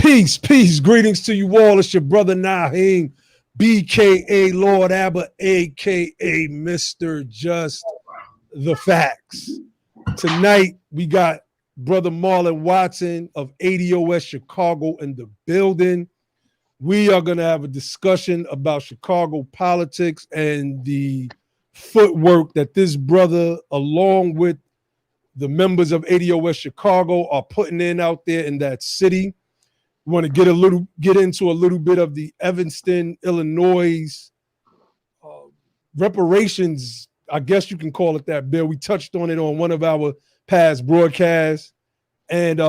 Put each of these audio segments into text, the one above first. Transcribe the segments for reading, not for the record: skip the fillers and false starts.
Peace. Greetings to you all. It's your brother Naheem, BKA Lord Abba, AKA Mr. Just the Facts. Tonight, we got brother Marlon Watson of ADOS Chicago in the building. We are going to have a discussion about Chicago politics and the footwork that this brother, along with the members of ADOS Chicago, are putting in out there in that city. We want to get into a little bit of the Evanston, Illinois reparations, I guess you can call it that, Bill. We touched on it on one of our past broadcasts, and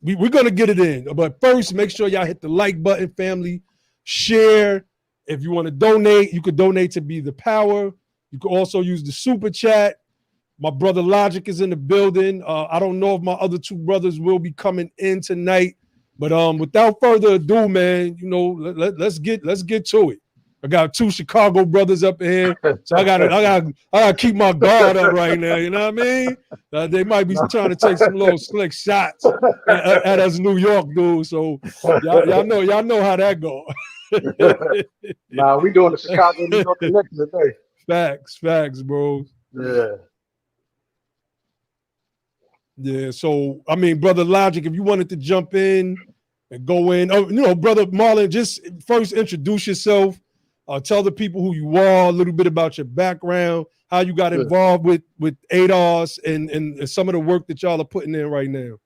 we're going to get it in. But first, make sure y'all hit the like button, family. Share. If you want to donate, you could donate to Be the Power. You could also use the super chat. My brother Logic is in the building. I don't know if my other two brothers will be coming in tonight, but without further ado, man, you know, let's get to it. I got two Chicago brothers up here, so I gotta keep my guard up right now. You know what I mean? They might be trying to take some little slick shots at us New York dudes. So y'all know how that go. Nah, we doing the Chicago New York connection today. Facts, bro. Yeah, so I mean, brother Logic, if you wanted to jump in and go in, brother Marlon, just first introduce yourself, tell the people who you are, a little bit about your background, how you got involved with ADOS and some of the work that y'all are putting in right now.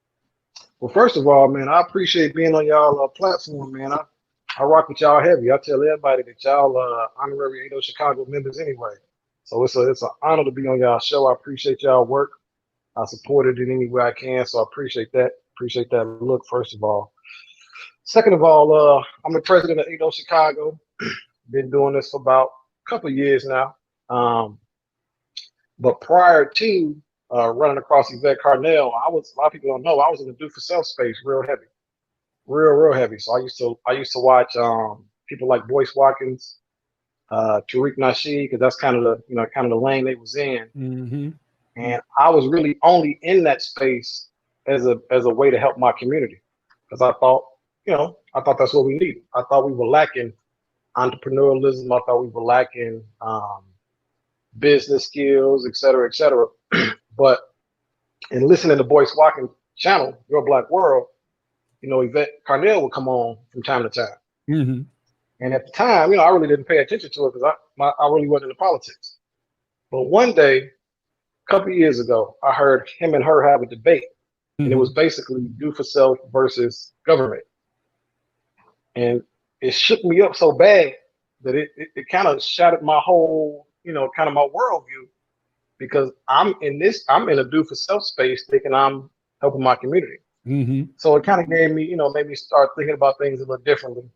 Well, first of all, man, I appreciate being on y'all platform, man. I rock with y'all heavy. I tell everybody that y'all honorary ADOS Chicago members anyway. So it's an honor to be on y'all show. I appreciate y'all work. I support it in any way I can, so I appreciate that. Appreciate that look, first of all. Second of all, I'm the president of ADOS Chicago. Been doing this for about a couple of years now. But prior to running across Yvette Carnell, a lot of people don't know, I was in the do for self space real heavy. Real heavy. So I used to watch people like Boyce Watkins, Tariq Nasheed, because that's kind of the lane they was in. Mm-hmm. And I was really only in that space as a way to help my community, because I thought that's what we needed. I thought we were lacking entrepreneurialism. I thought we were lacking business skills, et cetera, et cetera. But in listening to Boyce Watkins' channel, Your Black World, Yvette Carnell would come on from time to time. Mm-hmm. And at the time, I really didn't pay attention to it because I really wasn't into politics. But one day, a couple of years ago, I heard him and her have a debate, and it was basically do for self versus government. And it shook me up so bad that it kind of shattered my whole, kind of my worldview, because I'm in a do for self space thinking I'm helping my community. Mm-hmm. So it kind of made me start thinking about things a little differently.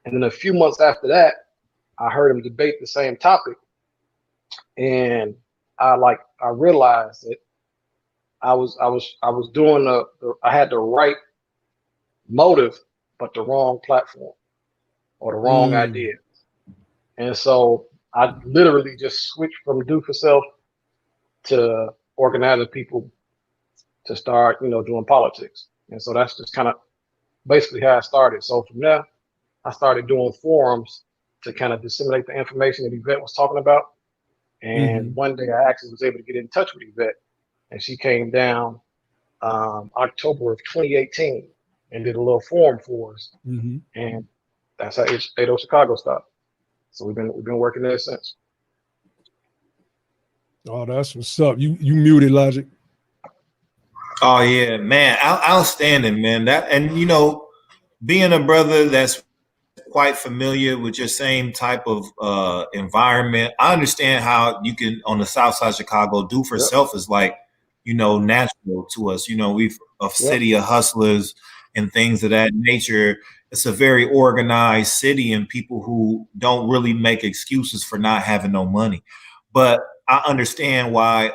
And then a few months after that, I heard him debate the same topic, and I realized that I was doing I had the right motive, but the wrong platform or the wrong idea. And so I literally just switched from do for self to organizing people to start, doing politics. And so that's just kind of basically how I started. So from there, I started doing forums to kind of disseminate the information that Yvette was talking about. And one day I actually was able to get in touch with Yvette, and she came down October of 2018 and did a little forum for us. Mm-hmm. And that's how ADOS Chicago started. So we've been working there since. Oh, that's what's up. You muted, Logic. Oh yeah, man, outstanding, man. Being a brother that's quite familiar with your same type of environment, I understand how you can, on the south side of Chicago, do for self is like, natural to us. We've a city of hustlers and things of that nature. It's a very organized city, and people who don't really make excuses for not having no money. But I understand why,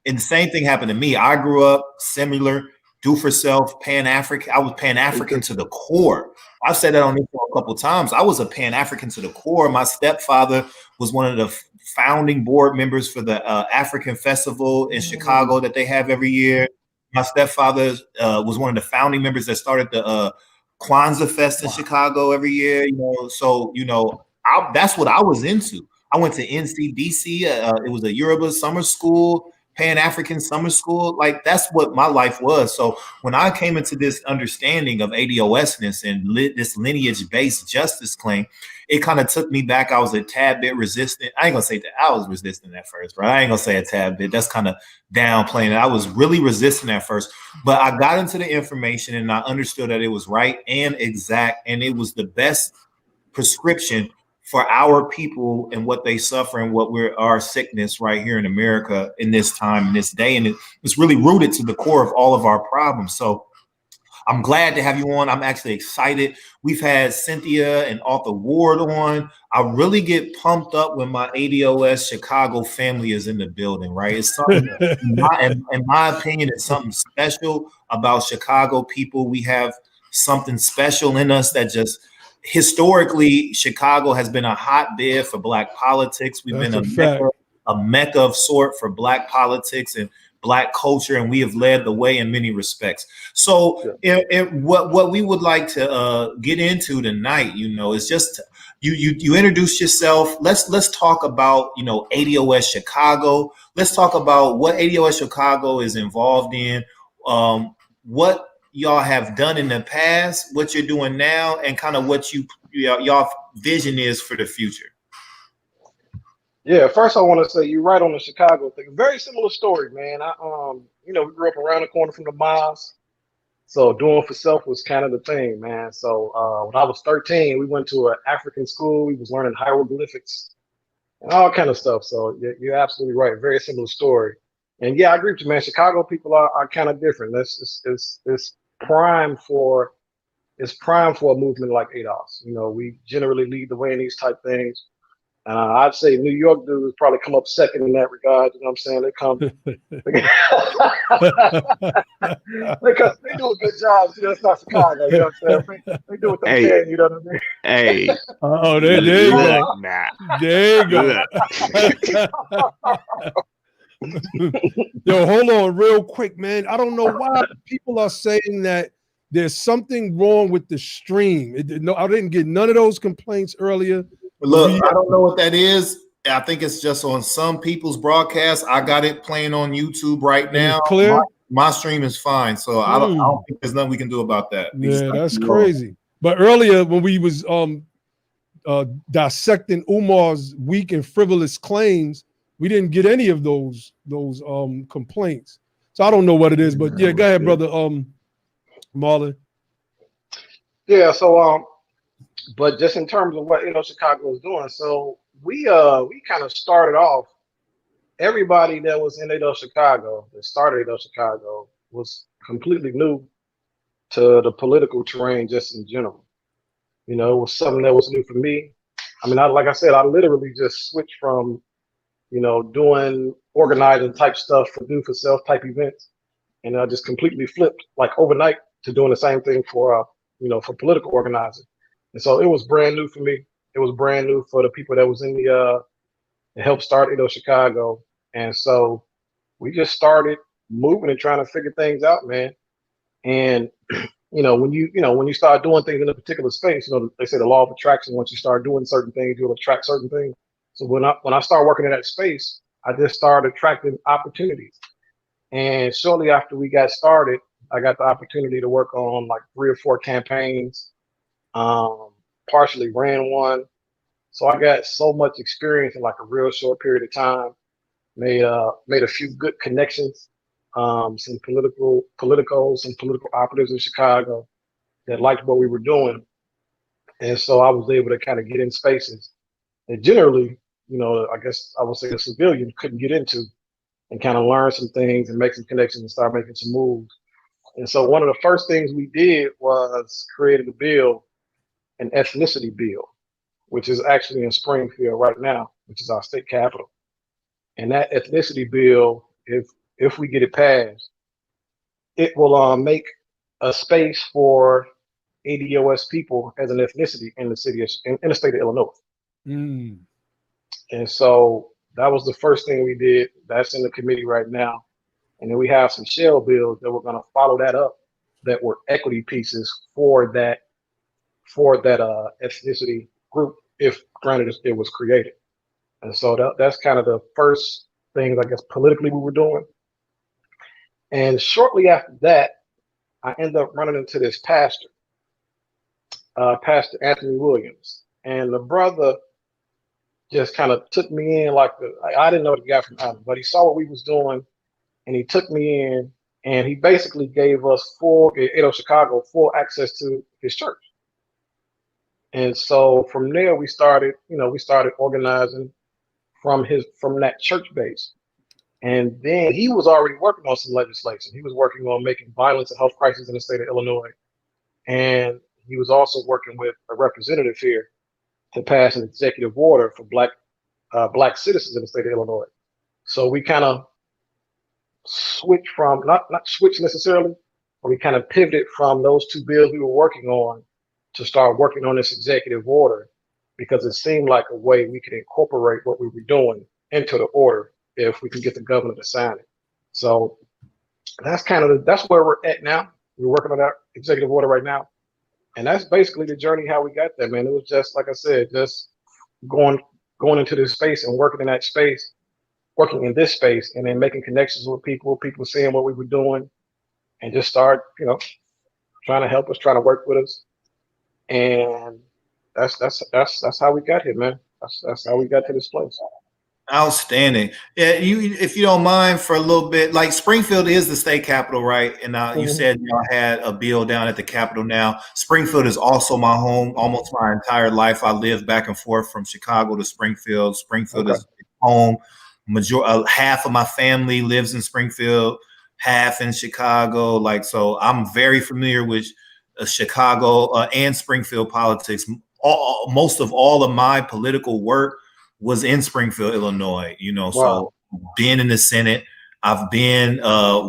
and the same thing happened to me. I grew up similar, do for self, Pan-African. I was Pan-African to the core. I've said that on this show a couple of times. I was a Pan-African to the core. My stepfather was one of the founding board members for the African Festival in Chicago that they have every year. My stepfather was one of the founding members that started the Kwanzaa Fest in Chicago every year. So that's what I was into. I went to NCDC. It was a Yoruba summer school, Pan-African summer school. Like, that's what my life was. So when I came into this understanding of ADOSness and this lineage-based justice claim, it kind of took me back. I was a tad bit resistant. I ain't gonna say that I was resistant at first, right? I ain't gonna say a tad bit. That's kind of downplaying it. I was really resistant at first, but I got into the information and I understood that it was right and exact, and it was the best prescription for our people and what they suffer and our sickness right here in America in this time, in this day. And it's really rooted to the core of all of our problems. So I'm glad to have you on. I'm actually excited. We've had Cynthia and Arthur Ward on. I really get pumped up when my ADOS Chicago family is in the building, right? It's something, in my opinion, it's something special about Chicago people. We have something special in us that just, historically, Chicago has been a hotbed for Black politics. We've been a mecca of sort for Black politics and Black culture, and we have led the way in many respects. So what we would like to get into tonight, is just you introduce yourself. Let's talk about ADOS Chicago. Let's talk about what ADOS Chicago is involved in, what y'all have done in the past, what you're doing now, and kind of what y'all vision is for the future. Yeah, first I want to say you're right on the Chicago thing. Very similar story, man. We grew up around the corner from the mosque, so doing for self was kind of the thing, man. So when I was 13, we went to an African school. We was learning hieroglyphics and all kind of stuff. So you're absolutely right. Very similar story. And yeah, I agree with you, man. Chicago people are kind of different. It's prime for a movement like ADOS. We generally lead the way in these type things. I'd say New York dudes probably come up second in that regard. You know what I'm saying? They come because they do a good job. It's not Chicago. You know what I'm saying? They do what they can. You know what I mean? Hey. Oh, there you go. There you go. Yo, hold on real quick, man. I don't know why people are saying that there's something wrong with the stream. I didn't get none of those complaints earlier. Look, I don't know what that is. I think it's just on some people's broadcast. I got it playing on YouTube right now. Clear? My stream is fine, so I don't think there's nothing we can do about that. Yeah, that's crazy. But earlier when we was dissecting Umar's weak and frivolous claims, we didn't get any of those complaints. So I don't know what it is, but yeah, go ahead, brother Marlon. Yeah, so but just in terms of what Chicago is doing, so we kind of started off. Everybody that was in ADOS Chicago, that started ADOS Chicago, was completely new to the political terrain just in general. It was something that was new for me. I mean, like I said, I literally just switched from doing organizing type stuff for do for self type events, and I just completely flipped like overnight to doing the same thing for for political organizing. And so it was brand new for me. It was brand new for the people that was in the help start ADOS Chicago. And so we just started moving and trying to figure things out, man. And when you start doing things in a particular space, they say the law of attraction. Once you start doing certain things, you'll attract certain things. So when I started working in that space, I just started attracting opportunities. And shortly after we got started, I got the opportunity to work on like 3 or 4 campaigns. Partially ran one. So I got so much experience in like a real short period of time. Made a few good connections. Some political operatives in Chicago that liked what we were doing. And so I was able to kind of get in spaces that generally, I guess I would say a civilian couldn't get into, and kind of learn some things and make some connections and start making some moves. And so one of the first things we did was created a bill, an ethnicity bill, which is actually in Springfield right now, which is our state capital. And that ethnicity bill, if we get it passed, it will make a space for ADOS people as an ethnicity in the state of Illinois. Mm. And so that was the first thing we did. That's in the committee right now. And then we have some shell bills that were going to follow that up, that were equity pieces for that ethnicity group, if granted it was created. And so that's kind of the first things, I guess, politically we were doing. And shortly after that, I ended up running into this pastor, Pastor Anthony Williams. And the brother just kind of took me in I didn't know the guy from Adam, but he saw what we was doing, and he took me in, and he basically gave us Chicago, full access to his church. And so from there, we started organizing from that church base. And then he was already working on some legislation. He was working on making violence and health crisis in the state of Illinois. And he was also working with a representative here to pass an executive order for black citizens in the state of Illinois. So we kind of switched from, not switched necessarily, but we kind of pivoted from those two bills we were working on to start working on this executive order, because it seemed like a way we could incorporate what we were doing into the order if we could get the governor to sign it. So that's where we're at now. We're working on that executive order right now. And that's basically the journey, how we got there, man. It was just, like I said, just going into this space and working in that space, working in this space, and then making connections with people seeing what we were doing, and just start, trying to help us, trying to work with us. And that's how we got here, man. That's how we got to this place. Outstanding. Yeah, if you don't mind for a little bit, like Springfield is the state capital, right? And you said y'all had a bill down at the Capitol now. Springfield is also my home. Almost my entire life, I lived back and forth from Chicago to Springfield. Springfield is home. Half of my family lives in Springfield, half in Chicago. So I'm very familiar with Chicago and Springfield politics. Most of all of my political work was in Springfield, Illinois, Wow. So being in the Senate, I've been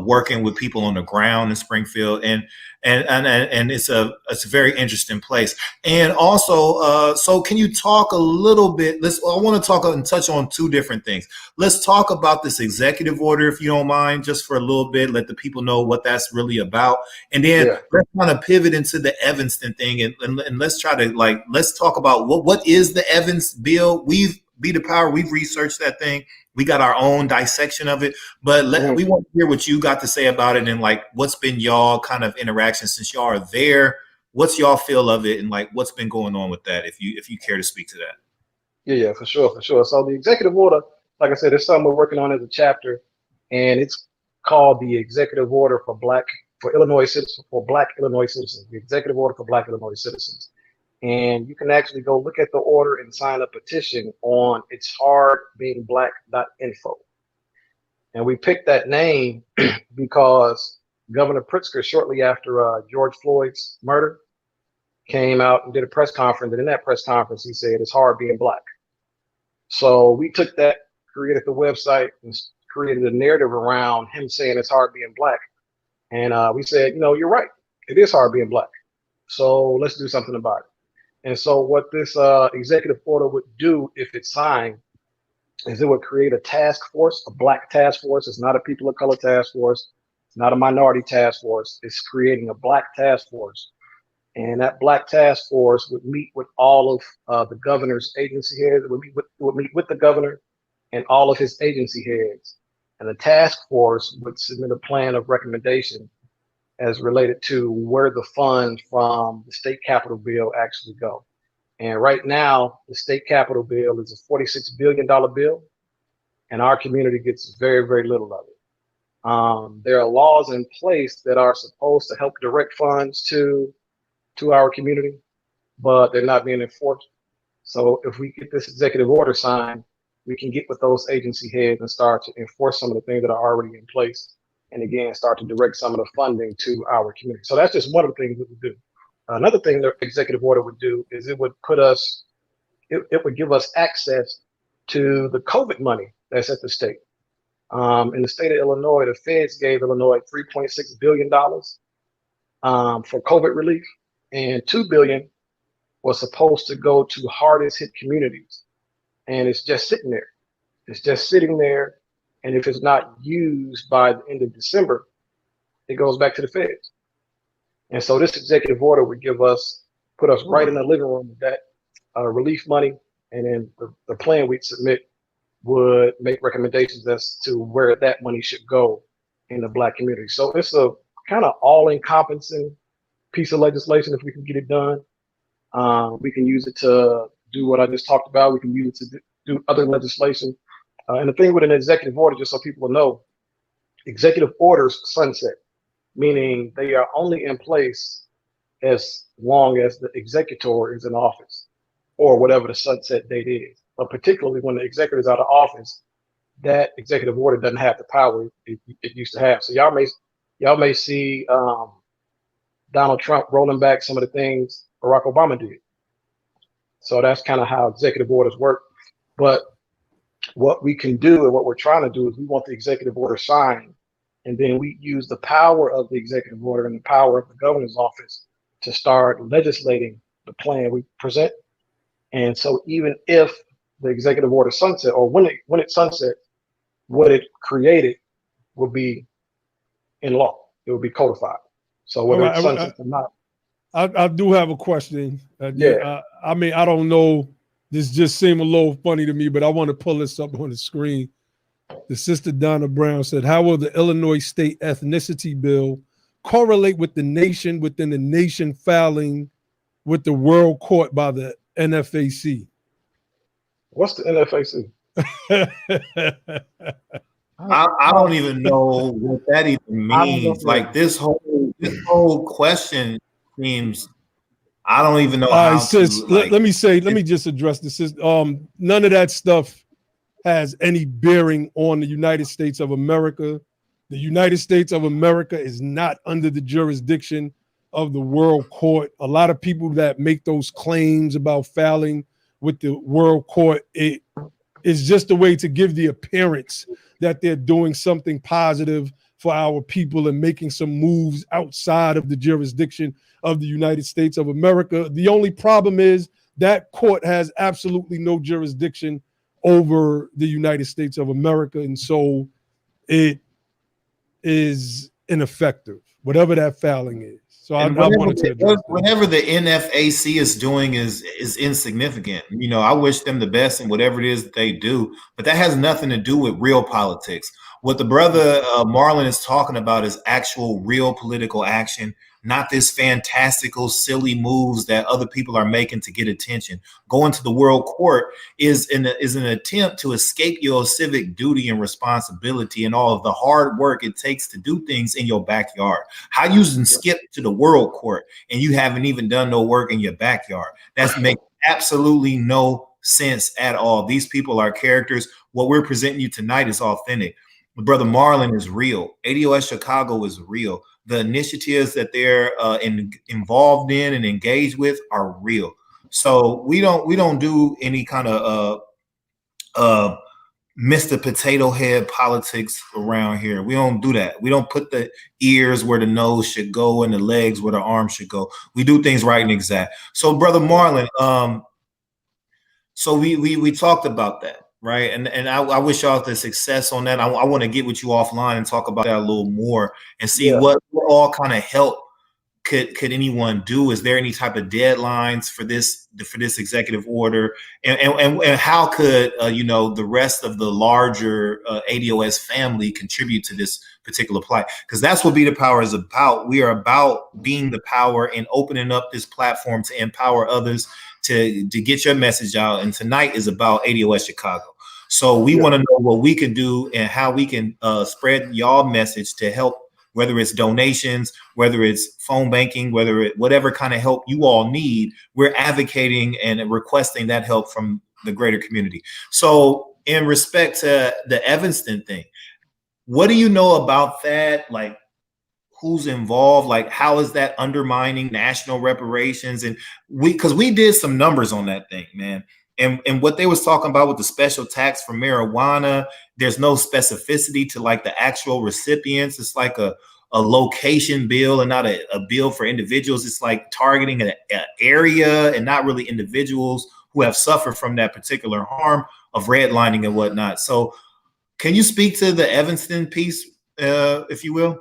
working with people on the ground in Springfield, and it's a very interesting place. And also, so can you talk a little bit? I want to talk and touch on two different things. Let's talk about this executive order, if you don't mind, just for a little bit, let the people know what that's really about. And then let's kind of pivot into the Evanston thing, and let's try to let's talk about what is the Evans bill. Be the Power, we've researched that thing. We got our own dissection of it, but we want to hear what you got to say about it, and what's been y'all kind of interaction since y'all are there. What's y'all feel of it, and what's been going on with that, if you care to speak to that. Yeah, for sure. So the executive order, like I said, it's something we're working on as a chapter, and it's called the Executive Order for Black Illinois Citizens, the Executive Order for Black Illinois Citizens. And you can actually go look at the order and sign a petition on itshardbeingblack.info. And we picked that name because Governor Pritzker, shortly after George Floyd's murder, came out and did a press conference. And in that press conference, he said, "It's hard being black." So we took that, created the website, and created a narrative around him saying it's hard being black. And we said, you're right. It is hard being black. So let's do something about it. And so what this executive order would do, if it's signed, is it would create a task force, a black task force. It's not a people of color task force. It's not a minority task force. It's creating a black task force. And that black task force would meet with all of the governor's agency heads. It would meet with the governor and all of his agency heads. And the task force would submit a plan of recommendation as related to where the funds from the state capital bill actually go. And right now, the state capital bill is a $46 billion bill, and our community gets very, very little of it. There are laws in place that are supposed to help direct funds to our community, but they're not being enforced. So if we get this executive order signed, we can get with those agency heads and start to enforce some of the things that are already in place. And again, start to direct some of the funding to our community. So that's just one of the things we would do. Another thing the executive order would do is it would give us access to the COVID money that's at the state. In the state of Illinois, the feds gave Illinois $3.6 billion for COVID relief, and $2 billion was supposed to go to hardest hit communities. And it's just sitting there. It's just sitting there. And if it's not used by the end of December, it goes back to the feds. And so this executive order would put us right in the living room with that relief money. And then the plan we'd submit would make recommendations as to where that money should go in the Black community. So it's a kind of all-encompassing piece of legislation if we can get it done. We can use it to do what I just talked about. We can use it to do other legislation. And the thing with an executive order, just so people will know, executive orders sunset, meaning they are only in place as long as the executor is in office or whatever the sunset date is. But particularly when the executor is out of office, that executive order doesn't have the power it used to have. So y'all may see Donald Trump rolling back some of the things Barack Obama did. So that's kind of how executive orders work. But what we can do and what we're trying to do is we want the executive order signed, and then we use the power of the executive order and the power of the governor's office to start legislating the plan we present. And so even if the executive order sunset, or when it sunset, what it created will be in law. It will be codified. So whether it sunsets or not. I do have a question. Yeah. I mean, I don't know. This just seemed a little funny to me, but I want to pull this up on the screen. The sister Donna Brown said, how will the Illinois state ethnicity bill correlate with the nation within the nation filing with the World Court by the NFAC? What's the NFAC? I don't even know what that even means. Like this whole question seems, I don't even know how sis, to. Like, let me just address this. None of that stuff has any bearing on the United States of America. The United States of America is not under the jurisdiction of the World Court. A lot of people that make those claims about filing with the World Court, it is just a way to give the appearance that they're doing something positive for our people and making some moves outside of the jurisdiction of the United States of America. The only problem is that court has absolutely no jurisdiction over the United States of America. And so it is ineffective, whatever that filing is. So I wanted to address that. Whatever the NFAC is doing is insignificant. You know, I wish them the best in whatever it is that they do, but that has nothing to do with real politics. What the brother Marlon is talking about is actual real political action, not this fantastical, silly moves that other people are making to get attention. Going to the World Court is an attempt to escape your civic duty and responsibility and all of the hard work it takes to do things in your backyard. How you can skip to the World Court and you haven't even done no work in your backyard? That makes absolutely no sense at all. These people are characters. What we're presenting you tonight is authentic. Brother Marlon is real. ADOS Chicago is real. The initiatives that they're involved in and engaged with are real. So we don't do any kind of Mr. Potato Head politics around here. We don't do that. We don't put the ears where the nose should go and the legs where the arms should go. We do things right and exact. So Brother Marlon, so we talked about that. Right. And I wish y'all the success on that. I want to get with you offline and talk about that a little more and see what all kind of help could anyone do. Is there any type of deadlines for this executive order? And how could, the rest of the larger ADOS family contribute to this particular plight? Because that's what Be the Power is about. We are about being the power and opening up this platform to empower others to get your message out. And tonight is about ADOS Chicago. So we want to know what we can do and how we can spread y'all message to help, whether it's donations, whether it's phone banking, whatever kind of help you all need. We're advocating and requesting that help from the greater community. So in respect to the Evanston thing, what do you know about that? Like, who's involved? Like, how is that undermining national reparations? And because we did some numbers on that thing, man. And what they was talking about with the special tax for marijuana, there's no specificity to like the actual recipients. It's like a location bill and not a bill for individuals. It's like targeting an area and not really individuals who have suffered from that particular harm of redlining and whatnot. So Can you speak to the Evanston piece, if you will?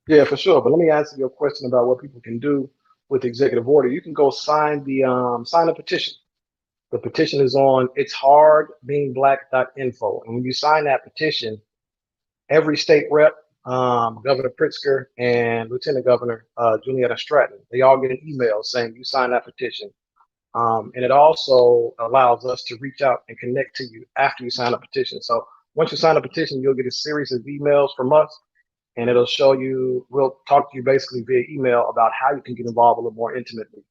Yeah, for sure. But let me answer your question about what people can do with the executive order. You can go sign a petition. The petition is on itshardbeingblack.info. And when you sign that petition, every state rep, Governor Pritzker and Lieutenant Governor Julietta Stratton, they all get an email saying you signed that petition. And it also allows us to reach out and connect to you after you sign a petition. So once you sign a petition, you'll get a series of emails from us, and it'll show you, we'll talk to you basically via email about how you can get involved a little more intimately.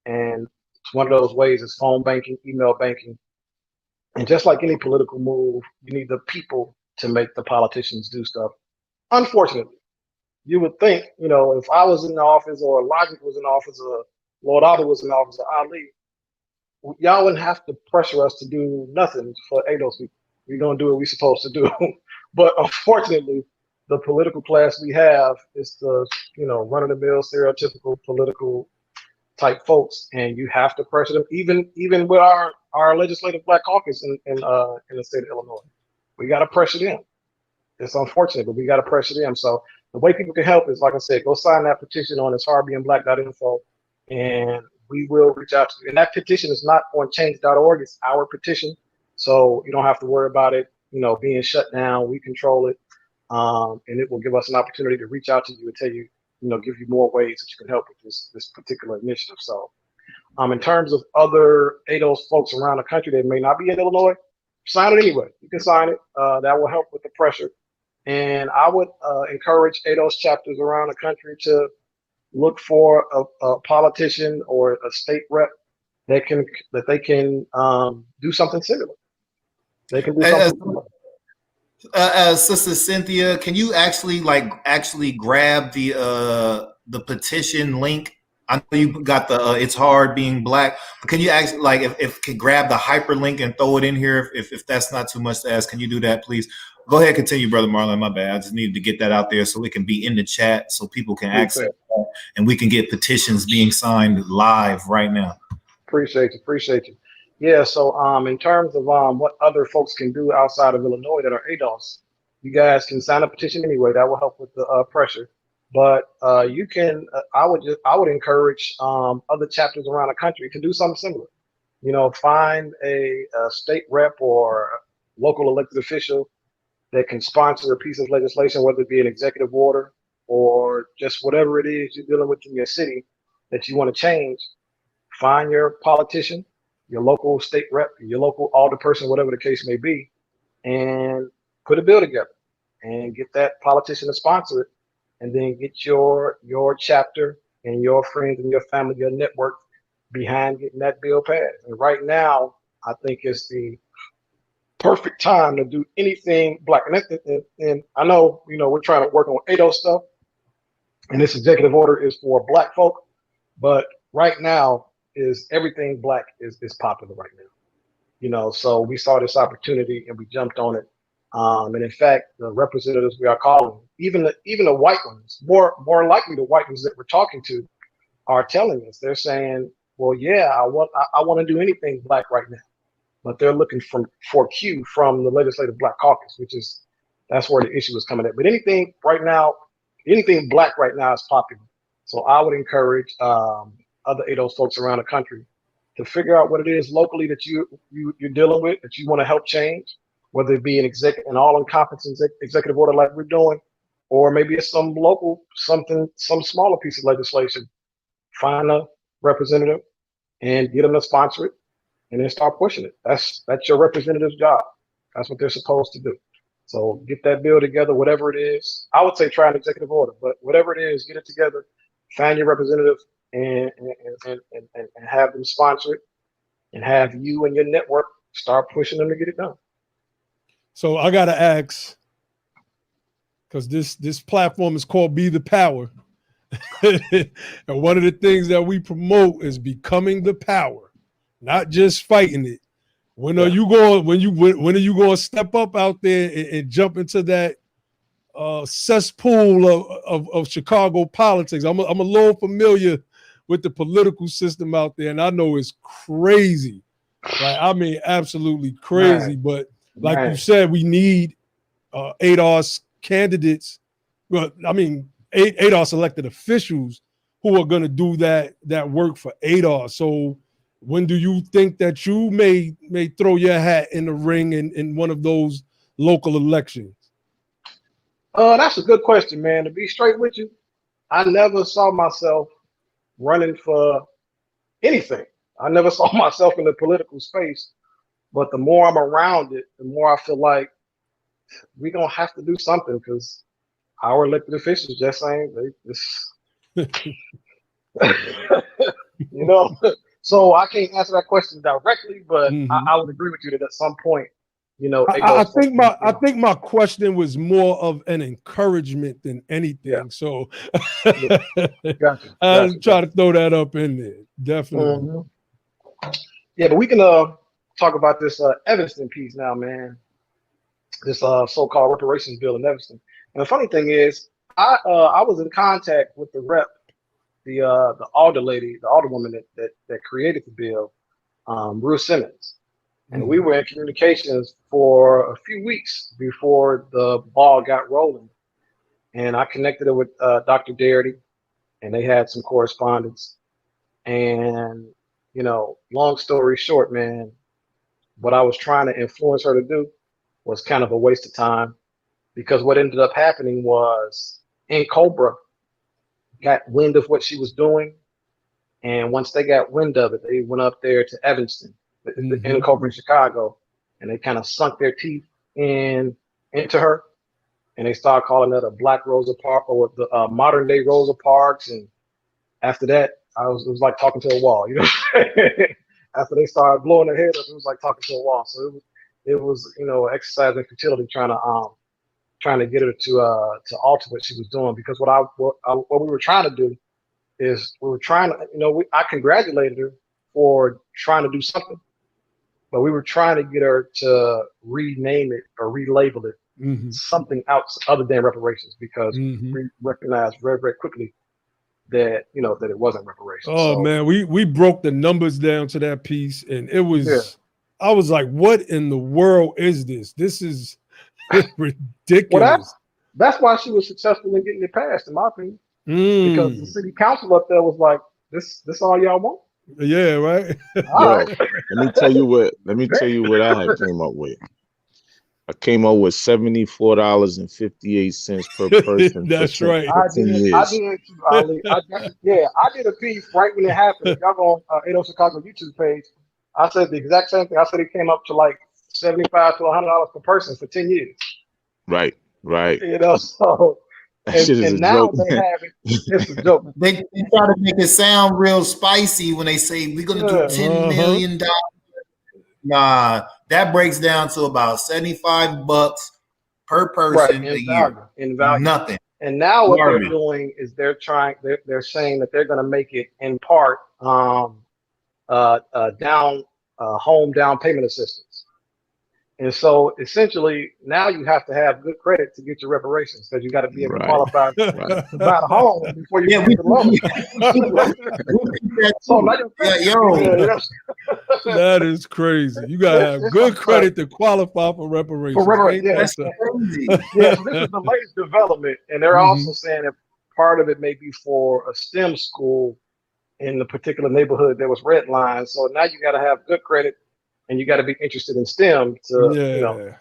And it's one of those ways is phone banking, email banking. And just like any political move, you need the people to make the politicians do stuff. Unfortunately, you would think, if I was in the office or Logic was in office or Lord Otto was in office or Ali, y'all wouldn't have to pressure us to do nothing for ADOS people. We're going to do what we're supposed to do. But unfortunately, the political class we have is the, run-of-the-mill, stereotypical political type folks, and you have to pressure them. Even with our legislative Black caucus in the state of Illinois, we got to pressure them. It's unfortunate, but we got to pressure them. So the way people can help is, like I said, go sign that petition on itshardbeingblack.info, and we will reach out to you. And that petition is not on change.org. It's our petition. So you don't have to worry about it, being shut down. We control it. And it will give us an opportunity to reach out to you and tell you, give you more ways that you can help with this particular initiative. So in terms of other ADOS folks around the country that may not be in Illinois, sign it anyway. You can sign it. That will help with the pressure. And I would encourage ADOS chapters around the country to look for a politician or a state rep that they can do something similar. They can do something similar. Sister Cynthia, can you actually grab the petition link? I know you got the It's Hard Being Black, but can you actually if can grab the hyperlink and throw it in here if that's not too much to ask? Can you do that, please? Go ahead, continue, Brother Marlon. My bad. I just needed to get that out there so it can be in the chat so people can access it and we can get petitions being signed live right now. Appreciate you. Yeah, so in terms of what other folks can do outside of Illinois that are ADOS, you guys can sign a petition anyway. That will help with the pressure. But you can, I would encourage other chapters around the country to do something similar. Find a state rep or local elected official that can sponsor a piece of legislation, whether it be an executive order or just whatever it is you're dealing with in your city that you want to change. Find your politician, your local state rep, your local alderperson, whatever the case may be, and put a bill together and get that politician to sponsor it, and then get your chapter and your friends and your family, your network behind getting that bill passed. And right now, I think it's the perfect time to do anything Black. And I know, we're trying to work on ADOS stuff, and this executive order is for Black folk, but right now is everything Black is popular right now. So we saw this opportunity and we jumped on it. And in fact, the representatives we are calling, even the white ones, more likely the white ones that we're talking to, are telling us, they're saying, well, yeah, I want to do anything Black right now. But they're looking for Q from the Legislative Black Caucus, that's where the issue is coming at. But anything right now, anything Black right now is popular. So I would encourage other ADOS folks around the country to figure out what it is locally that you're dealing with, that you want to help change, whether it be an all-encompassing executive order like we're doing, or maybe it's some local, some smaller piece of legislation. Find a representative and get them to sponsor it, and then start pushing it. That's your representative's job. That's what they're supposed to do. So get that bill together, whatever it is. I would say try an executive order, but whatever it is, get it together, find your representative, and have them sponsor it, and have you and your network start pushing them to get it done. So I gotta ask, because this platform is called Be the Power. And one of the things that we promote is becoming the power, not just fighting it. When are you going? When are you going to step up out there and jump into that cesspool of Chicago politics? I'm a little familiar with the political system out there, and I know it's crazy. Like, I mean, absolutely crazy. But like you said, we need ADOS candidates, well, I mean, ADOS elected officials who are going to do that work for ADOS. So when do you think that you may throw your hat in the ring in one of those local elections? That's a good question, man. To be straight with you, I never saw myself running for anything. I never saw myself in the political space. But the more I'm around it, the more I feel like we're going to have to do something, because our elected officials just saying you know. So I can't answer that question directly, but I would agree with you that at some point, you know, I think my question was more of an encouragement than anything. Yeah. So gotcha. I'll try to throw that up in there. Definitely. Yeah, but we can talk about this Evanston piece now, man. This so-called reparations bill in Evanston. And the funny thing is, I was in contact with the rep, the alderwoman that created the bill, Bruce Simmons. And we were in communications for a few weeks before the ball got rolling. And I connected it with Dr. Darity, and they had some correspondence. And, you know, long story short, man, what I was trying to influence her to do was kind of a waste of time, because what ended up happening was NCOBRA got wind of what she was doing. And once they got wind of it, they went up there to Evanston, the NCOBRA in Chicago, and they kind of sunk their teeth into her. And they started calling it a Black Rosa Parks, or the modern day Rosa Parks. And after that, it was like talking to a wall, you know. After they started blowing their head up, it was like talking to a wall. So it was, you know, exercise in futility, trying to get her to alter what she was doing. Because what we were trying to do is we were trying to, you know, I congratulated her for trying to do something, but we were trying to get her to rename it or relabel it something else other than reparations, because we recognized very, very quickly that, you know, that it wasn't reparations. Oh, so, man, we broke the numbers down to that piece, and it was, I was like, what in the world is this? This is ridiculous. Well, that's why she was successful in getting it passed, in my opinion. Because the city council up there was like, this all y'all want? Yeah, right. All right. Let me tell you what I had came up with. I came up with $74.58 per person. That's right. I did a piece right when it happened. If y'all go on ADOS Chicago YouTube page, I said the exact same thing. I said it came up to like $75 to $100 per person for 10 years. Right. You know, so and now joke, they have it. It's a joke. They try to make it sound real spicy when they say we're gonna do $10 million. Nah, that breaks down to about $75 per person a year. In value. Nothing. And now what they're doing is they're saying that they're going to make it in part home down payment assistance. And so essentially now you have to have good credit to get your reparations, because you got to be able to qualify to buy a home before you get the loan. That is crazy. You got to have good credit to qualify for reparations. That's crazy. So this is the latest development. And they're also saying that part of it may be for a STEM school in the particular neighborhood that was redlined. So now you got to have good credit, and you got to be interested in STEM to, you know,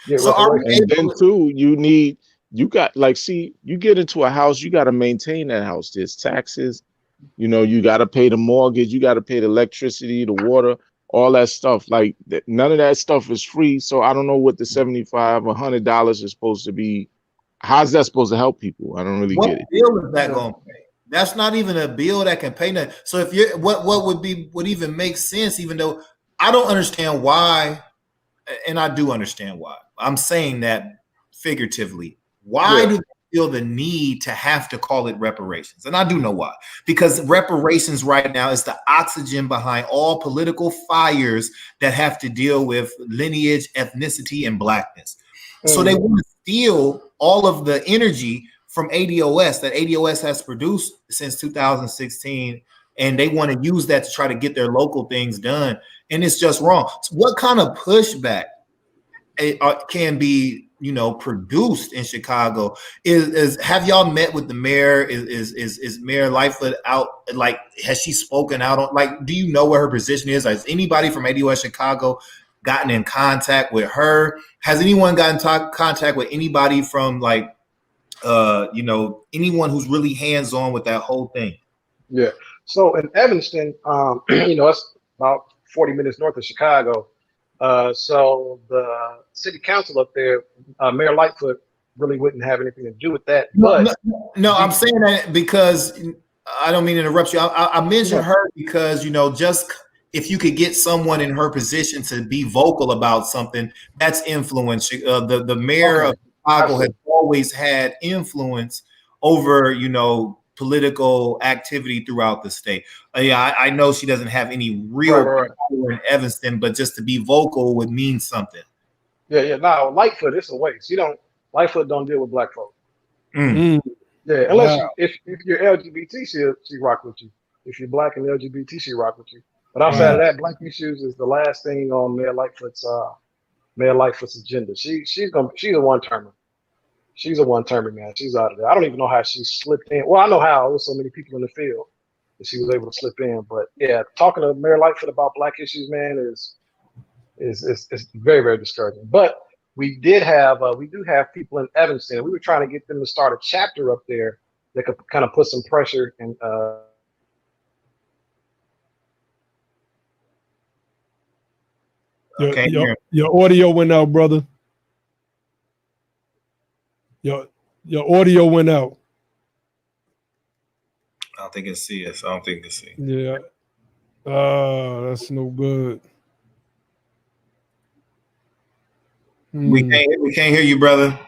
get reparations. And then too, you get into a house, you got to maintain that house. There's taxes, you know, you got to pay the mortgage, you got to pay the electricity, the water, all that stuff. Like none of that stuff is free. So I don't know what the $75 or $100 is supposed to be. How's that supposed to help people? I don't really get it. What bill is that going to pay? That's not even a bill that can pay nothing. So if you're what would even make sense, even though I don't understand why, and I do understand why. I'm saying that figuratively. Why do they feel the need to have to call it reparations? And I do know why. Because reparations right now is the oxygen behind all political fires that have to deal with lineage, ethnicity, and blackness. So they want to steal all of the energy from ADOS that ADOS has produced since 2016, and they want to use that to try to get their local things done. And it's just wrong. So what kind of pushback? can be, you know, produced in Chicago. Have y'all met with the mayor? Is Mayor Lightfoot out? Like, has she spoken out on? Like, do you know what her position is? Has anybody from ADOS Chicago gotten in contact with her? Has anyone gotten contact with anybody from, like, you know, anyone who's really hands on with that whole thing? Yeah. So in Evanston, you know, it's about 40 minutes north of Chicago. So the city council up there, Mayor Lightfoot really wouldn't have anything to do with that. But no, I'm saying that because I don't mean to interrupt you. I mentioned her because, you know, just if you could get someone in her position to be vocal about something, that's influence. The mayor of Chicago has always had influence over, you know, political activity throughout the state. Yeah, I know she doesn't have any real power in Evanston, but just to be vocal would mean something. Yeah. Now, Lightfoot, it's a waste. Lightfoot don't deal with black folk. Yeah, unless if you're LGBT, she rock with you. If you're black and LGBT, she rock with you. But outside of that, black issues is the last thing on Mayor Lightfoot's agenda. She's a one-termer. She's a one-termer, man. She's out of there. I don't even know how she slipped in. Well, I know how. There's so many people in the field that she was able to slip in. But yeah, talking to Mayor Lightfoot about black issues, man, is very, very discouraging. But we do have people in Evanston. We were trying to get them to start a chapter up there that could kind of put some pressure and your audio went out, brother. Your audio went out. I don't think it's CS. I don't think it's C. Yeah. That's no good. We can't hear you, brother.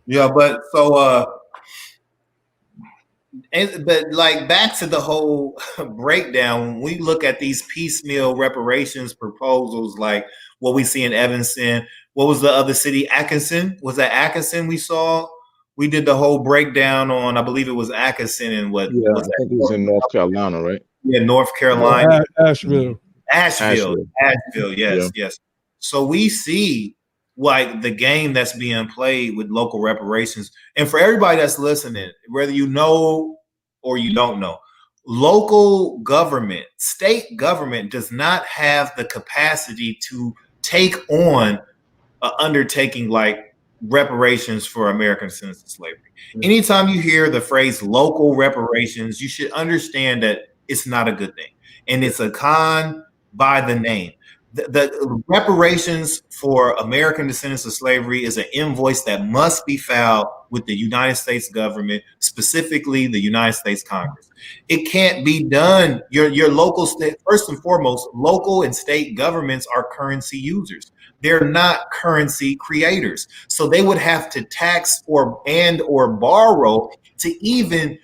Yeah, but so but like back to the whole breakdown, when we look at these piecemeal reparations proposals, like what we see in Evanston, what was the other city? Atkinson? Was that Atkinson we saw? We did the whole breakdown on, I believe it was Atkinson and what? Yeah, I think it was in North Carolina, right? Yeah, North Carolina. Asheville. Yes. So we see like the game that's being played with local reparations. And for everybody that's listening, whether you know or you don't know, local government, state government does not have the capacity to take on an undertaking like reparations for American descendants of slavery. Anytime you hear the phrase local reparations, you should understand that it's not a good thing. And it's a con by the name. The reparations for American descendants of slavery is an invoice that must be filed with the United States government, specifically the United States Congress. It can't be done. Your local state, first and foremost, local and state governments are currency users. They're not currency creators. So they would have to tax or borrow to even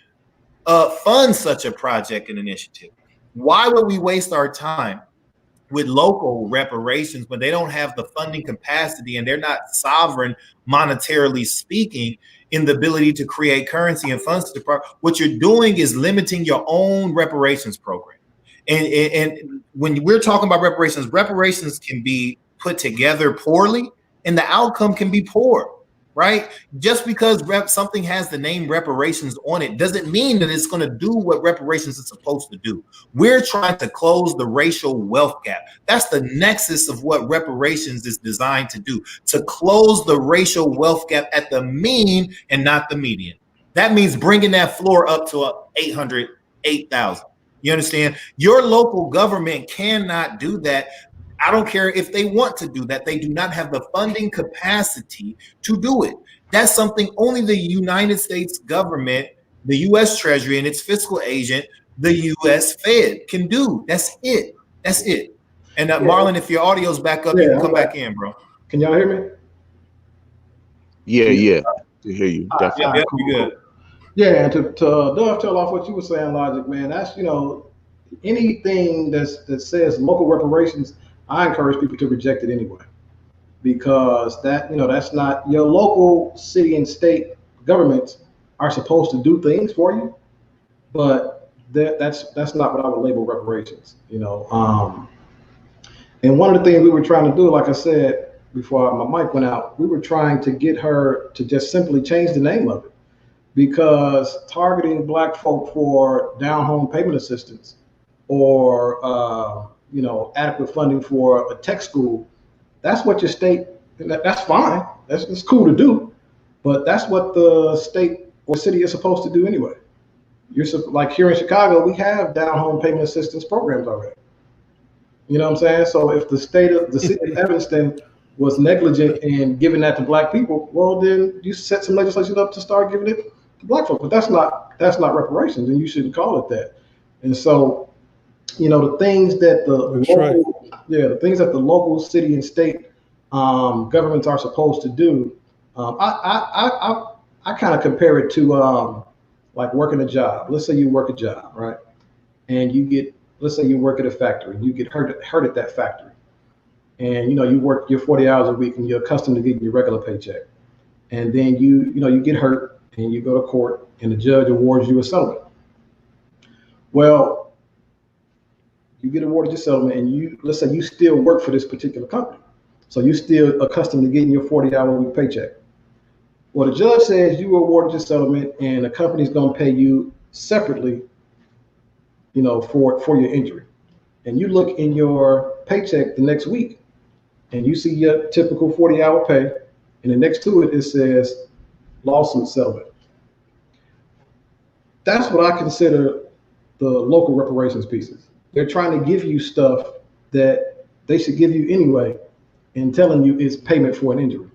fund such a project and initiative. Why would we waste our time with local reparations when they don't have the funding capacity and they're not sovereign, monetarily speaking, in the ability to create currency and funds? What you're doing is limiting your own reparations program. And when we're talking about reparations can be put together poorly and the outcome can be poor, right? Just because something has the name reparations on it doesn't mean that it's going to do what reparations is supposed to do. We're trying to close the racial wealth gap. That's the nexus of what reparations is designed to do, to close the racial wealth gap at the mean and not the median. That means bringing that floor up to 800, 8,000. You understand? Your local government cannot do that. I don't care if they want to do that. They do not have the funding capacity to do it. That's something only the United States government, the U.S. Treasury and its fiscal agent, the U.S. Fed can do. That's it. That's it. And Marlon, if your audio's back up, you can come back in, bro. Can y'all hear me? Yeah. To hear you. Definitely. You good. Yeah, and to dovetail off what you were saying, Logic, man, that's, anything that says local reparations, I encourage people to reject it anyway, because that's not, your local city and state governments are supposed to do things for you, but that's not what I would label reparations. And one of the things we were trying to do, like I said before my mic went out, we were trying to get her to just simply change the name of it, because targeting Black folk for down home payment assistance or adequate funding for a tech school, that's what your state. That's fine. It's cool to do, but that's what the state or city is supposed to do anyway. You're like here in Chicago, we have down home payment assistance programs already. You know what I'm saying? So if the city of Evanston was negligent in giving that to Black people, well, then you set some legislation up to start giving it to Black folks. But that's not reparations, and you shouldn't call it that. And so, the things that the things that the local, city, and state governments are supposed to do, I kind of compare it to like working a job. Let's say you work a job, right? And let's say you work at a factory, and you get hurt at that factory. And you work your 40 hours a week, and you're accustomed to getting your regular paycheck. And then you get hurt, and you go to court, and the judge awards you a settlement. Well, you get awarded your settlement, and let's say you still work for this particular company. So you're still accustomed to getting your 40-hour week paycheck. Well, the judge says you awarded your settlement, and the company's going to pay you separately, for your injury. And you look in your paycheck the next week, and you see your typical 40-hour pay, and then next to it says lawsuit settlement. That's what I consider the local reparations pieces. They're trying to give you stuff that they should give you anyway, and telling you it's payment for an injury.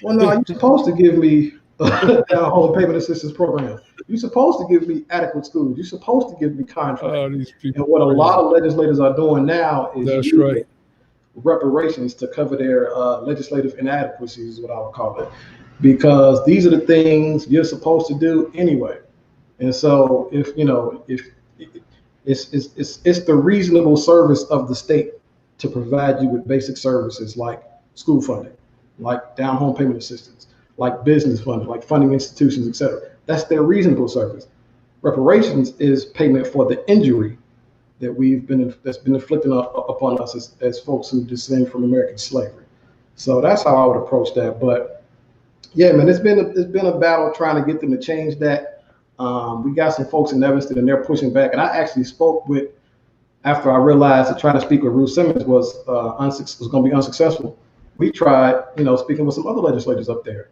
Well, no, you're supposed to give me a home payment assistance program. You're supposed to give me adequate schools. You're supposed to give me contracts. And what a lot of legislators are doing now is using reparations to cover their legislative inadequacies, is what I would call it, because these are the things you're supposed to do anyway. And so, if it's the reasonable service of the state to provide you with basic services like school funding, like down home payment assistance, like business funding, like funding institutions, etc. That's their reasonable service. Reparations is payment for the injury that's been inflicted upon us as folks who descend from American slavery. So that's how I would approach that. But yeah, man, it's been a battle trying to get them to change that. We got some folks in Evanston, and they're pushing back. And I actually spoke with, after I realized that trying to speak with Ruth Simmons was going to be unsuccessful. We tried, speaking with some other legislators up there,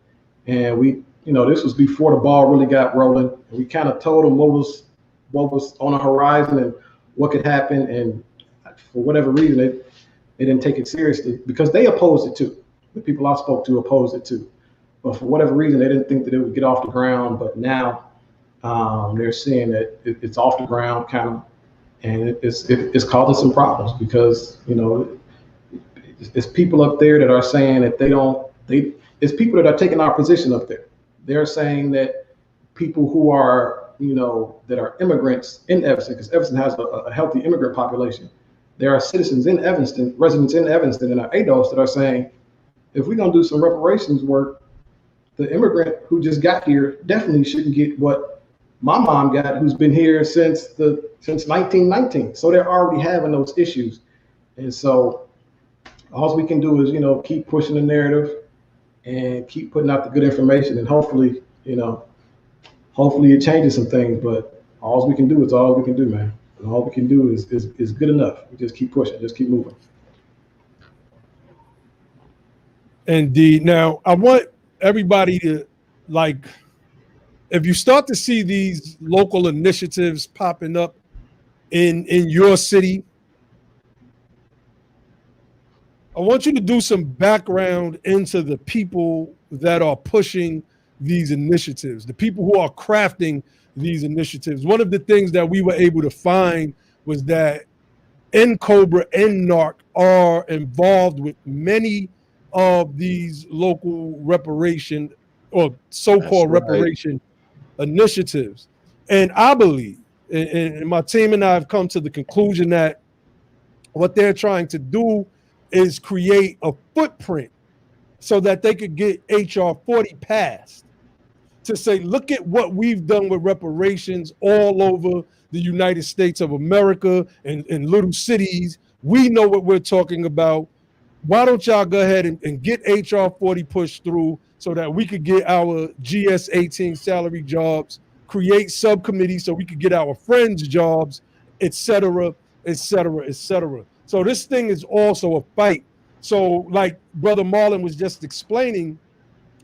and this was before the ball really got rolling. And we kind of told them what was on the horizon and what could happen. And for whatever reason, they didn't take it seriously, because they opposed it too. The people I spoke to opposed it too, but for whatever reason, they didn't think that it would get off the ground. But now they're seeing that it's off the ground, kind of, and it's causing some problems, because it's people up there that are saying that it's people that are taking our position up there. They're saying that people who are, that are immigrants in Evanston, because Evanston has a healthy immigrant population. There are citizens in Evanston, residents in Evanston, and our ADOS that are saying, if we're going to do some reparations work, the immigrant who just got here definitely shouldn't get what my mom got, who's been here since 1919. So they're already having those issues. And so all we can do is, keep pushing the narrative and keep putting out the good information, and hopefully it changes some things. But all we can do is all we can do, man. And all we can do is good enough. We just keep pushing, just keep moving. Indeed. Now, I want everybody to, if you start to see these local initiatives popping up in your city, I want you to do some background into the people that are pushing these initiatives, the people who are crafting these initiatives. One of the things that we were able to find was that NCOBRA and NAARC are involved with many of these local reparation or so-called reparation initiatives. And I believe, and my team and I have come to the conclusion that what they're trying to do is create a footprint so that they could get HR 40 passed, to say, look at what we've done with reparations all over the United States of America and in little cities We know what we're talking about. Why don't y'all go ahead and get HR 40 pushed through so that we could get our GS 18 salary jobs, create subcommittees so we could get our friends jobs, et cetera, et cetera, et cetera. So this thing is also a fight. So like Brother Marlon was just explaining,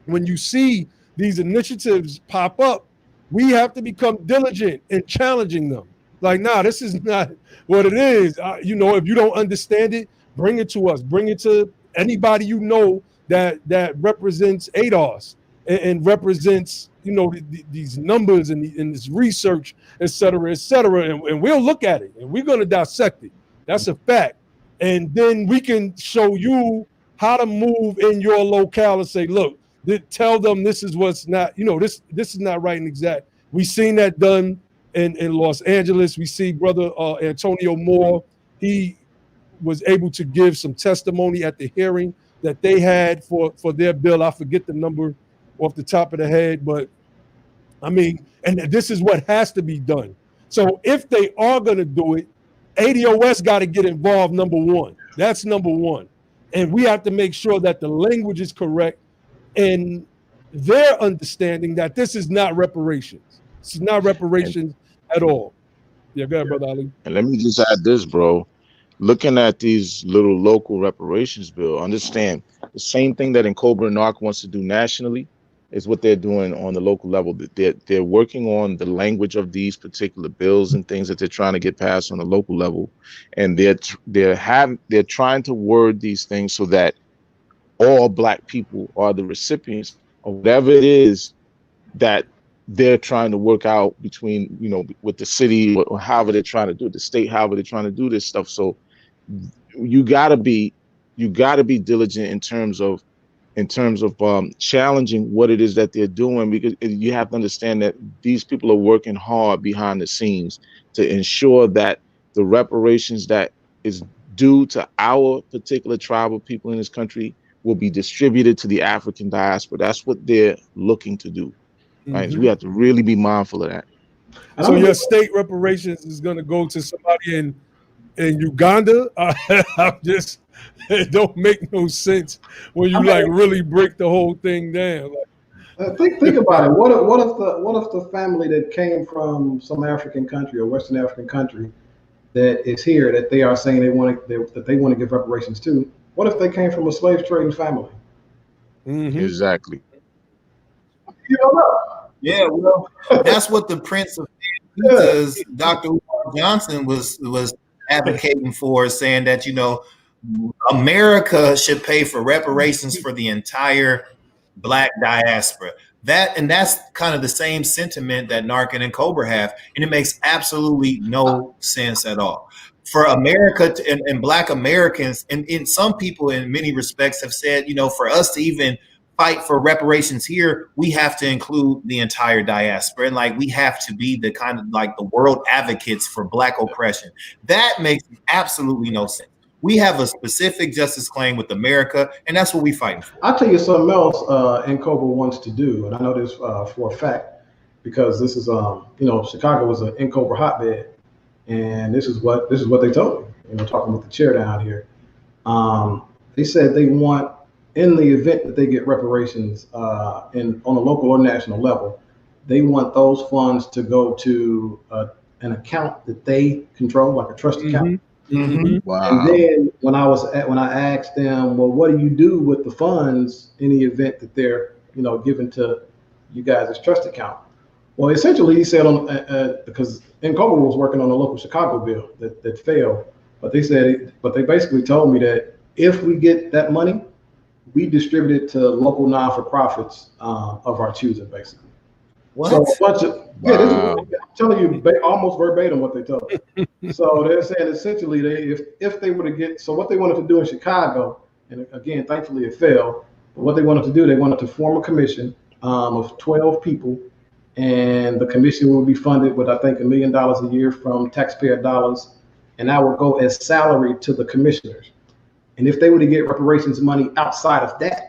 when you see these initiatives pop up, we have to become diligent in challenging them. Like, nah, this is not what it is. You know, if you don't understand it, bring it to us. Bring it to anybody you know that represents ADOS and represents, you know, these numbers and this research, et cetera, and we'll look at it and we're going to dissect it. That's a fact. And then we can show you how to move in your locale and say, look, tell them this is what's not, you know, this is not right and exact. We've seen that done in Los Angeles. We see Brother Antonio Moore. He was able to give some testimony at the hearing that they had for their bill. I forget the number off the top of the head, but I mean, and this is what has to be done. So if they are going to do it, ADOS got to get involved, number one. That's number one. And we have to make sure that the language is correct and their understanding that this is not reparations. This is not reparations at all. Yeah, go ahead, Brother Ali. And let me just add this, bro. Looking at these little local reparations bill, understand the same thing that NCOBRA and NAARC wants to do nationally is what they're doing on the local level. They're working on the language of these particular bills and things that they're trying to get passed on the local level, and they're trying to word these things so that all Black people are the recipients of whatever it is that they're trying to work out between, you know, with the city or however they're trying to do it, the state, however they're trying to do this stuff. So you gotta be diligent in terms of challenging what it is that they're doing, because you have to understand that these people are working hard behind the scenes to ensure that the reparations that is due to our particular tribe of people in this country will be distributed to the African diaspora. That's what they're looking to do. Right? So we have to really be mindful of that. So your state reparations is going to go to somebody in Uganda? It don't make no sense when you really break the whole thing down. Think about it. What if the family that came from some African country or Western African country that is here, that they are saying they want to give reparations to? What if they came from a slave trading family? Exactly. You don't know. Yeah, well, that's what the Prince of Peace, Dr. Johnson was advocating for, saying that, you know, America should pay for reparations for the entire Black diaspora. That's kind of the same sentiment that NAARC and NCOBRA have, and it makes absolutely no sense at all. For America and Black Americans, and in some people in many respects have said, you know, for us to even fight for reparations here, we have to include the entire diaspora, and like we have to be the kind of like the world advocates for Black oppression. That makes absolutely no sense. We have a specific justice claim with America, and that's what we're fighting for. I'll tell you something else NCOBRA wants to do, and I know this for a fact, because this is you know, Chicago was an NCOBRA hotbed, and this is what they told me, you know, talking with the chair down here. They said they want, in the event that they get reparations on a local or national level, they want those funds to go to an account that they control, like a trust account. Wow. And then when I asked them, well, what do you do with the funds in the event that they're, you know, given to you guys' trust account? Well, essentially, he said, because NCOBRA was working on a local Chicago bill that failed, but they basically told me that if we get that money, we distribute it to local non-for-profits of our choosing, basically. What? So a bunch of, this is, I'm telling you almost verbatim what they told me. So they're saying essentially if they were to get, so what they wanted to do in Chicago, and again, thankfully it failed, but what they wanted to do, they wanted to form a commission of 12 people, and the commission will be funded with, I think, $1 million a year from taxpayer dollars, and that will go as salary to the commissioners. And if they were to get reparations money outside of that,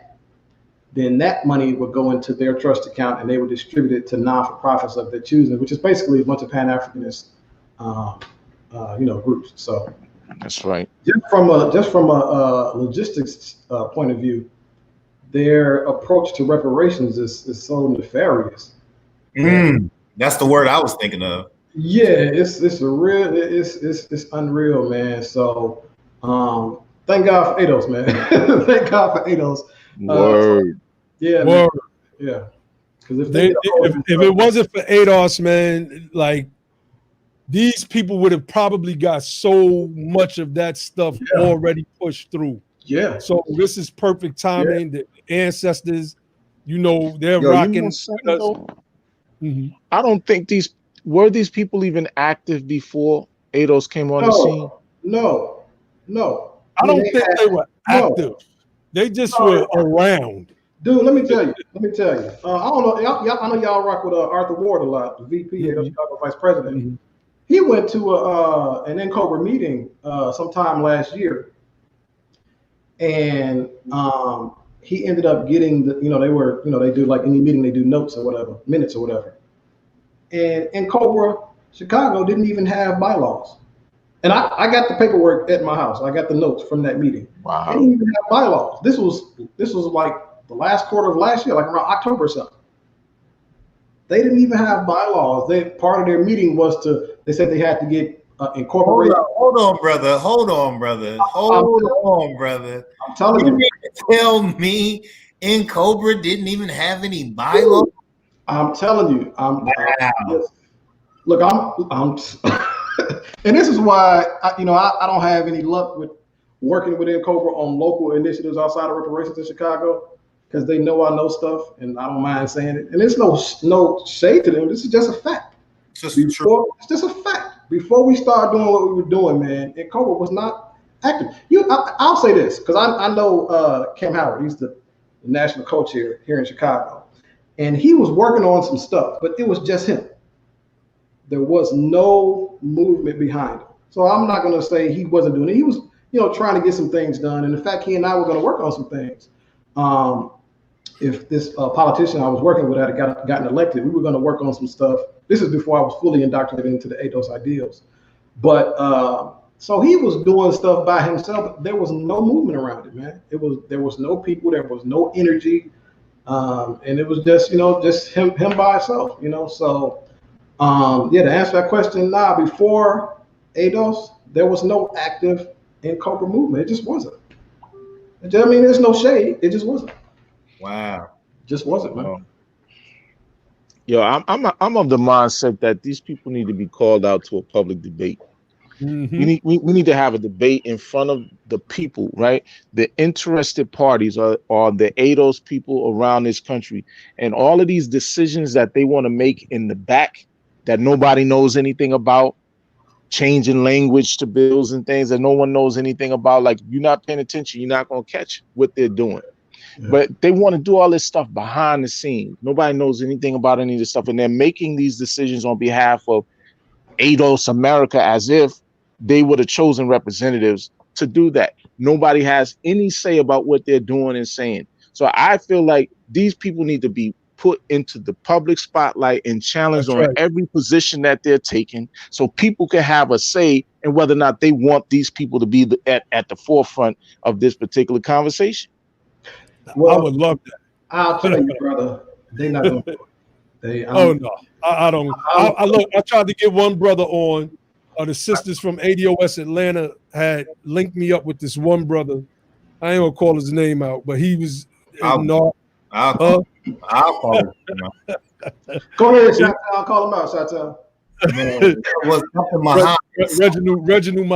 then that money would go into their trust account, and they would distribute it to non-for-profits of their choosing, which is basically a bunch of pan-Africanist, you know, groups. So That's right. Just from a logistics point of view, their approach to reparations is so nefarious. That's the word I was thinking of. Yeah, it's unreal, man. So thank God for ADOS, man. Thank God for ADOS. Word. Yeah, Word. yeah. Because if it wasn't for ADOS, man, like these people would have probably got so much of that stuff already pushed through. Yeah. So this is perfect timing. The ancestors, you know, they're rocking with us. I don't think these people even active before ADOS came on the scene. No. I don't think they were active. They just were around. Dude, let me tell you. I don't know. I know y'all rock with Arthur Ward a lot, the VP, Chicago Vice President. He went to an NCOBRA meeting sometime last year, and he ended up getting they do like any meeting, they do notes or whatever, minutes or whatever. And NCOBRA Chicago didn't even have bylaws. And I got the paperwork at my house. I got the notes from that meeting. Wow. They didn't even have bylaws. This was like the last quarter of last year, like around October or something. They didn't even have bylaws. Part of their meeting was they said they had to get incorporated. Hold on, brother. I'm telling you. Tell me NCOBRA didn't even have any bylaws? I'm telling you. Look, I'm and this is why I don't have any luck with working with NCOBRA on local initiatives outside of reparations in Chicago, because they know I know stuff and I don't mind saying it. And there's no shade to them. This is just a fact. It's just a fact. Before we started doing what we were doing, man, NCOBRA was not active. I'll say this, because I know Kim Howard. He's the national co-chair here in Chicago. And he was working on some stuff, but it was just him. There was no movement behind him. So I'm not going to say he wasn't doing it. He was, trying to get some things done. And in fact, he and I were going to work on some things. If this politician I was working with had gotten elected, we were going to work on some stuff. This is before I was fully indoctrinated into the ADOS ideals. But so he was doing stuff by himself. But there was no movement around it, man. There was no people. There was no energy. And it was just, just him by himself, So, to answer that question, before ADOS, there was no active NCOBRA movement. It just wasn't. There's no shade. It just wasn't. Wow. Just wasn't, man. Yo, I'm of the mindset that these people need to be called out to a public debate. We need to have a debate in front of the people, right? The interested parties are the ADOS people around this country, and all of these decisions that they want to make in the back that nobody knows anything about, changing language to bills and things that no one knows anything about. Like, you're not paying attention, you're not going to catch what they're doing. Yeah. But they want to do all this stuff behind the scenes. Nobody knows anything about any of this stuff, and they're making these decisions on behalf of ADOS America as if they were the chosen representatives to do that. Nobody has any say about what they're doing and saying. So I feel like these people need to be put into the public spotlight and challenged on every position that they're taking, so people can have a say in whether or not they want these people to be at the forefront of this particular conversation. Well, I would love that. I'll tell you, brother, they're not going to do it. No, I don't. I tried to get one brother on. The sisters from ADOS Atlanta had linked me up with this one brother. I ain't gonna call his name out, but he was I'll call him. Go ahead, Shatel. I'll call him out, Shatel. Reginald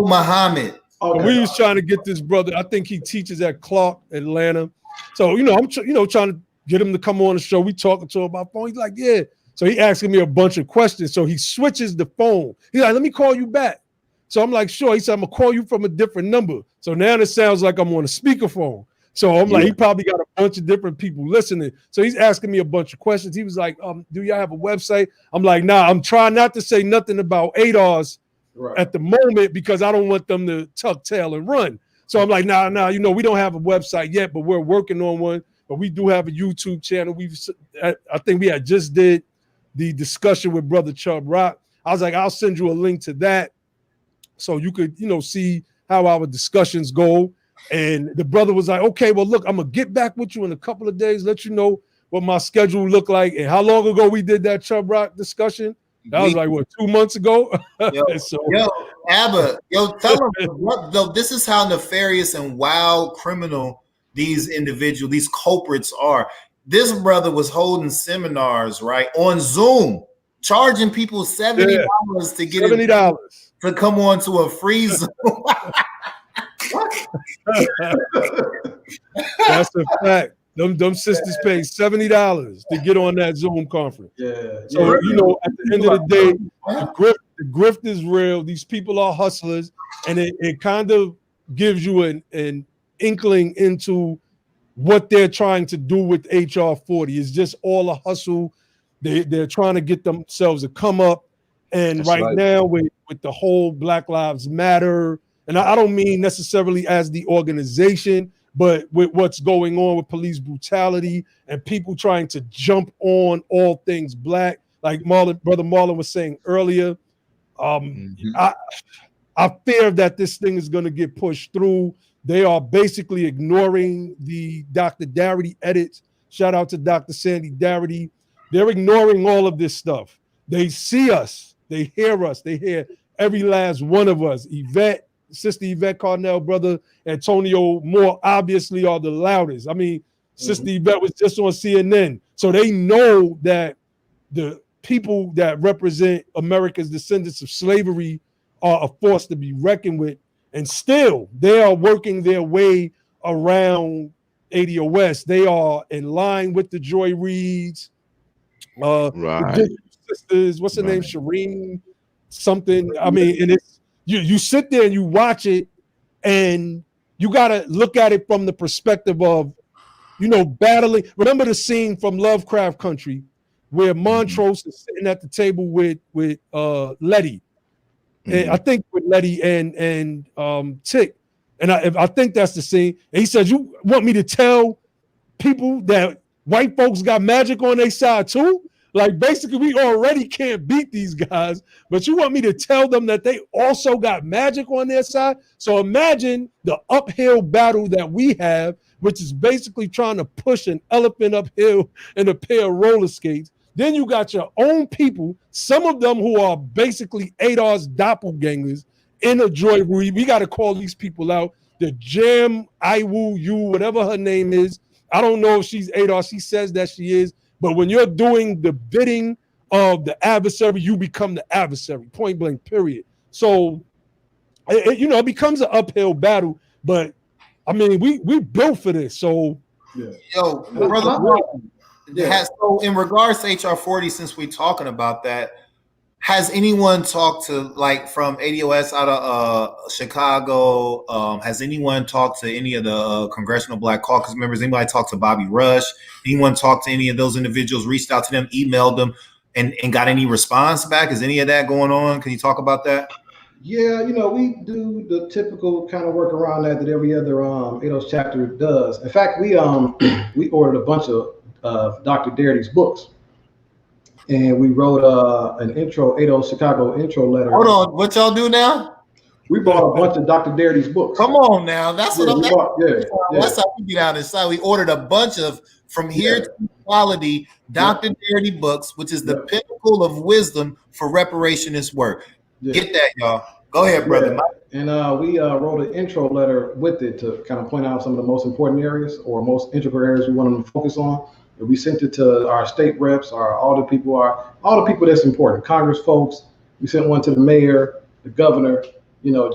Muhammad. Okay. We was trying to get this brother. I think he teaches at Clark, Atlanta. So I'm trying to get him to come on the show. We talking to him about phone. He's like, yeah. So he asking me a bunch of questions. So he switches the phone. He's like, let me call you back. So I'm like, sure. He said, I'm gonna call you from a different number. So now it sounds like I'm on a speakerphone. So I'm like, he probably got a bunch of different people listening. So he's asking me a bunch of questions. He was like, do y'all have a website? I'm like, nah, I'm trying not to say nothing about ADOS at the moment because I don't want them to tuck tail and run. So I'm like, nah, we don't have a website yet, but we're working on one. But we do have a YouTube channel. I think we had just did the discussion with Brother Chubb Rock. I was like, I'll send you a link to that. so you could, see how our discussions go. And the brother was like, okay, well, look, I'm going to get back with you in a couple of days, let you know what my schedule looked like. And how long ago we did that Chub Rock discussion? That was like, what, 2 months ago? Abba, tell them, this is how nefarious and wild criminal these individuals, these culprits are. This brother was holding seminars, right, on Zoom, charging people $70 to get $70 to come on to a free Zoom. That's a fact. Them sisters pay $70 to get on that Zoom conference. Yeah. So, at the end of the day, the grift is real. These people are hustlers, and it kind of gives you an inkling into what they're trying to do with HR 40. It's just all a hustle. They're trying to get themselves to come up. And right now, with the whole Black Lives Matter, and I don't mean necessarily as the organization, but with what's going on with police brutality and people trying to jump on all things Black, like Brother Marlon was saying earlier, I fear that this thing is going to get pushed through. They are basically ignoring the Dr. Darity edits. Shout out to Dr. Sandy Darity. They're ignoring all of this stuff. They see us. They hear us. They hear every last one of us. Sister Yvette Carnell, Brother Antonio Moore obviously are the loudest. I mean, Sister Yvette was just on CNN. So they know that the people that represent America's descendants of slavery are a force to be reckoned with. And still, they are working their way around ADOS. They are in line with the Joy Reids. The sisters, what's her name? Shireen something. I mean, and it's you sit there and you watch it, and you got to look at it from the perspective of, battling. Remember the scene from Lovecraft Country where Montrose is sitting at the table with Letty. And I think with Letty and Tick. And I think that's the scene. And he says, you want me to tell people that white folks got magic on their side too? Like, basically, we already can't beat these guys, but you want me to tell them that they also got magic on their side? So imagine the uphill battle that we have, which is basically trying to push an elephant uphill in a pair of roller skates. Then you got your own people, some of them who are basically ADOS doppelgangers in a Joy Reid. We got to call these people out. The Jam Iwu Yu, whatever her name is. I don't know if she's ADOS. She says that she is. But when you're doing the bidding of the adversary, you become the adversary, point blank, period. So, it becomes an uphill battle. But, I mean, we built for this. So, Yo, brother, so in regards to HR 40, since we're talking about that, has anyone talked to, like, from ADOS out of Chicago? Has anyone talked to any of the Congressional Black Caucus members? Anybody talked to Bobby Rush? Anyone talked to any of those individuals, reached out to them, emailed them, and got any response back? Is any of that going on? Can you talk about that? Yeah, we do the typical kind of work around that every other ADOS chapter does. In fact, we ordered a bunch of Dr. Darity's books. And we wrote an intro, ADOS Chicago intro letter. Hold on, what y'all do now? We bought a bunch of Dr. Darity's books. Come on now, that's what I'm saying. That's how we get out inside. We ordered a bunch of From Here to Quality Dr. Darity books, which is the pinnacle of wisdom for reparationist work. Get that, y'all. Go ahead, brother. And we wrote an intro letter with it to kind of point out some of the most important areas or most integral areas we want them to focus on. We sent it to our state reps, all the people that's important, Congress folks. We sent one to the mayor, the governor,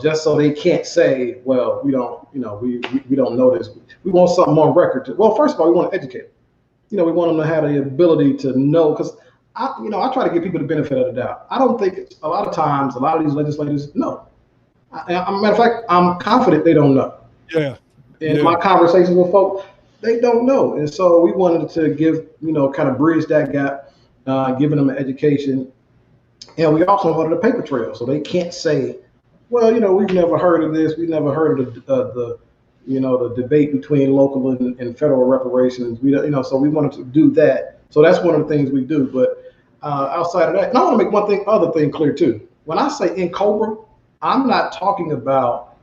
just so they can't say, well, we don't know this. We want something on record. Well, first of all, we want to educate them. We want them to have the ability to know, because I try to give people the benefit of the doubt. I don't think a lot of times, a lot of these legislators know. Matter of fact, I'm confident they don't know. Yeah. In my conversations with folks, they don't know. And so we wanted to give, kind of bridge that gap, giving them an education. And we also wanted a paper trail. So they can't say, well, we've never heard of this. We've never heard of the debate between local and federal reparations. So we wanted to do that. So that's one of the things we do. But outside of that, and I want to make other thing clear too. When I say NCOBRA, I'm not talking about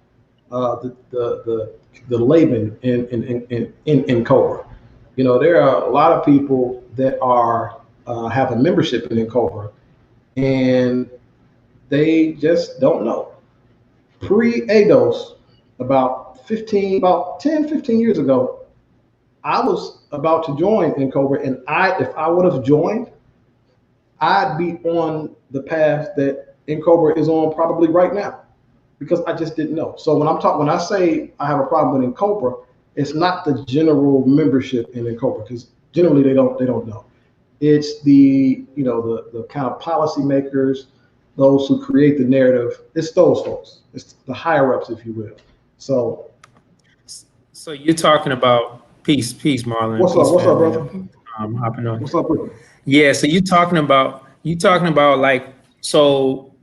the layman in NCOBRA. You know, there are a lot of people that are have a membership in NCOBRA, and they just don't know. Pre-ADOS, about 10, 15 years ago, I was about to join NCOBRA, and if I would have joined, I'd be on the path that NCOBRA is on probably right now, because I just didn't know. So when I say I have a problem with NCOBRA, it's not the general membership in NCOBRA, because generally they don't know. It's the kind of policymakers, those who create the narrative. It's those folks. It's the higher ups, if you will. So you're talking about peace, Marlon. What's up, brother? Hopping on. What's up, brother? Yeah. So you're talking about like, so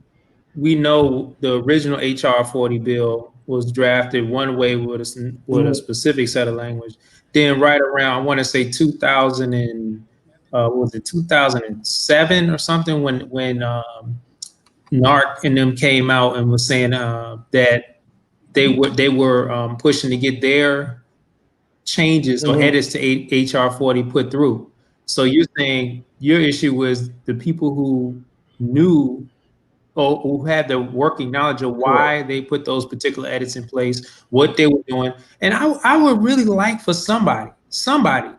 we know the original HR 40 bill was drafted one way with a specific set of language. Then right around, I want to say 2000 and was it 2007 or something, when NAARC and them came out and was saying that they were pushing to get their changes or edits to HR 40 put through. So you're saying your issue was the people who knew or who had the working knowledge of why they put those particular edits in place, what they were doing. And I would really like for somebody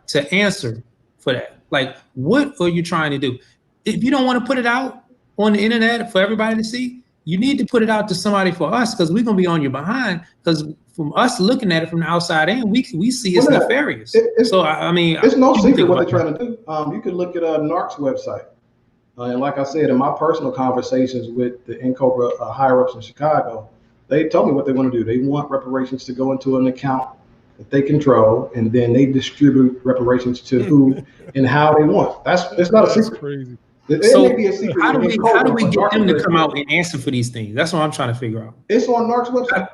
to answer for that. Like, what are you trying to do? If you don't want to put it out on the internet for everybody to see, you need to put it out to somebody for us, because we're going to be on your behind, because from us looking at it from the outside in, we see it's nefarious. I mean, it's no secret what they're trying to do. You can look at NAARC's website. And like I said, in my personal conversations with the NCOBRA higher ups in Chicago, they told me what they want to do. They want reparations to go into an account that they control, and then they distribute reparations to who and how they want. It's not a secret. Crazy. So how do we get them to come out and answer for these things? That's what I'm trying to figure out. It's on NAARC's website.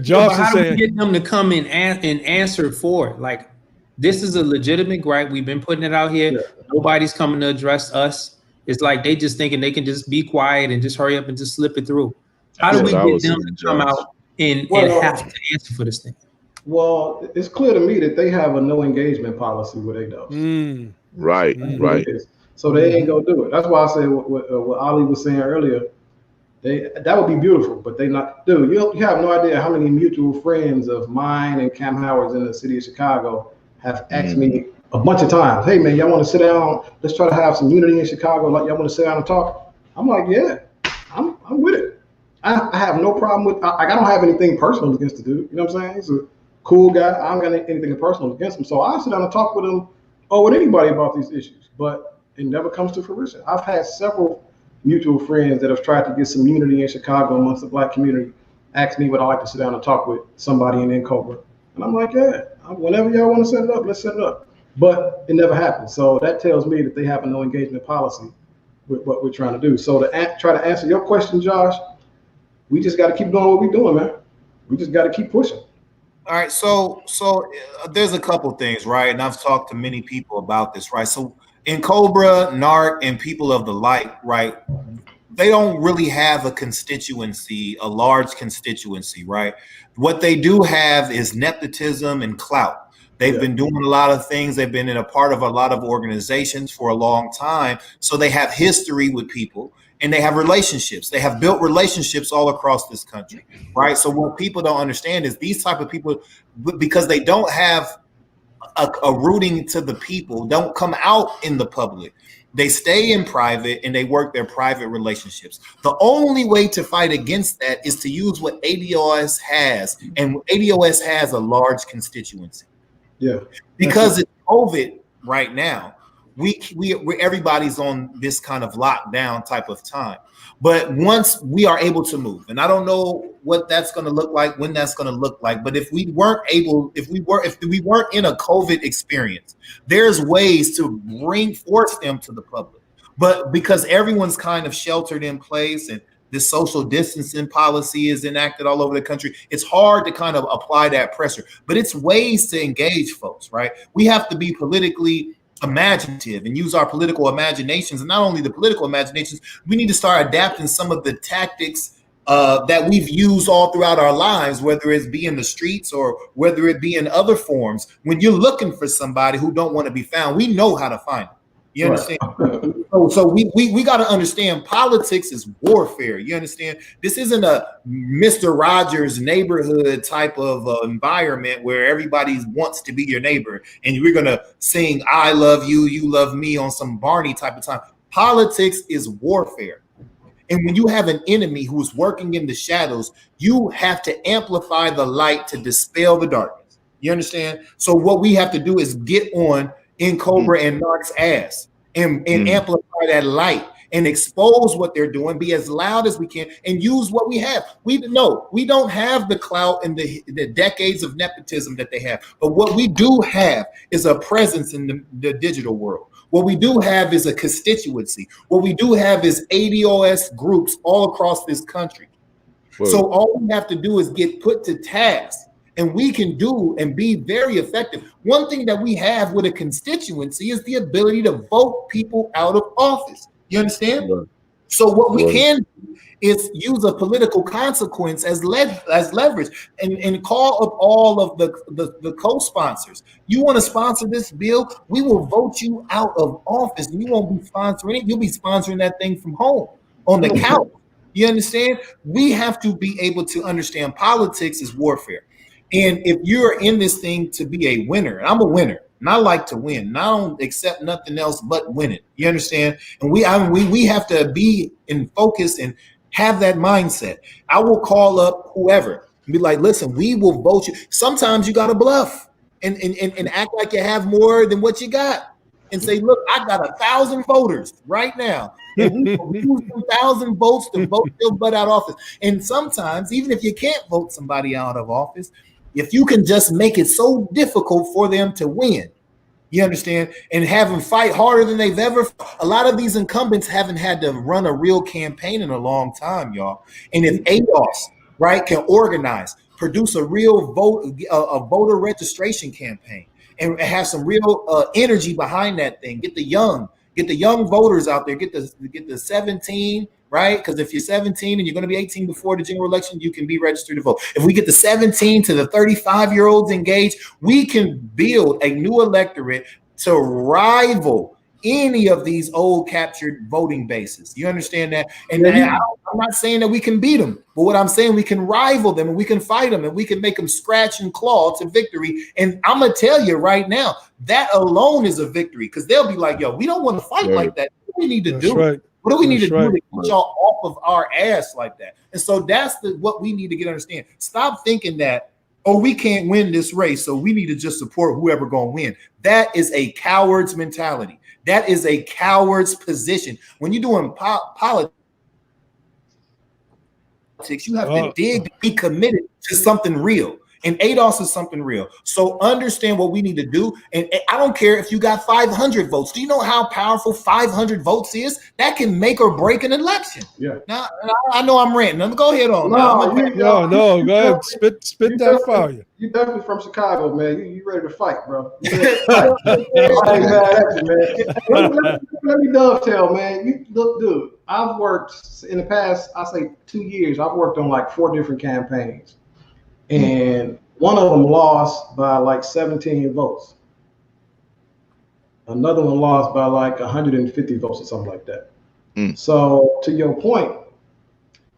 Josh is how do saying, we get them to come in and answer for it? Like, this is a legitimate gripe. We've been putting it out here. Yeah. Nobody's coming to address us. It's like they just thinking they can just be quiet and just hurry up and just slip it through. How do we get them to come out and have to answer for this thing? Well, it's clear to me that they have a no engagement policy with ADOS. Right. So they ain't gonna do it. That's why I say what Ali was saying earlier. That would be beautiful, but they not. Dude, you have no idea how many mutual friends of mine and Cam Howard's in the city of Chicago have asked me a bunch of times, "Hey man, y'all want to sit down? Let's try to have some unity in Chicago. Like, y'all want to sit down and talk?" I'm like, "Yeah, I'm with it. I have no problem with. I don't have anything personal against the dude. You know what I'm saying? He's a cool guy. I don't got anything personal against him. So I sit down and talk with him or with anybody about these issues. But it never comes to fruition. I've had several mutual friends that have tried to get some unity in Chicago amongst the Black community ask me would I like to sit down and talk with somebody in NCOBRA. And I'm like, yeah, whenever y'all want to set it up, let's set it up. But it never happened. So that tells me that they have a no engagement policy with what we're trying to do. So to try to answer your question, Josh, we just got to keep doing what we're doing, man. We just got to keep pushing. All right, so there's a couple things, right? And I've talked to many people about this, right? So NCOBRA, NAARC, and people of the like, right? They don't really have a constituency, a large constituency, right? What they do have is nepotism and clout. They've been doing a lot of things. They've been in a part of a lot of organizations for a long time. So they have history with people and they have relationships. They have built relationships all across this country, right? So what people don't understand is these type of people, because they don't have a rooting to the people, don't come out in the public. They stay in private and they work their private relationships. The only way to fight against that is to use what ADOS has. And ADOS has a large constituency. Yeah. Because it's COVID right now, we everybody's on this kind of lockdown type of time. But once we are able to move, and I don't know what that's going to look like, when that's going to look like, but if we weren't in a COVID experience, there's ways to force them to the public. But because everyone's kind of sheltered in place and this social distancing policy is enacted all over the country, it's hard to kind of apply that pressure. But it's ways to engage folks, right? We have to be politically imaginative and use our political imaginations, and not only the political imaginations, we need to start adapting some of the tactics that we've used all throughout our lives, whether it be in the streets or whether it be in other forms. When you're looking for somebody who don't want to be found, we know how to find them. You understand? Right. So we got to understand politics is warfare. You understand? This isn't a Mr. Rogers neighborhood type of environment where everybody wants to be your neighbor and we're going to sing I love you, you love me on some Barney type of time. Politics is warfare. And when you have an enemy who's working in the shadows, you have to amplify the light to dispel the darkness. You understand? So what we have to do is get on NCOBRA and NAARC's ass and amplify that light and expose what they're doing, be as loud as we can, and use what we have. We don't have the clout and the decades of nepotism that they have, but what we do have is a presence in the digital world. What we do have is a constituency. What we do have is ADOS groups all across this country. Right. So all we have to do is get put to task, and we can do and be very effective. One thing that we have with a constituency is the ability to vote people out of office. You understand? Right. So what we can do is use a political consequence as leverage and call up all of the co-sponsors. You want to sponsor this bill? We will vote you out of office, and you won't be sponsoring it. You'll be sponsoring that thing from home on the couch. You understand? We have to be able to understand politics is warfare. And if you're in this thing to be a winner, and I'm a winner, and I like to win, and I don't accept nothing else but winning. You understand? And we have to be in focus and have that mindset. I will call up whoever and be like, listen, we will vote you. Sometimes you got to bluff and act like you have more than what you got and say, look, I got 1,000 voters right now. And we will use 1,000 votes to vote your butt out of office. And sometimes, even if you can't vote somebody out of office, if you can just make it so difficult for them to win, you understand, and have them fight harder than they've ever. A lot of these incumbents haven't had to run a real campaign in a long time, y'all. And if ADOS, right, can organize, produce a real voter registration campaign, and have some real energy behind that thing, get the young voters out there, get the 17. Right? Because if you're 17 and you're going to be 18 before the general election, you can be registered to vote. If we get the 17 to the 35-year-olds engaged, we can build a new electorate to rival any of these old captured voting bases. You understand that? And I'm not saying that we can beat them, but what I'm saying, we can rival them and we can fight them and we can make them scratch and claw to victory. And I'm going to tell you right now, that alone is a victory, because they'll be like, yo, we don't want to fight like that. What do we need to do? Right. What do we need to do to get y'all off of our ass like that? And so that's what we need to get understand. Stop thinking that, oh, we can't win this race, so we need to just support whoever gonna win. That is a coward's mentality. That is a coward's position. When you're doing politics, you have to dig, be committed to something real. And ADOS is something real. So understand what we need to do. And I don't care if you got 500 votes. Do you know how powerful 500 votes is? That can make or break an election. Yeah. Now, I know I'm ranting. Go ahead on. No, go ahead. Spit that fire. You definitely from Chicago, man. You ready to fight, bro. Let me dovetail, man. Look, dude, I've worked in the past, I say 2 years, I've worked on like 4 different campaigns. And one of them lost by like 17 votes. Another one lost by like 150 votes or something like that. So to your point,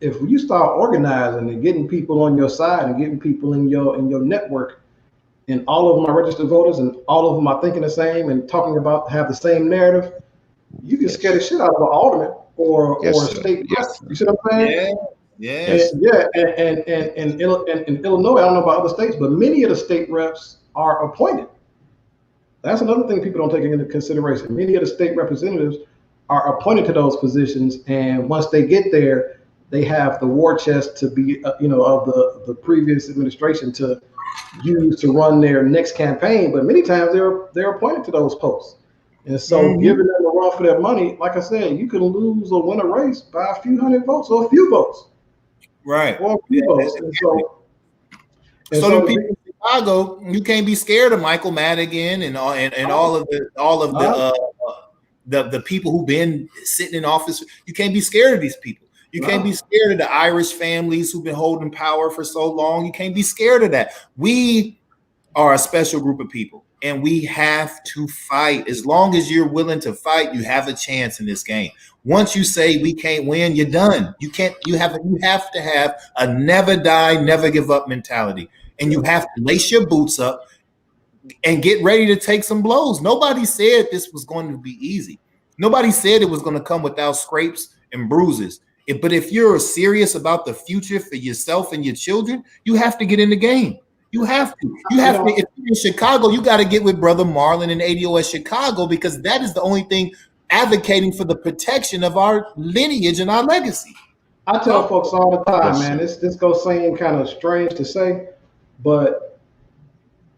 if you start organizing and getting people on your side and getting people in your network, and all of them are registered voters and all of them are thinking the same and talking about have the same narrative, you can scare the shit out of an alderman or a state rep. You see what I'm saying? Yes. And in Illinois, I don't know about other states, but many of the state reps are appointed. That's another thing people don't take into consideration. Many of the state representatives are appointed to those positions, and once they get there, they have the war chest to be, of the previous administration to use to run their next campaign. But many times they're appointed to those posts. And so giving them a run for their money, like I said, you can lose or win a race by a few hundred votes or a few votes. Right. Or a few votes. And so do people see Chicago, you can't be scared of Michael Madigan and all of the people who've been sitting in office. You can't be scared of these people. You can't be scared of the Irish families who've been holding power for so long. You can't be scared of that. We are a special group of people, and we have to fight. As long as you're willing to fight, you have a chance in this game. Once you say we can't win, you're done. You have to have a never die, never give up mentality. And you have to lace your boots up and get ready to take some blows. Nobody said this was going to be easy. Nobody said it was going to come without scrapes and bruises. But if you're serious about the future for yourself and your children, you have to get in the game. You have to. If you're in Chicago, you got to get with Brother Marlon and ADOS Chicago, because that is the only thing advocating for the protection of our lineage and our legacy. I tell folks all the time, man, this goes seem kind of strange to say, but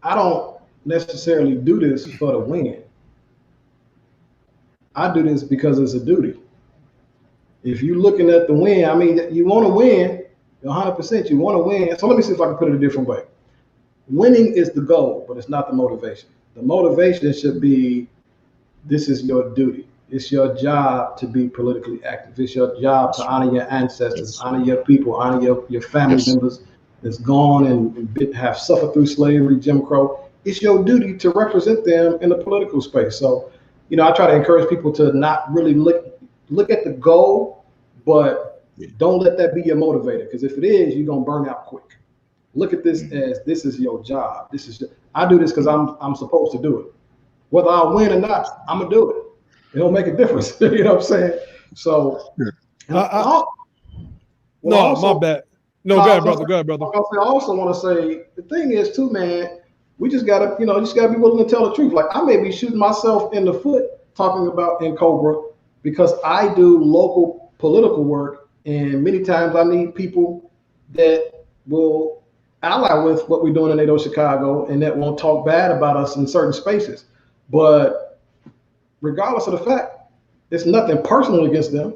I don't necessarily do this for the win. I do this because it's a duty. If you're looking at the win, I mean, you want to win, 100%, you want to win. So let me see if I can put it a different way. Winning is the goal, but it's not the motivation. The motivation should be, this is your duty. It's your job to be politically active. It's your job to honor your ancestors, honor your people, honor your family members that's gone and have suffered through slavery, Jim Crow. It's your duty to represent them in the political space. So, I try to encourage people to not really look at the goal, but don't let that be your motivator. Because if it is, you're gonna burn out quick. Look at this as this is your job. I do this because I'm supposed to do it. Whether I win or not, I'm gonna do it. It don't make a difference. You know what I'm saying? So, my bad. No, go ahead, brother. I also want to say the thing is too, man. We just gotta, be willing to tell the truth. Like, I may be shooting myself in the foot talking about NCOBRA because I do local political work, and many times I need people that will ally with what we're doing in ADOS Chicago and that won't talk bad about us in certain spaces. But regardless of the fact, it's nothing personal against them.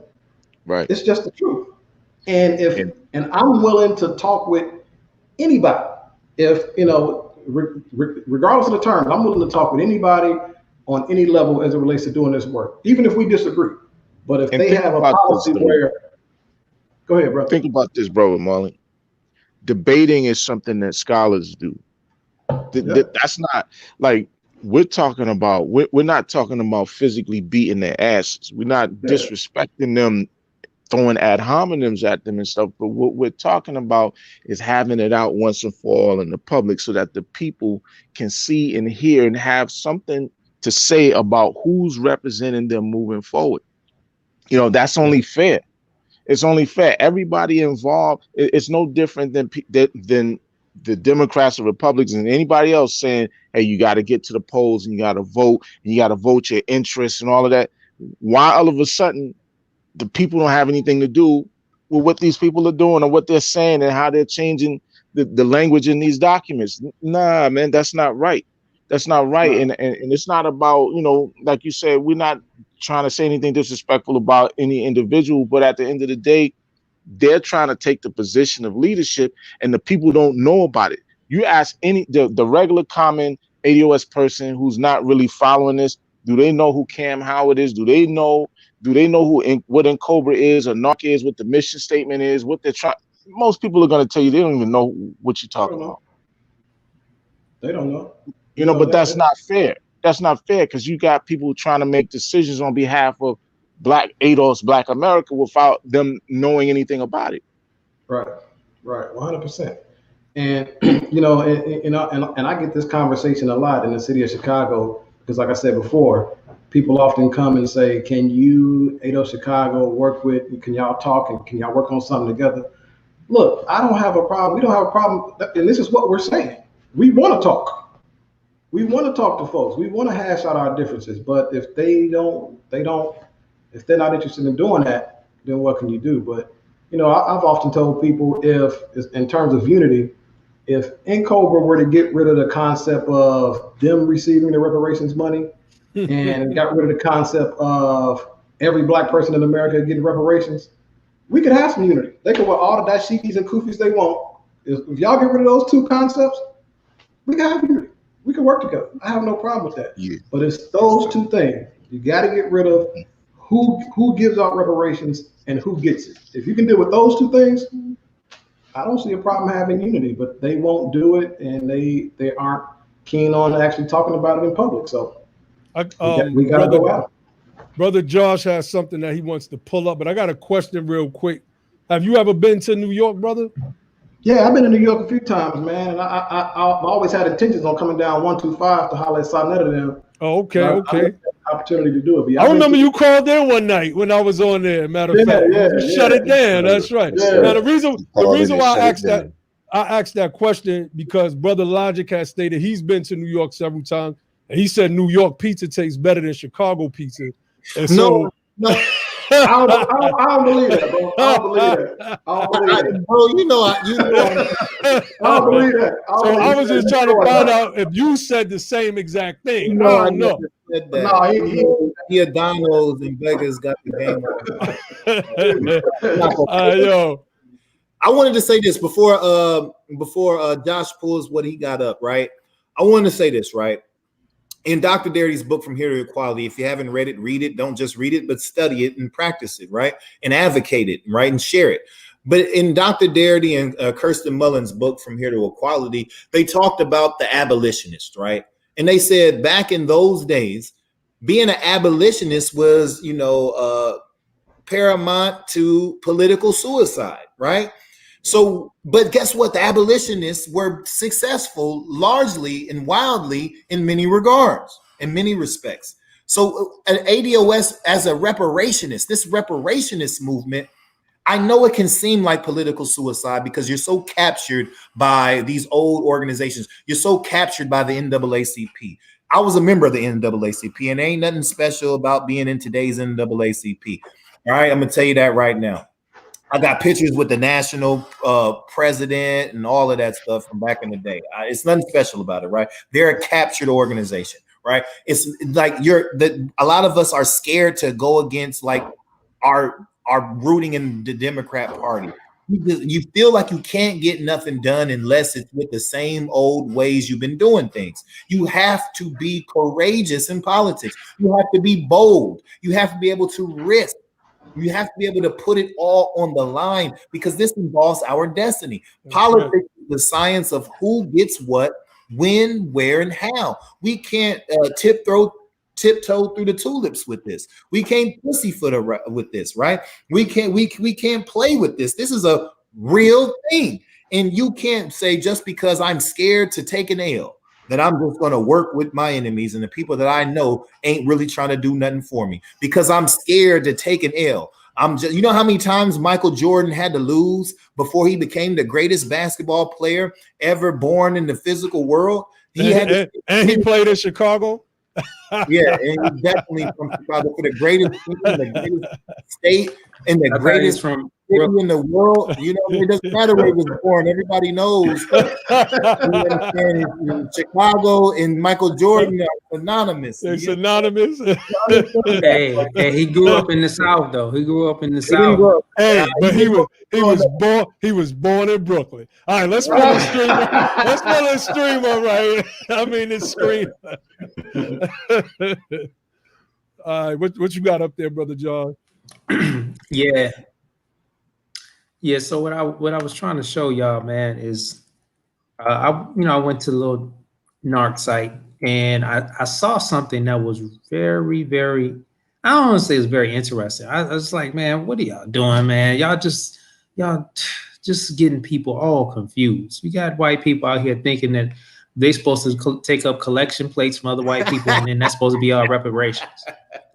Right. It's just the truth. And and I'm willing to talk with anybody. If, regardless of the terms, I'm willing to talk with anybody on any level as it relates to doing this work, even if we disagree. But if they have a policy where, go ahead, bro. Think about this, bro, Marlon. Debating is something that scholars do. That's not like we're talking about. We're not talking about physically beating their asses. We're not disrespecting them, throwing ad hominems at them and stuff. But what we're talking about is having it out once and for all in the public so that the people can see and hear and have something to say about who's representing them moving forward. That's only fair. It's only fair. Everybody involved. It's no different than the Democrats or Republicans and anybody else saying, hey, you got to get to the polls and you got to vote and you got to vote your interests and all of that. Why all of a sudden the people don't have anything to do with what these people are doing or what they're saying and how they're changing the language in these documents? Nah, man, that's not right. That's not right. And it's not about, like you said, we're not trying to say anything disrespectful about any individual, but at the end of the day, they're trying to take the position of leadership and the people don't know about it. You ask the regular common ADOS person who's not really following this, do they know who Cam Howard is? Do they know what NCOBRA is or NAARC is, what the mission statement is, what they're trying? Most people are going to tell you they don't even know what you're talking about. They don't know. But that's not fair. That's not fair because you got people trying to make decisions on behalf of Black ADOS, Black America, without them knowing anything about it. Right, 100%. And and I get this conversation a lot in the city of Chicago because, like I said before, people often come and say, "Can you ADOS Chicago work with? Can y'all talk and can y'all work on something together?" Look, I don't have a problem. We don't have a problem, and this is what we're saying. We want to talk. We want to talk to folks. We want to hash out our differences. But if if they're not interested in doing that, then what can you do? But, I've often told people if, in terms of unity, if NCOBRA were to get rid of the concept of them receiving the reparations money and got rid of the concept of every Black person in America getting reparations, we could have some unity. They could wear all the dashikis and kufis they want. If y'all get rid of those two concepts, we can have unity. We can work together. I have no problem with that. Yeah. But it's those two things. You got to get rid of who gives out reparations and who gets it. If you can deal with those two things, I don't see a problem having unity. But they won't do it, and they aren't keen on actually talking about it in public. So we got to go out. Brother Josh has something that he wants to pull up, but I got a question real quick. Have you ever been to New York, brother? Yeah, I've been in New York a few times, man. And I've always had intentions on coming down 125 to holler at Sonetta them. Oh, okay, okay. Opportunity to do it. But I remember you called in one night when I was on there. Matter of fact, you shut it down. That's right. Yeah. Now the reason why I asked that question because Brother Logic has stated he's been to New York several times, and he said New York pizza tastes better than Chicago pizza. And so, no. I don't believe that, bro. I don't believe that. Bro, you know. I don't believe that. So I was just trying to find out if you said the same exact thing. No, I don't know. Said that. No, he Donald's in Vegas got the game on. Yo. I wanted to say this before Josh pulls what he got up, right? I wanted to say this, right? In Dr. Darity's book, From Here to Equality, if you haven't read it, read it. Don't just read it, but study it and practice it, right? And advocate it, right? And share it. But in Dr. Darity and Kirsten Mullen's book, From Here to Equality, they talked about the abolitionist, right? And they said back in those days, being an abolitionist was, paramount to political suicide, right? So, but guess what? The abolitionists were successful largely and wildly in many regards, in many respects. So an ADOS as a reparationist, this reparationist movement, I know it can seem like political suicide because you're so captured by these old organizations. You're so captured by the NAACP. I was a member of the NAACP, and there ain't nothing special about being in today's NAACP. All right, I'm going to tell you that right now. I got pictures with the national president and all of that stuff from back in the day. It's nothing special about it, right? They're a captured organization, right? It's like a lot of us are scared to go against like our rooting in the Democrat Party. You feel like you can't get nothing done unless it's with the same old ways you've been doing things. You have to be courageous in politics. You have to be bold. You have to be able to risk. You have to be able to put it all on the line because this involves our destiny. Politics is the science of who gets what, when, where, and how. We can't tiptoe through the tulips with this. We can't pussyfoot with this, right? We can't play with this. This is a real thing. And you can't say just because I'm scared to take an L that I'm just going to work with my enemies and the people that I know ain't really trying to do nothing for me because I'm scared to take an L. You know how many times Michael Jordan had to lose before he became the greatest basketball player ever born in the physical world? He played in Chicago. Yeah, and definitely from Chicago for the greatest state and the greatest from city in the world. You know, it doesn't matter where he was born. Everybody knows. Chicago and Michael Jordan are synonymous. It's synonymous. Hey, he grew up in the South, though. He grew up in the South. Hey, but he was born in Brooklyn. All right, let's pull a stream. Let's pull a streamer right. I mean, it's stream. All right, what you got up there, Brother John? Yeah. So what I was trying to show y'all, man, is I went to the little NAARC site and I saw something that was very, very, I don't want to say it's very interesting. I was like, man, what are y'all doing, man? Y'all just getting people all confused. We got white people out here thinking that they're supposed to take up collection plates from other white people, and then that's supposed to be our reparations.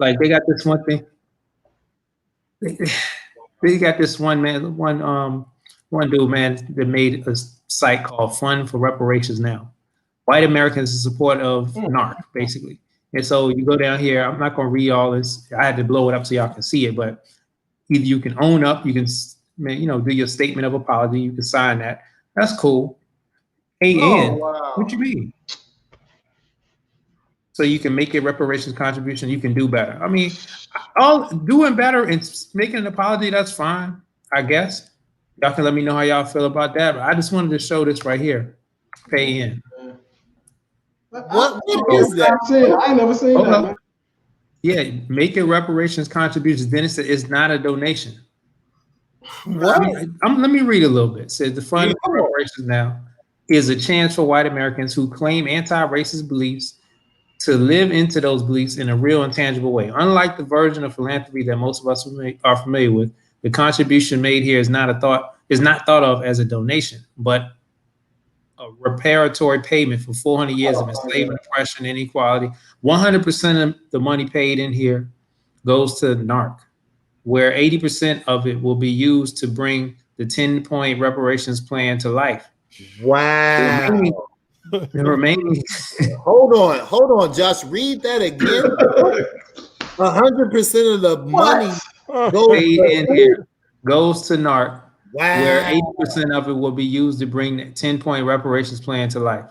Like they got this one thing. They got this one dude, man, that made a site called Fund for Reparations Now. White Americans in support of NAARC, basically. And so you go down here. I'm not going to read all this. I had to blow it up so y'all can see it. But either you can own up, you can, do your statement of apology. You can sign that. That's cool. Wow. What you mean? So you can make a reparations contribution. You can do better. I mean, all doing better and making an apology, that's fine, I guess. Y'all can let me know how y'all feel about that. But I just wanted to show this right here. Pay in. What is that? I ain't never seen Hold that, up. man. Yeah, make your reparations contributions. Then it's not a donation. What? Let me read a little bit. It says the fund for Yeah. reparations now is a chance for white Americans who claim anti-racist beliefs to live into those beliefs in a real and tangible way. Unlike the version of philanthropy that most of us are familiar with, the contribution made here is not thought of as a donation, but a reparatory payment for 400 years of enslavement, oppression, inequality. 100% of the money paid in here goes to NAARC, where 80% of it will be used to bring the 10-point reparations plan to life. Wow. The remaining Hold on, Josh. Read that again. 100% of the money goes paid in here goes to NAARC, where Wow. 80% of it will be used to bring the 10-point reparations plan to life.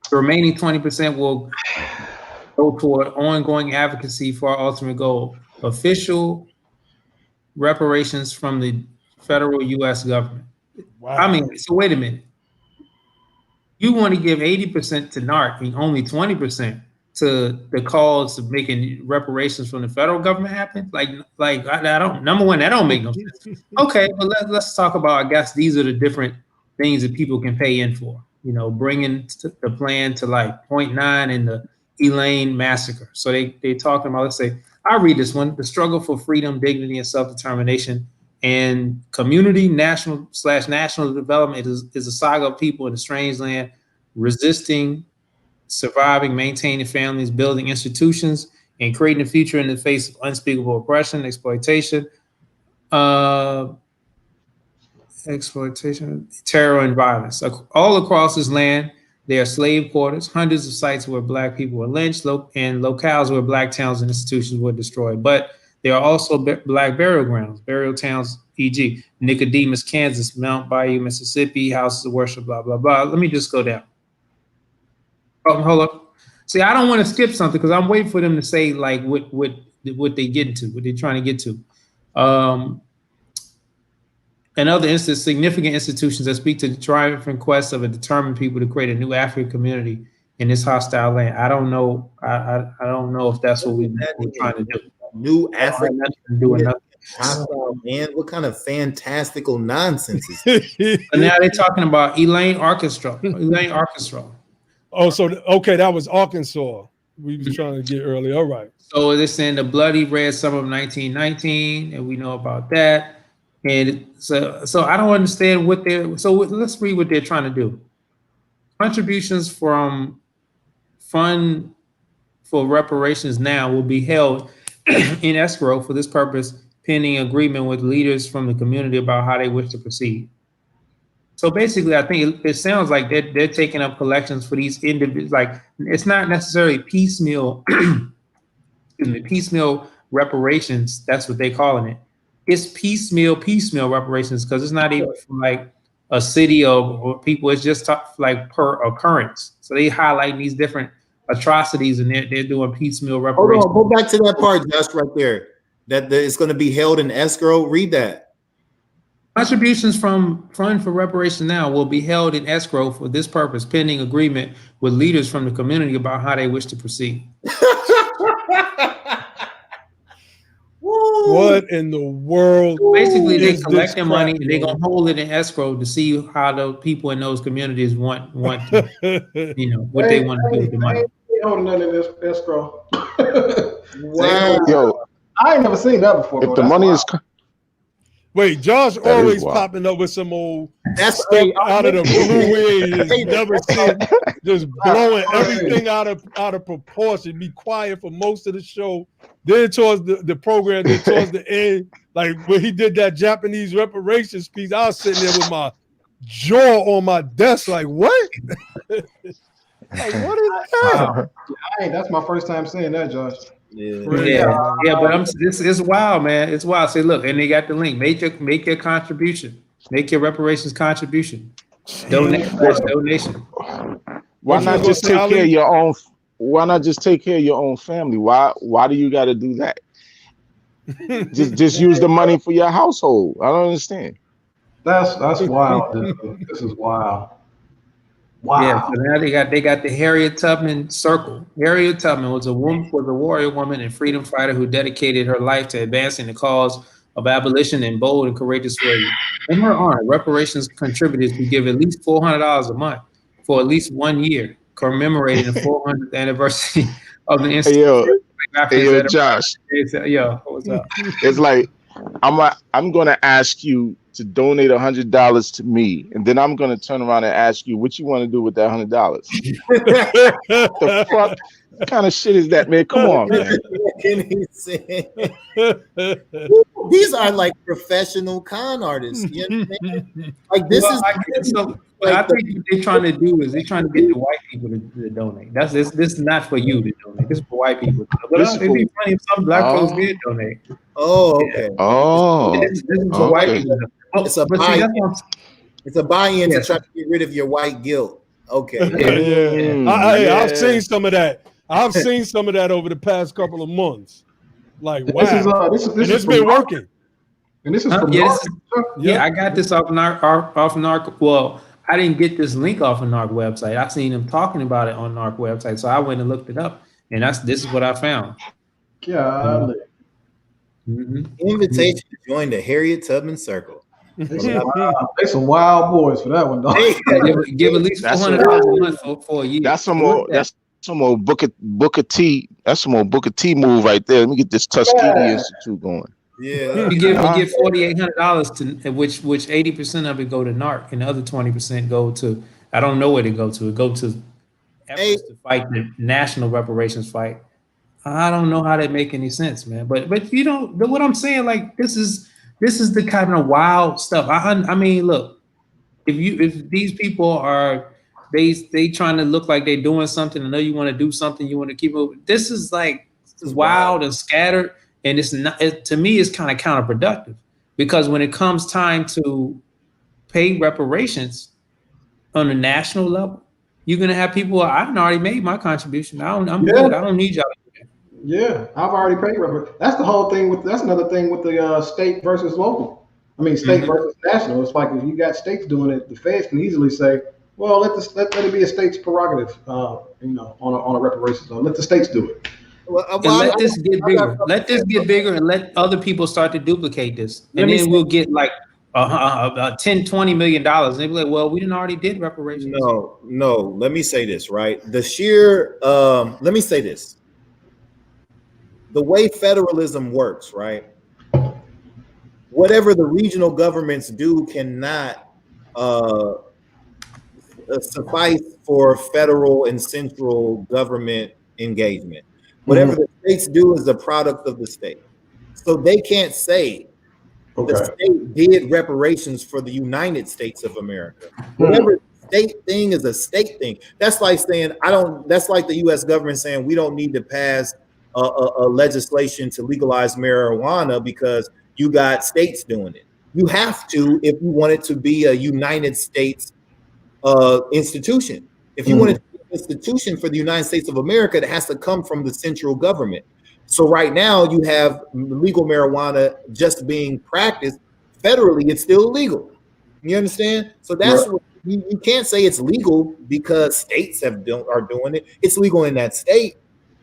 The remaining 20% will go toward ongoing advocacy for our ultimate goal, official reparations from the federal U.S. government. Wow. I mean, so wait a minute. You want to give 80% to NAARC and only 20% to the cause of making reparations from the federal government happen? Like I don't. Number one, that don't make no sense. Okay, but let's talk about. I guess these are the different things that people can pay in for. You know, bringing the plan to life. Point 9 in the Elaine massacre. So they talking about. Let's say I read this one: the struggle for freedom, dignity, and self-determination. And community national development is a saga of people in a strange land, resisting, surviving, maintaining families, building institutions, and creating a future in the face of unspeakable oppression, exploitation, terror, and violence. All across this land, there are slave quarters, hundreds of sites where Black people were lynched, and locales where Black towns and institutions were destroyed. But there are also Black burial grounds, burial towns, e.g. Nicodemus, Kansas, Mount Bayou, Mississippi, houses of worship, blah, blah, blah. Let me just go down. Oh, hold up. See, I don't want to skip something because I'm waiting for them to say like what they get into, what they're trying to get to. In other instances, significant institutions that speak to the triumphant quest of a determined people to create a new African community in this hostile land. I don't know. I don't know if that's what we're trying to do. New African hostile land. What kind of fantastical nonsense is this? And now they're talking about Elaine, Arkansas. Oh, so okay, that was Arkansas. We was trying to get early. All right. So they're saying the bloody red summer of 1919, and we know about that. And so I don't understand what they're. So let's read what they're trying to do. Contributions from fund for reparations now will be held in escrow for this purpose, pending agreement with leaders from the community about how they wish to proceed. So basically, I think it sounds like they're taking up collections for these individuals. Like it's not necessarily piecemeal, piecemeal reparations. That's what they're calling it. It's piecemeal reparations because it's not even from like a city or people. It's just like per occurrence. So they highlight these different atrocities and they're doing piecemeal reparations. Hold on, go back to that part, Josh, right there. That it's going to be held in escrow. Read that. Contributions from Fund for Reparations Now will be held in escrow for this purpose, pending agreement with leaders from the community about how they wish to proceed. What in the world? Basically, they collect their money and they're gonna hold it in escrow to see how the people in those communities want to, what they want to do with the money. They holding nothing in this escrow. Wow. Yo, I ain't never seen that before. if the money is Wait, Josh always popping up with some old stuff out of the blue way. Never seen, just blowing everything out of proportion. Be quiet for most of the show. Then towards the program, then towards the end, like when he did that Japanese reparations piece, I was sitting there with my jaw on my desk, like what? Like what is that? That's my first time seeing that, Josh. Yeah, but this is wild, man. It's wild. Say, look, and they got the link. Make your contribution. Make your reparations contribution. Donation. Why not just take care of your own? Why not just take care of your own family? Why do you got to do that? just use the money for your household. I don't understand. That's wild. This is wild. Wow. Yeah, so now they got the Harriet Tubman Circle. Harriet Tubman was a warrior woman and freedom fighter who dedicated her life to advancing the cause of abolition in bold and courageous ways. In her honor, reparations contributors to give at least $400 a month for at least 1 year, commemorating the 400th anniversary of the Hey yo, Africans. Josh. Yo, what's up? It's like I'm gonna ask you to donate $100 to me, and then I'm gonna turn around and ask you what you want to do with that $100. The fuck kind of shit is that, man? Come on, man. These are like professional con artists. You understand? Like this I think what they're trying to do is they're trying to get the white people to donate. This is not for you to donate. This is for white people. But it'd be funny if some black folks did donate. Oh, okay. Oh, this is for white people. It's a buy-in. It's a buy-in to try to get rid of your white guilt. Okay. I've seen some of that. I've seen some of that over the past couple of months. Like, wow. This has been working. And this is from I got this off NAARC. Well, I didn't get this link off of NAARC website. I seen them talking about it on NAARC website, so I went and looked it up, and this is what I found. God. Invitation to join the Harriet Tubman Circle. They some wild boys for that one, dog. Give at least $400 a month for a year. That's some more. That's some more Booker T. That's some more Booker T move right there. Let me get this Tuskegee Institute going. Yeah, you get $4,800 to which 80% of it go to NAARC, and the other 20% go to I don't know where to go to. It go to efforts to fight the national reparations fight. I don't know how that make any sense, man. But you know what I'm saying? Like this is the kind of wild stuff. I mean, look, if these people are they trying to look like they're doing something. I know you want to do something. You want to keep moving. This is wild and scattered, and it's not. To me, it's kind of counterproductive because when it comes time to pay reparations on a national level, you're gonna have people. I've already made my contribution. I'm good. I don't need y'all. Yeah, I've already paid reparations. That's the whole thing. That's another thing with the state versus local. I mean, state versus national. It's like if you got states doing it, the feds can easily say, "Well, let it be a state's prerogative." On a reparations. Let the states do it. Let this get bigger. Let this get bigger, and let other people start to duplicate this, and then we'll get like $10-20 million. And they'll be like, "Well, we didn't already did reparations." No. Let me say this, right? Let me say this. The way federalism works, right? Whatever the regional governments do cannot suffice for federal and central government engagement. Whatever the states do is a product of the state. So they can't say the state did reparations for the United States of America. Whatever state thing is a state thing. That's like saying that's like the US government saying we don't need to pass a legislation to legalize marijuana because you got states doing it. You have to if you want it to be a United States institution. If you want it to be an institution for the United States of America, it has to come from the central government. So right now you have legal marijuana just being practiced federally. It's still illegal. You understand? So that's what you can't say it's legal because states are doing it. It's legal in that state.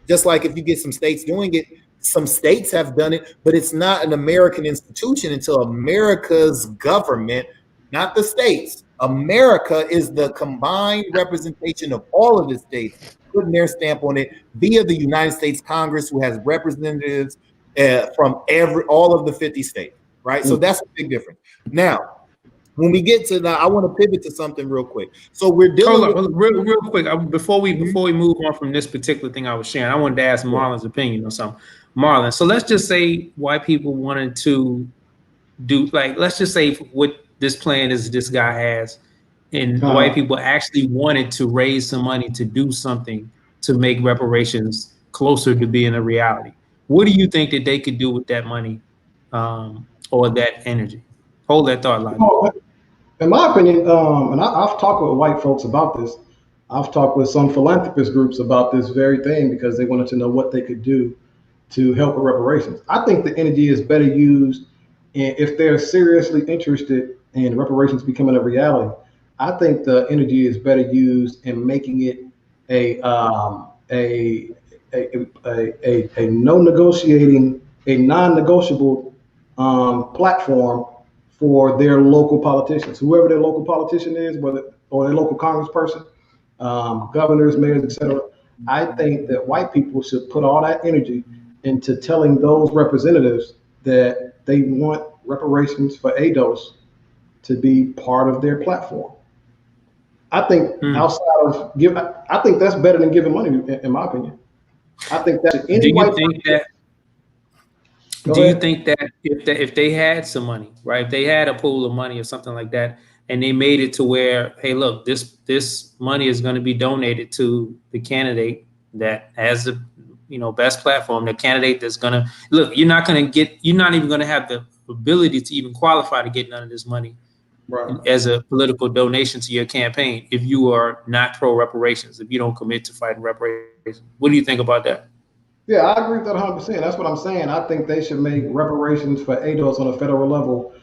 Just like if you get some states doing it, some states have done it, but it's not an American institution until America's government, not the states. America is the combined representation of all of the states putting their stamp on it via the United States Congress, who has representatives from all of the 50 states, right? So that's a big difference. Now, when we get to that, I want to pivot to something real quick. So we're dealing real quick before we move on from this particular thing I was sharing. I wanted to ask Marlon's opinion on something. Marlon, so let's just say white people wanted to do let's just say what this plan is this guy has, and white people actually wanted to raise some money to do something to make reparations closer to being a reality. What do you think that they could do with that money or that energy? Hold that thought line. In my opinion, and I've talked with white folks about this. I've talked with some philanthropist groups about this very thing because they wanted to know what they could do to help with reparations. I think the energy is better used if they're seriously interested in reparations becoming a reality. I think the energy is better used in making it a non-negotiable platform for their local politicians, whoever their local politician is, or their local congressperson, governors, mayors, etc. I think that white people should put all that energy into telling those representatives that they want reparations for ADOS to be part of their platform. I think I think that's better than giving money, in my opinion. I think that Do you think that if they had some money, right? If they had a pool of money or something like that, and they made it to where, hey, look, this money is going to be donated to the candidate that has the best platform, the candidate that's going to look, you're not even going to have the ability to even qualify to get none of this money as a political donation to your campaign if you are not pro reparations, if you don't commit to fighting reparations. What do you think about that? Yeah, I agree with that 100%. That's what I'm saying. I think they should make reparations for ADOS on a federal level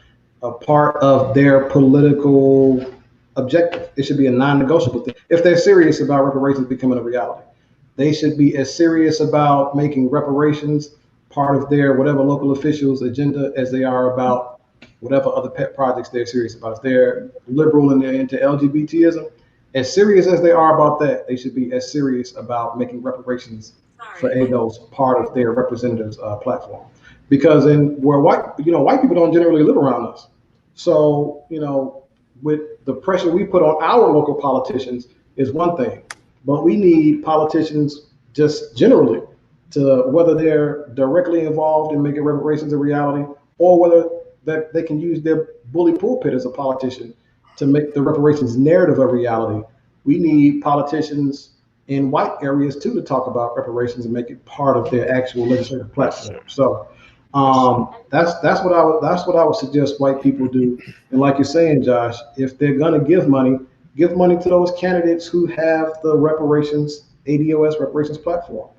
a part of their political objective. It should be a non-negotiable thing. If they're serious about reparations becoming a reality, they should be as serious about making reparations part of their whatever local officials' agenda as they are about whatever other pet projects they're serious about. If they're liberal and they're into LGBTism, as serious as they are about that, they should be as serious about making reparations for ADOS part of their representatives' platform. Because white people don't generally live around us. So, with the pressure we put on our local politicians is one thing, but we need politicians just generally to, whether they're directly involved in making reparations a reality or whether that they can use their bully pulpit as a politician to make the reparations narrative a reality. We need politicians in white areas too to talk about reparations and make it part of their actual legislative platform. So that's what I would suggest white people do. And like you're saying, Josh, if they're gonna give money to those candidates who have the reparations, ADOS reparations platform,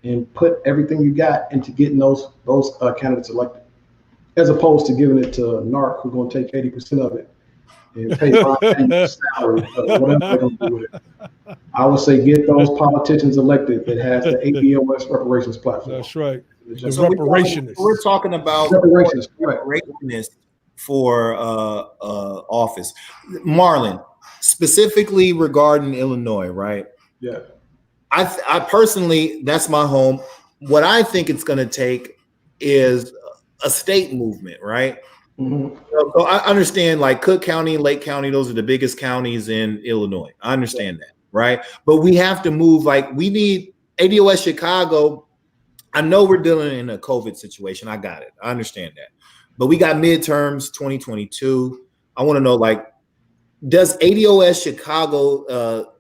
and put everything you got into getting those candidates elected, as opposed to giving it to NAARC, who's gonna take 80% of it and pay my salary, whatever they're gonna do with it. I would say get those politicians elected that has the ADOS reparations platform. That's right. So we're talking about reparationist for office. Marlon, specifically regarding Illinois, right? Yeah. I personally, that's my home. What I think it's going to take is a state movement, right? Mm-hmm. So I understand, like Cook County and Lake County, those are the biggest counties in Illinois. I understand that, right? But we have to move. Like, we need ADOS Chicago. I know we're dealing in a COVID situation. I got it. I understand that. But we got midterms 2022. I want to know, like, does ADOS Chicago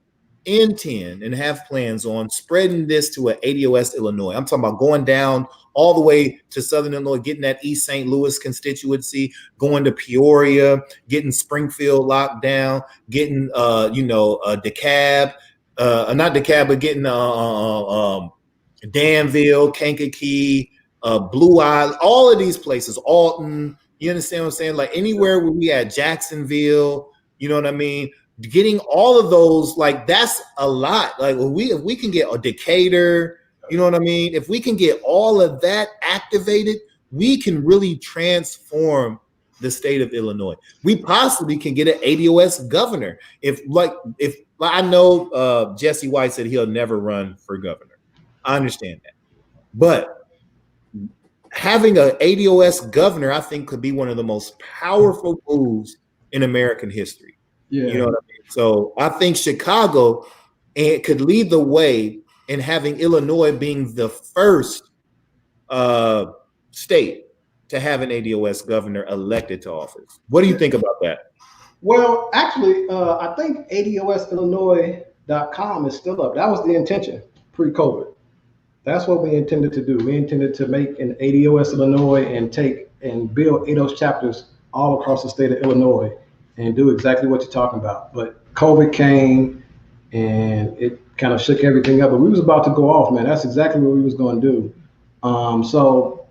intend and have plans on spreading this to an ADOS Illinois? I'm talking about going down all the way to Southern Illinois, getting that East St. Louis constituency, going to Peoria, getting Springfield locked down, getting DeKalb, not DeKalb, but getting Danville, Kankakee, Blue Island, all of these places, Alton. You understand what I'm saying? Like anywhere where we had Jacksonville, you know what I mean? Getting all of those, like, that's a lot. Like if we can get a Decatur, you know what I mean? If we can get all of that activated, we can really transform the state of Illinois. We possibly can get an ADOS governor. If I know Jesse White said he'll never run for governor. I understand that. But having an ADOS governor, I think, could be one of the most powerful moves in American history. Yeah. You know what I mean? So I think Chicago could lead the way in having Illinois being the first state to have an ADOS governor elected to office. What do you think about that? Well, actually, I think ADOSIllinois.com is still up. That was the intention pre-COVID. That's what we intended to do. We intended to make an ADOS Illinois and build ADOS chapters all across the state of Illinois and do exactly what you're talking about. But COVID came and it kind of shook everything up. But we was about to go off, man. That's exactly what we was going to do. So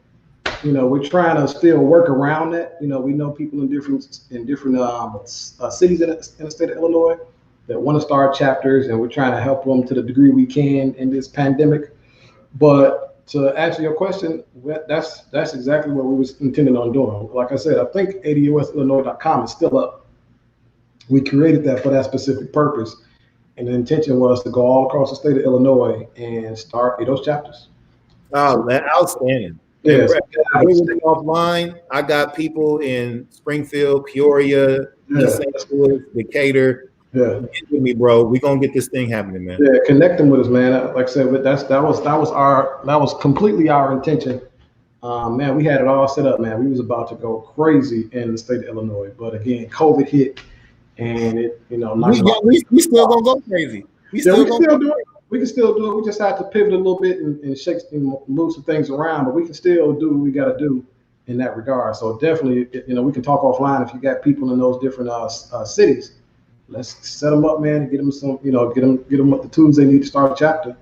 You know, we're trying to still work around that. You know, we know people in different cities in the state of Illinois that want to start chapters, and we're trying to help them to the degree we can in this pandemic. But to answer your question, that's exactly what we was intending on doing. Like I said, I think ADOSillinois.com is still up. We created that for that specific purpose, and the intention was to go all across the state of Illinois and start ADOS chapters. Oh, man, outstanding. Yes. Offline, I got people in Springfield, Peoria, East St. Louis, Decatur. Yeah, get with me, bro. We're gonna get this thing happening, man. Yeah, connect them with us, man. Like I said, that was completely our intention. Man, we had it all set up, man. We was about to go crazy in the state of Illinois, but again, COVID hit, and it, you know, we still gonna go crazy. We can still do it. We can still do it. We just have to pivot a little bit and shake and move some things around, but we can still do what we got to do in that regard. So definitely, you know, we can talk offline if you got people in those different cities. Let's set them up, man, and get them some, you know, get them up the tools they need to start a chapter,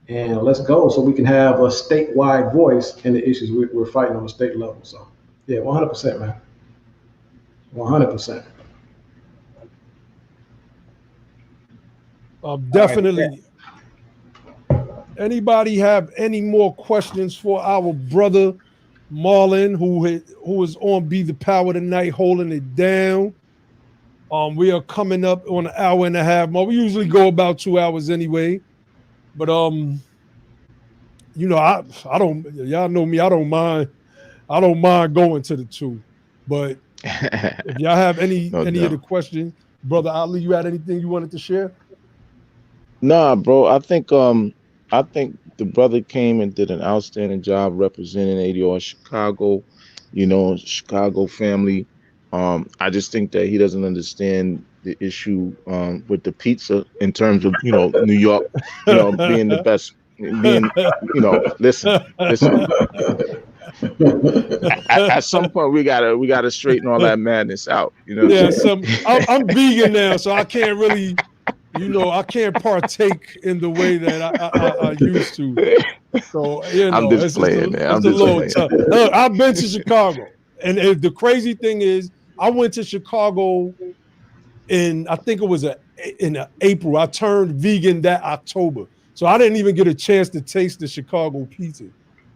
and let's go so we can have a statewide voice in the issues we're fighting on the state level. So, yeah, 100%, man, 100%. Definitely. Anybody have any more questions for our brother Marlon, who is on Be the Power tonight, holding it down? We are coming up on an hour and a half more. We usually go about 2 hours anyway, but you know, I don't. Y'all know me. I don't mind going to the 2. But if y'all have any of the questions, brother Ali, you had anything you wanted to share? Nah, bro. I think the brother came and did an outstanding job representing ADOS Chicago. You know, Chicago family. I just think that he doesn't understand the issue with the pizza in terms of, you know, New York, you know, being the best, being, you know, listen. At some point, we gotta straighten all that madness out. You know. Yeah, I'm vegan now, so I can't really, you know, I can't partake in the way that I used to. So, you know, I'm just playing, man. I'm just playing. Look, I've been to Chicago, and the crazy thing is, I went to Chicago in, I think it was in April. I turned vegan that October. So I didn't even get a chance to taste the Chicago pizza.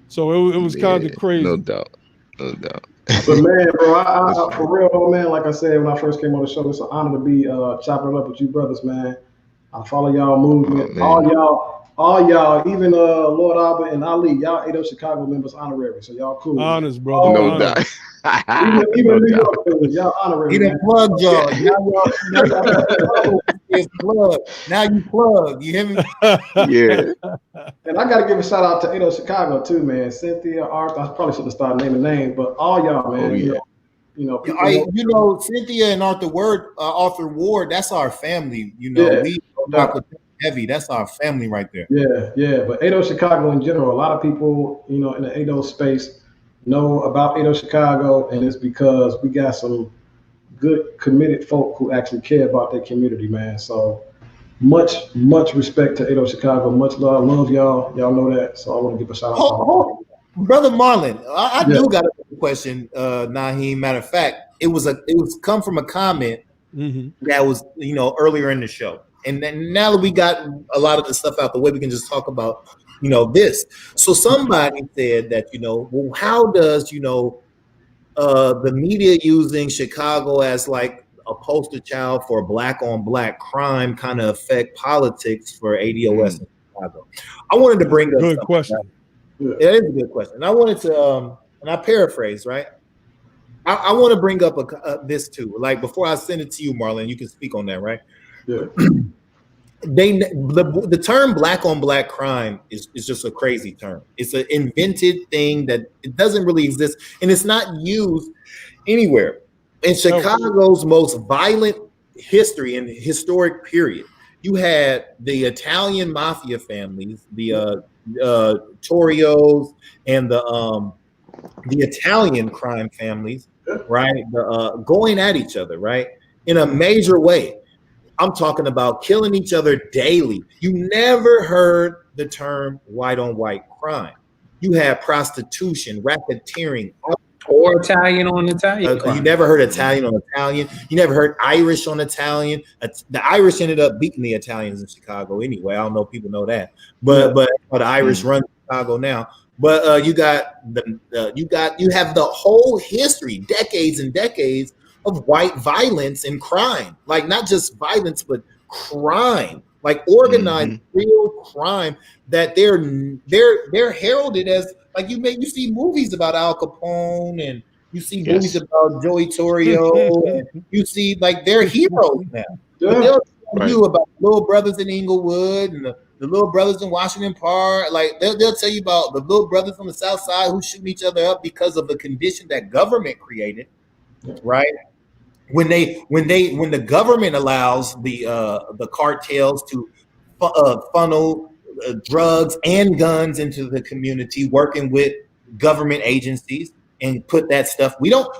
So it was kind of crazy. No doubt. But man, bro, I for real though, man, like I said, when I first came on the show, it's an honor to be chopping it up with you brothers, man. I follow y'all movement. All y'all, even Lord Albert and Ali, y'all ADOS Chicago members honorary. So y'all cool. Honest, brother. No doubt. Even New York, y'all honorary. He done plugged y'all. Now you plug. You hear me? Yeah. And I got to give a shout out to ADOS Chicago too, man. Cynthia, Arthur. I probably shouldn't have started naming names, but all y'all, man. Oh, yeah. You know, you know, Cynthia and Arthur Ward. That's our family. You know, we rock with heavy. That's our family right there. Yeah. But ADOS Chicago in general, a lot of people, you know, in the ADOS space know about ADOS Chicago, and it's because we got some good, committed folk who actually care about their community, man. So much respect to ADOS Chicago. Much love y'all. Y'all know that. So I want to give a shout out to Brother Marlon. I do got a question, Naheem. Matter of fact, it was come from a comment that was, you know, earlier in the show. And then now that we got a lot of the stuff out the way, we can just talk about, you know, this. So somebody said that, you know, well, how does, you know, the media using Chicago as like a poster child for black on black crime kind of affect politics for ADOS in Chicago? I wanted to bring up good question. It is a good question. I wanted to, and I paraphrase, right? I want to bring up this too. Like before I send it to you, Marlon, you can speak on that, right? Yeah. The term black on black crime is just a crazy term. It's an invented thing that it doesn't really exist, and it's not used anywhere. In Chicago's most violent history and historic period, you had the Italian mafia families, the Torios, and the Italian crime families, right? Going at each other, right? In a major way. I'm talking about killing each other daily. You never heard the term white on white crime. You had prostitution, racketeering. Or Italian on Italian. You never heard Italian on Italian. You never heard Irish on Italian. The Irish ended up beating the Italians in Chicago anyway. I don't know if people know that, but the Irish run Chicago now. But you have the whole history, decades and decades of white violence and crime. Like not just violence, but crime, like organized real crime that they're heralded as. Like you see movies about Al Capone and you see movies about Joey Torrio and you see like they're heroes now. But they'll tell you about little brothers in Inglewood and the little brothers in Washington Park. Like they'll tell you about the little brothers on the South Side who shoot each other up because of the condition that government created, right? When the government allows the cartels to funnel drugs and guns into the community, working with government agencies and put that stuff. No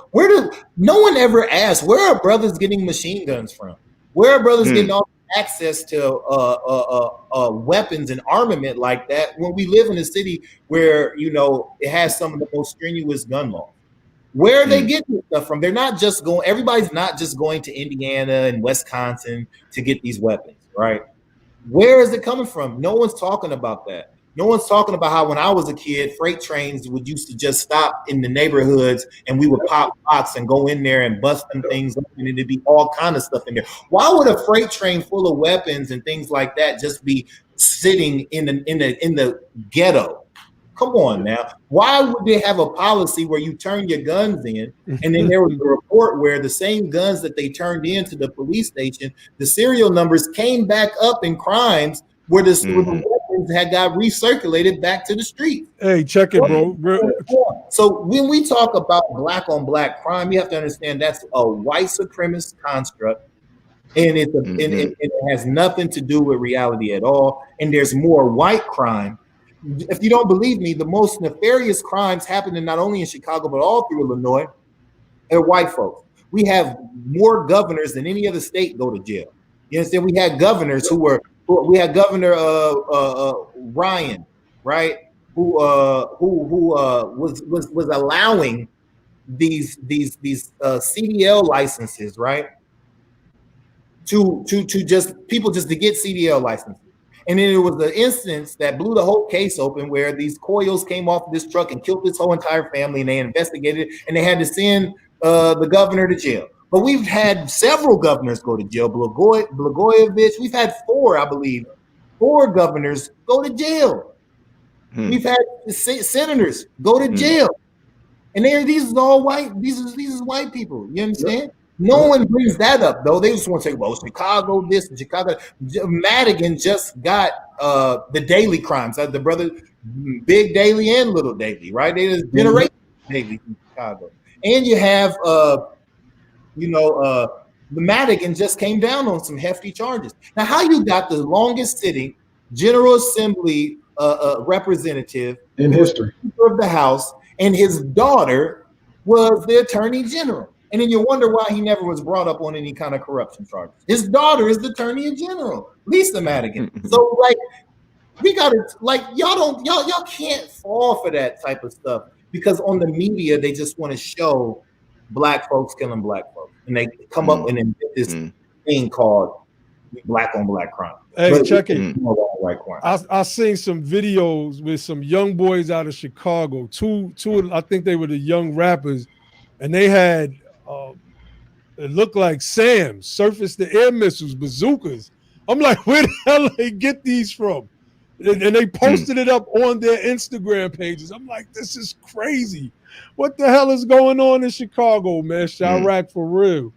one ever asked, where are brothers getting machine guns from? Where are brothers getting all access to weapons and armament like that when we live in a city where, it has some of the most strenuous gun laws? Where are they getting this stuff from? Everybody's not just going to Indiana and Wisconsin to get these weapons, right? Where is it coming from? No one's talking about that. No one's talking about how when I was a kid, freight trains used to just stop in the neighborhoods and we would pop locks and go in there and bust them things up and it'd be all kind of stuff in there. Why would a freight train full of weapons and things like that just be sitting in the ghetto? Come on now. Why would they have a policy where you turn your guns in and then there was a report where the same guns that they turned into the police station, the serial numbers came back up in crimes where the weapons had got recirculated back to the street? Hey, check it, bro. So when we talk about black on black crime, you have to understand that's a white supremacist construct. And it has nothing to do with reality at all. And there's more white crime. If you don't believe me, the most nefarious crimes happening not only in Chicago, but all through Illinois are white folks. We have more governors than any other state go to jail. You understand? We had governors we had Governor Ryan, right? Who was allowing these CDL licenses, right? To people to get CDL licenses. And then it was the instance that blew the whole case open where these coils came off this truck and killed this whole entire family, and they investigated it, and they had to send the governor to jail. But we've had several governors go to jail. Blagojevich, we've had 4, I believe, 4 governors go to jail. We've had senators go to jail. And these are all white, these are white people. You understand? No one brings that up, though. They just want to say, well, Chicago this and Chicago. Madigan just got the daily crimes. The brother, Big Daily and Little Daily, right? They just generate daily in Chicago. And you have, the Madigan just came down on some hefty charges. Now, how you got the longest sitting General Assembly representative in history of the House, and his daughter was the Attorney General. And then you wonder why he never was brought up on any kind of corruption charges. His daughter is the Attorney General, Lisa Madigan. So we gotta y'all can't fall for that type of stuff because on the media they just want to show black folks killing black folks, and they come up and invent this thing called black on black crime. Hey, check it. I seen some videos with some young boys out of Chicago. Two, I think they were the young rappers, and they had. It looked like SAMs, surface to air missiles, bazookas. I'm like, where the hell they get these from? And they posted it up on their Instagram pages. I'm like, this is crazy. What the hell is going on in Chicago, man? Chirac for real.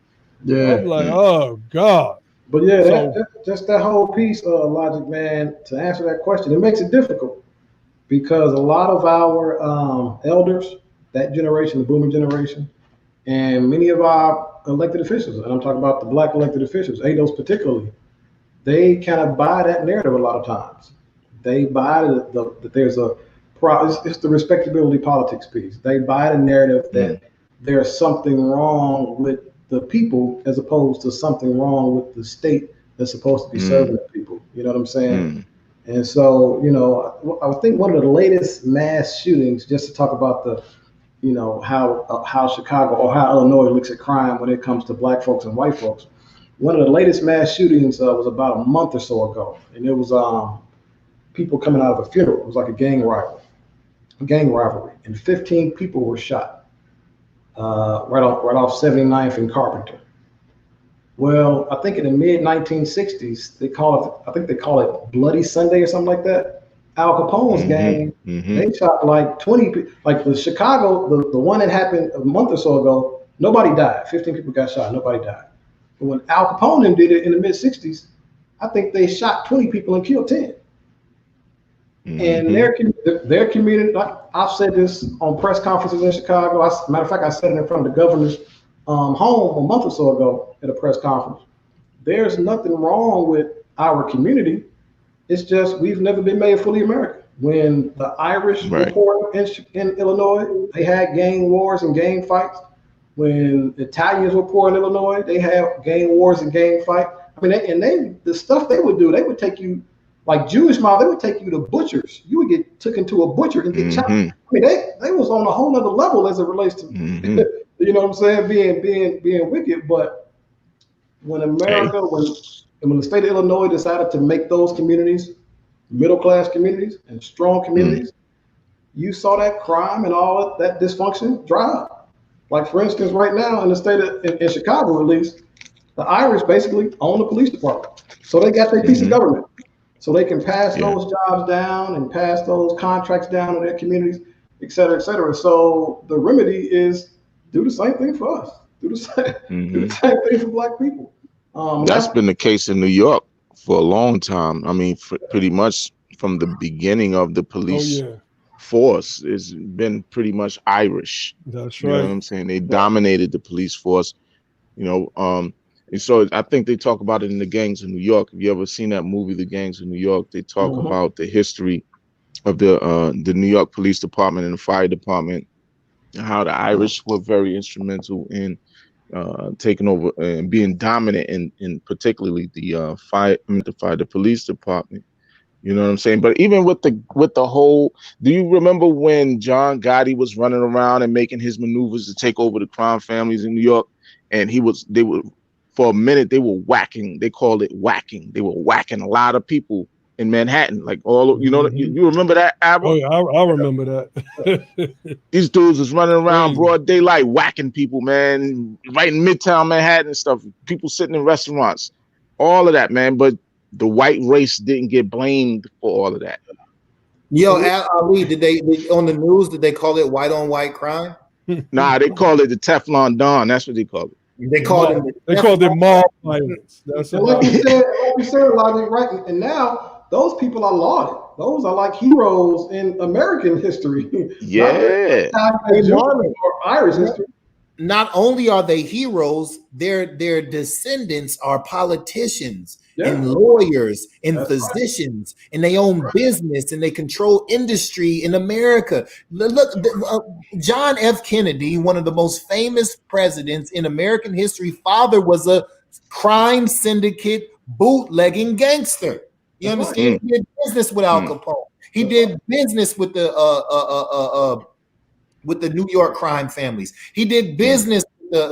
Yeah. I'm like, oh God. But yeah, just that whole piece, Logic, man, to answer that question, it makes it difficult because a lot of our elders, that generation, the boomer generation, and many of our elected officials, and I'm talking about the black elected officials, ADOS particularly, they kind of buy that narrative a lot of times. They buy that there's it's the respectability politics piece. They buy the narrative that there's something wrong with the people as opposed to something wrong with the state that's supposed to be serving the people. You know what I'm saying? And so, I think one of the latest mass shootings, just to talk about the, how Chicago or how Illinois looks at crime when it comes to black folks and white folks. One of the latest mass shootings was about a month or so ago, and it was people coming out of a funeral. It was like a gang rivalry, and 15 people were shot right off 79th and Carpenter. Well, I think in the mid 1960s, they call it Bloody Sunday or something like that. Al Capone's gang, they shot like 20 people. Like the Chicago, the one that happened a month or so ago, nobody died. 15 people got shot, nobody died. But when Al Capone did it in the mid 60s, I think they shot 20 people and killed 10. And their community, I've said this on press conferences in Chicago. Matter of fact, I said it in front of the governor's home a month or so ago at a press conference. There's nothing wrong with our community. It's just we've never been made fully American. When the Irish were poor in Illinois, they had gang wars and gang fights. When Italians were poor in Illinois, they had gang wars and gang fights. I mean, the stuff they would do, they would take you, like Jewish mob, they would take you to butchers. You would get taken to a butcher and get chopped. I mean, they was on a whole other level as it relates to, you know what I'm saying, being wicked. But when America, when the state of Illinois decided to make those communities middle-class communities and strong communities, you saw that crime and all of that dysfunction drop. Like, for instance, right now in the state of, in Chicago, at least, the Irish basically own the police department. So they got their piece of government. So they can pass those jobs down and pass those contracts down in their communities, et cetera, et cetera. So the remedy is do the same thing for us. Do the same thing for black people. That's been the case in New York for a long time. I mean, pretty much from the beginning of the police force, it's been pretty much Irish. That's right. You know what I'm saying? They dominated the police force, and so I think they talk about it in The Gangs of New York. Have you ever seen that movie, The Gangs of New York? They talk about the history of the New York Police Department and the fire department, and how the Irish were very instrumental in taking over and being dominant in particularly the police department. You know what I'm saying? But even with the whole, do you remember when John Gotti was running around and making his maneuvers to take over the crime families in New York? And they were for a minute, they were whacking. They called it whacking. They were whacking a lot of people in Manhattan. Like you remember that, Abba? Oh, yeah, I remember that. These dudes was running around broad daylight, whacking people, man, right in Midtown Manhattan and stuff. People sitting in restaurants, all of that, man. But the white race didn't get blamed for all of that. Yo, Ali, did they on the news? Did they call it white on white crime? Nah, they call it the Teflon Don. That's what they call it. They called it mob violence. That's like you said, Logic, right? And now those people are lauded. Those are like heroes in American history. Yeah, or Irish history. Not only are they heroes, their descendants are politicians and lawyers and physicians, and they own business and they control industry in America. Look, John F. Kennedy, one of the most famous presidents in American history, father was a crime syndicate bootlegging gangster. You understand? He did business with Al Capone. He did business with the New York crime families. He did business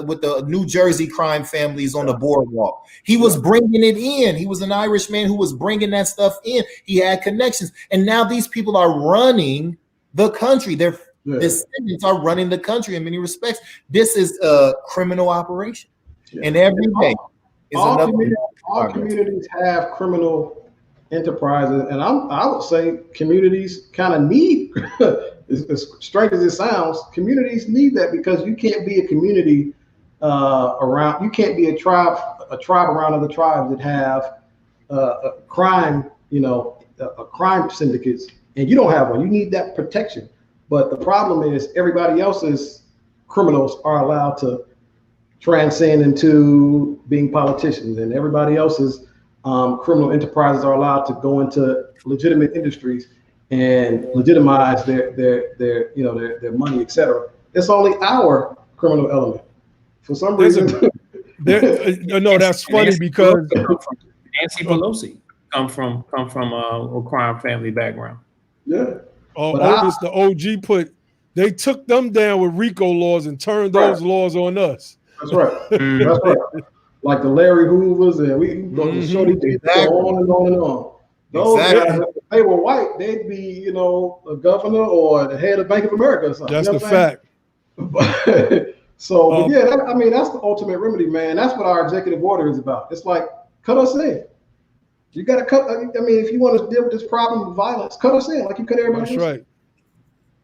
with the New Jersey crime families on the boardwalk. He was bringing it in. He was an Irishman who was bringing that stuff in. He had connections. And now these people are running the country. Their descendants are running the country in many respects. This is a criminal operation. And every day is another. All communities have criminal enterprises. And I would say communities kind of need as strange as it sounds, communities need that, because you can't be a community around. You can't be a tribe around other tribes that have a crime, crime syndicates, and you don't have one. You need that protection. But the problem is everybody else's criminals are allowed to transcend into being politicians, and everybody else's criminal enterprises are allowed to go into legitimate industries and legitimize their money, etc. It's only our criminal element. For some reason, no, that's funny because Nancy Pelosi. come from a crime family background. Yeah. But Mr. OG they took them down with RICO laws and turned those laws on us. That's right. That's right. Like the Larry Hoovers and the Shorty D's, on and on and on. Those guys, if they were white, they'd be, you know, a governor or the head of Bank of America or something. That's the fact. So, but yeah, I mean, that's the ultimate remedy, man. That's what our executive order is about. It's like, cut us in. You got to cut. I mean, if you want to deal with this problem of violence, cut us in like you cut everybody else. That's right.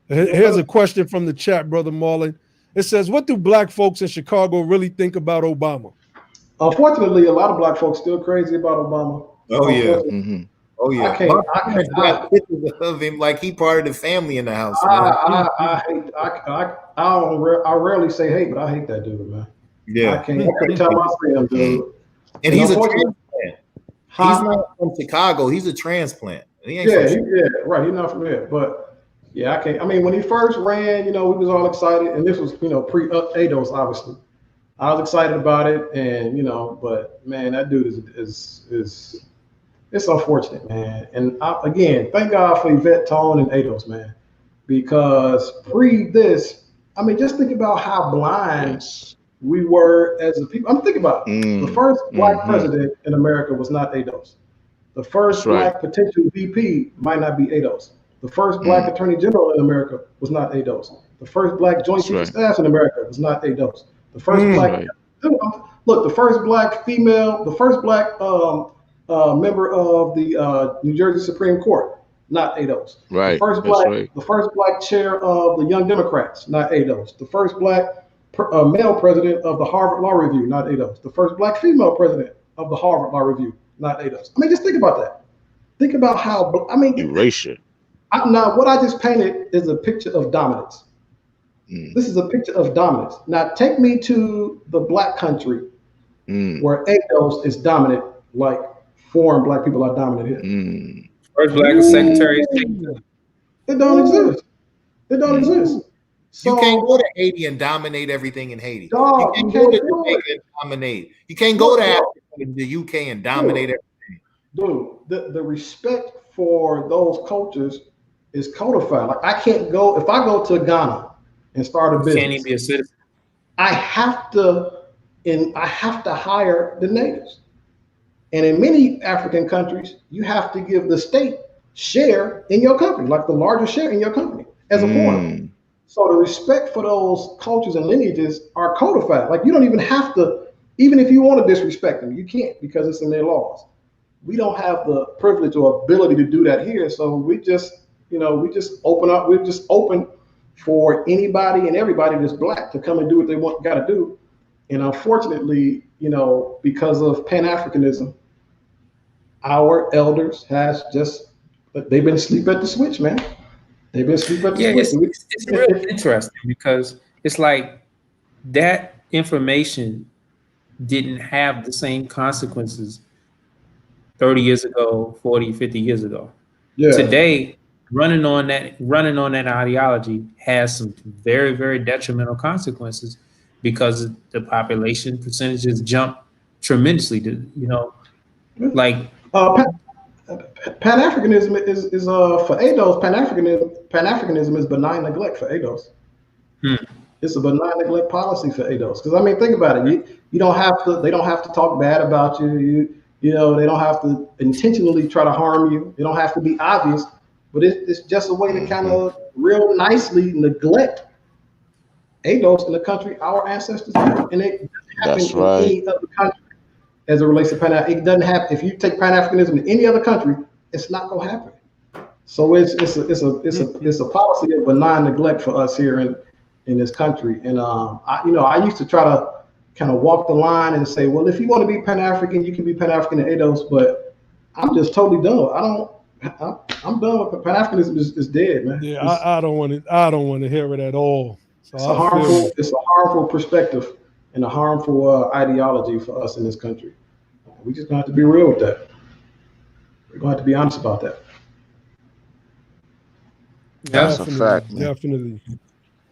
Here's a question from the chat, Brother Marlon. It says, what do black folks in Chicago really think about Obama? Unfortunately, a lot of black folks still crazy about Obama. Oh, yeah. Oh, yeah. I can't pictures of him like he part of the family in the house. I rarely say hate, but I hate that dude, man. Yeah. I can't tell my friend, dude. And he's a transplant. He's not from Chicago. He's a transplant. He ain't right. He's not from there. But yeah, I can't. I mean, when he first ran, you know, we was all excited, and this was, you know, pre-ADOS, obviously. I was excited about it, and you know, but man, that dude is it's unfortunate, man. And again, thank God for Yvette Tone and ADOS, man, because pre this, I mean, just think about how blind we were as a people. I'm thinking about it. The first black president in America was not ADOS. The first black potential VP might not be ADOS. The first black attorney general in America was not ADOS. The first black joint chief of staff in America was not ADOS. The first black the first black female, the first black member of the New Jersey Supreme Court, not ADOS. Right. The first black chair of the Young Democrats, not ADOS. The first black male president of the Harvard Law Review, not ADOS. The first black female president of the Harvard Law Review, not ADOS. I mean, just think about that. Think about how, I mean, erasure. Now, what I just painted is a picture of dominance. This is a picture of dominance. Now, take me to the black country where ADOS is dominant, like foreign black people are dominant here. First black secretary of state. It don't exist. It don't exist. So, you can't go to Haiti and dominate everything in Haiti. You can't go to Jamaica and dominate. You can't go to Africa and the UK and dominate everything. Dude, the respect for those cultures is codified. Like I can't go, if I go to Ghana and start a business, can't even be a citizen. I have to hire the natives. And in many African countries, you have to give the state share in your company, like the largest share in your company as a foreigner. So the respect for those cultures and lineages are codified. Like you don't even have to, even if you want to disrespect them, you can't because it's in their laws. We don't have the privilege or ability to do that here. So we just, you know, we just open up. We're just open for anybody and everybody that's black to come and do what they got to do. And unfortunately, you know, because of pan-Africanism, our elders they've been asleep at the switch, man. They've been asleep at the switch. It's really interesting because it's like that information didn't have the same consequences 30 years ago, 40, 50 years ago. Yeah. Today, running on that ideology has some very, very detrimental consequences because the population percentages jump tremendously. You know, like Pan-Africanism is for ADOS. Pan-Africanism is benign neglect for ADOS. It's a benign neglect policy for ADOS. Because I mean, think about it. You don't have to. They don't have to talk bad about you. You know, they don't have to intentionally try to harm you. They don't have to be obvious. But it's just a way to kind of real nicely neglect ADOS in the country our ancestors did. And it doesn't happen in any other country as it relates to Pan-Africanism. It doesn't happen. If you take Pan-Africanism in any other country, it's not going to happen. So it's a policy of benign neglect for us here in this country. And I used to try to kind of walk the line and say, well, if you want to be Pan-African, you can be Pan-African in ADOS. But I'm just totally done. I'm done with Pan-Africanism. Is dead, man. Yeah, I don't want to hear it at all. So it's a harmful perspective and a harmful ideology for us in this country. We just gonna have to be real with that. We're gonna have to be honest about that. That's a fact, man. Definitely.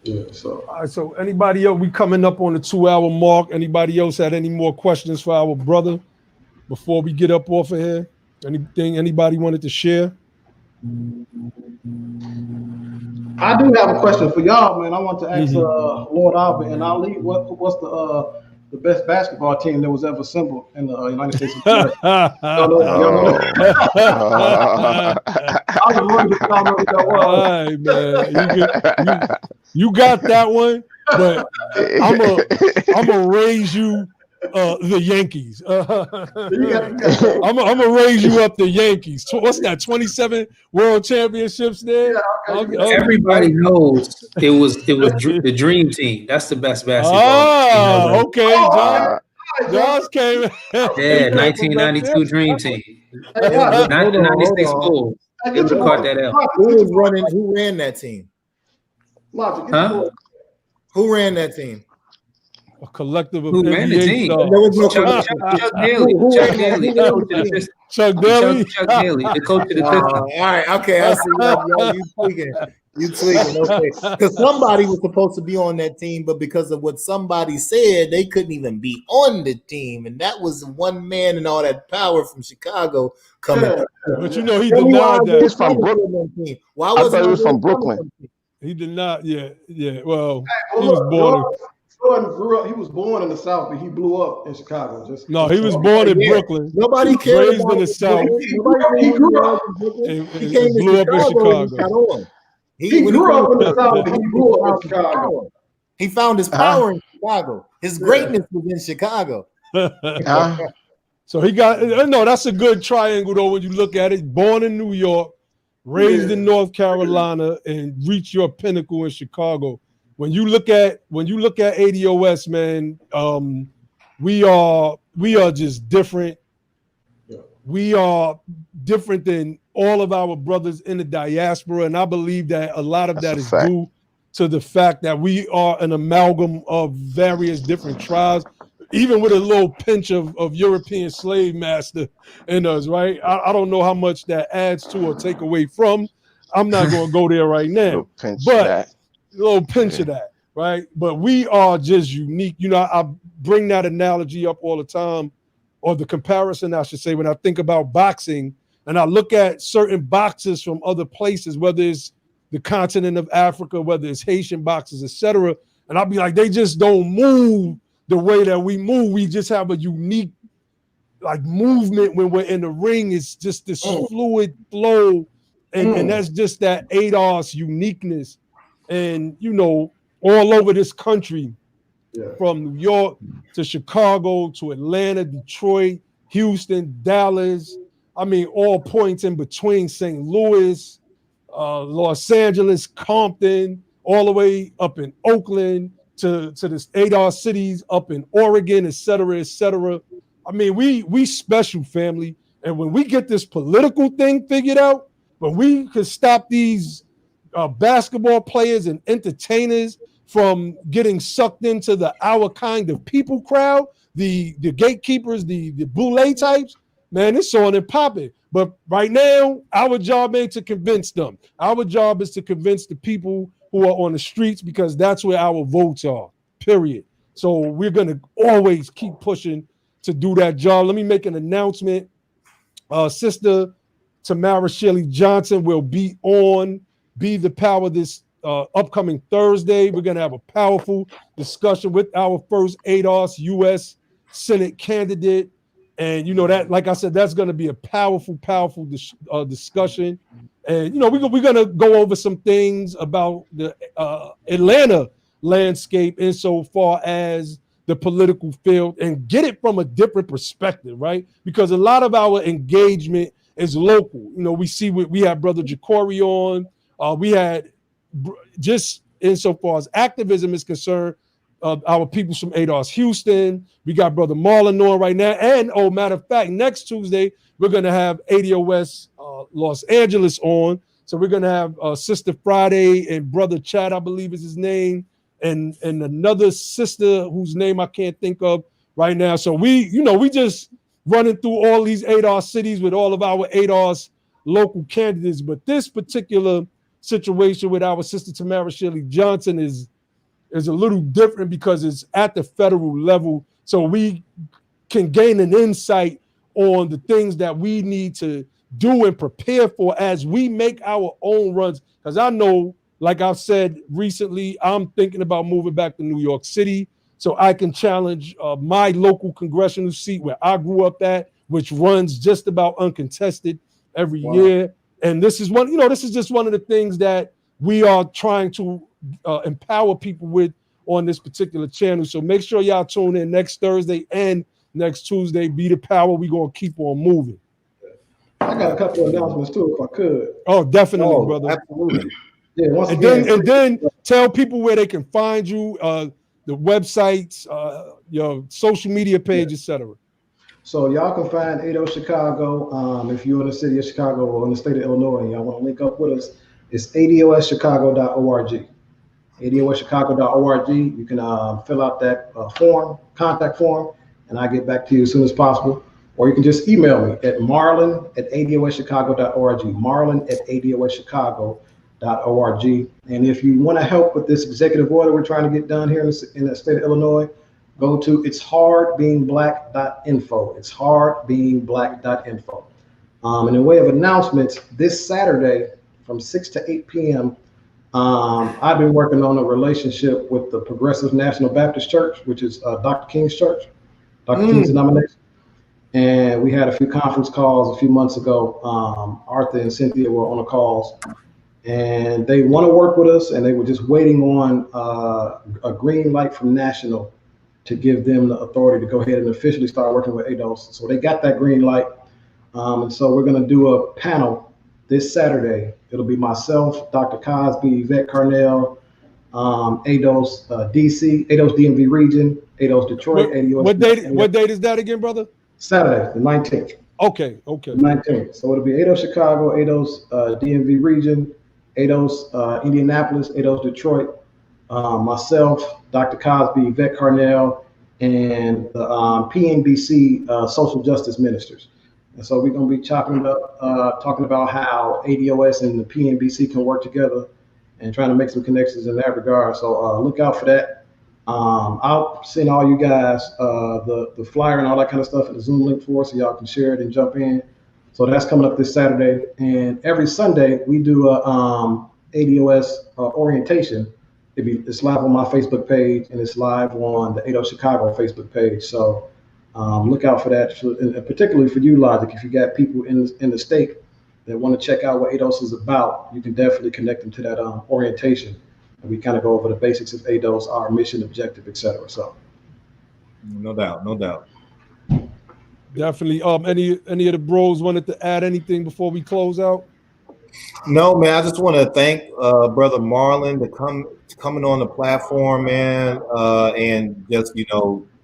Yeah. So, all right. So, anybody else? We coming up on the 2-hour mark. Anybody else had any more questions for our brother before we get up off of here? Anything anybody wanted to share? I do have a question for y'all, man. I want to ask Lord Albert and Ali, what's the best basketball team that was ever assembled in the United States of America? Y'all know that? I was wondering if y'all know what that was. All right, man. You got that one, but I'm gonna raise you the Yankees. I'm gonna raise you up the Yankees. What's that? 27 world championships there. Everybody knows it was the dream team. That's the best basketball. Okay. Josh came. Yeah, 1992 dream team. Not the 96 Bulls. They would have caught that out. Who ran that team? Huh? Who ran that team? A collective of Who ran the NBA team? stars. There was no Chuck Daly. Chuck Daly, the coach of the Pistons. Chuck Daly? Chuck Daly, the coach of the Pistons. All right, okay, I see. You tweaking. You tweaking, okay. Because somebody was supposed to be on that team, but because of what somebody said, they couldn't even be on the team. And that was one man and all that power from Chicago coming. But you know he denied that. He's from Brooklyn. Why I thought he was from Brooklyn. He did not. Yeah. Well, he was born. Jordan grew up. He was born in the South, but he blew up in Chicago. He was born in Brooklyn. Nobody cared. Raised in the South. He grew up. And blew up in Chicago. He grew up in the South, but he blew up in Chicago. He found his power in Chicago. His greatness was in Chicago. So he got that's a good triangle though when you look at it. Born in New York, raised in North Carolina, and reached your pinnacle in Chicago. When you look at ADOS, man, we are just different. Yeah. We are different than all of our brothers in the diaspora, and I believe that a lot of that is due to the fact that we are an amalgam of various different tribes, even with a little pinch of European slave master in us, right? I don't know how much that adds to or take away from. I'm not going to go there right now, a little pinch of that, right? But we are just unique. You know, I bring that analogy up all the time, or the comparison, I should say, when I think about boxing and I look at certain boxers from other places, whether it's the continent of Africa, whether it's Haitian boxers, etc. And I'll be like, they just don't move the way that we move. We just have a unique movement when we're in the ring. It's just this fluid flow. And that's just that ADOS uniqueness. And, you know, all over this country, from New York to Chicago to Atlanta, Detroit, Houston, Dallas, I mean, all points in between, St. Louis, Los Angeles, Compton, all the way up in Oakland to this ADOS cities up in Oregon, et cetera, et cetera. I mean, we special, family. And when we get this political thing figured out, when we could stop these basketball players and entertainers from getting sucked into our kind of people crowd, the gatekeepers, the boule types, man, it's on and popping. But right now, our job ain't to convince them. Our job is to convince the people who are on the streets, because that's where our votes are, period. So we're going to always keep pushing to do that job. Let me make an announcement. Sister Tamara Shirley Johnson will be on Be the Power this upcoming Thursday. We're going to have a powerful discussion with our first ADOS U.S. Senate candidate. And, you know, that, like I said, that's going to be a powerful discussion. And, you know, we're going to go over some things about the Atlanta landscape insofar as the political field, and get it from a different perspective, right? Because a lot of our engagement is local. You know, we had Brother Ja'Cory on. We had, just insofar as activism is concerned, our people from ADOS Houston. We got Brother Marlon on right now. And, matter of fact, next Tuesday, we're going to have ADOS Los Angeles on. So we're going to have Sister Friday and Brother Chad, I believe is his name, and another sister whose name I can't think of right now. So we just running through all these ADOS cities with all of our ADOS local candidates. But this particular situation with our sister Tamara Shirley Johnson is a little different because it's at the federal level. So we can gain an insight on the things that we need to do and prepare for as we make our own runs. Because I know, like I've said recently, I'm thinking about moving back to New York City so I can challenge my local congressional seat where I grew up at, which runs just about uncontested every year. And this is one, this is just one of the things that we are trying to empower people with on this particular channel. So make sure y'all tune in next Thursday and next Tuesday. Be the power. We're going to keep on moving. I got a couple of announcements too, if I could. Oh, definitely, brother. Absolutely. Yeah, once And again, then tell people where they can find you, the websites, your social media page, etc. So y'all can find ADOS Chicago. If you're in the city of Chicago or in the state of Illinois and y'all want to link up with us, it's adoschicago.org. adoschicago.org. You can fill out that contact form, and I'll get back to you as soon as possible. Or you can just email me at marlon@adoschicago.org, marlon@adoschicago.org. And if you want to help with this executive order we're trying to get done here in the state of Illinois, go to itshardbeingblack.info. Itshardbeingblack.info. And in way of announcements, this Saturday from 6 to 8 p.m., I've been working on a relationship with the Progressive National Baptist Church, which is Dr. King's church, Dr. King's denomination. And we had a few conference calls a few months ago. Arthur and Cynthia were on the calls, and they want to work with us, and they were just waiting on a green light from National to give them the authority to go ahead and officially start working with ADOS. So they got that green light. And so we're going to do a panel this Saturday. It'll be myself, Dr. Cosby, Yvette Carnell, ADOS DC, ADOS DMV region, ADOS Detroit, ADOS. What date is that again, brother? Saturday, the 19th. Okay. The 19th. So it'll be ADOS Chicago, ADOS DMV region, ADOS Indianapolis, ADOS Detroit, myself, Dr. Cosby, Yvette Carnell, and the PNBC social justice ministers. And so we're going to be talking about how ADOS and the PNBC can work together and trying to make some connections in that regard. So look out for that. I'll send all you guys the flyer and all that kind of stuff in the Zoom link for us so y'all can share it and jump in. So that's coming up this Saturday. And every Sunday we do a ADOS orientation. It's live on my Facebook page and it's live on the ADOS Chicago Facebook page. So look out for that, and particularly for you, Logic. If you got people in the state that want to check out what ADOS is about, you can definitely connect them to that orientation. And we kind of go over the basics of ADOS, our mission, objective, etc. So, no doubt. Definitely. Any of the bros wanted to add anything before we close out? No, man. I just want to thank Brother Marlon for coming on the platform, man, and just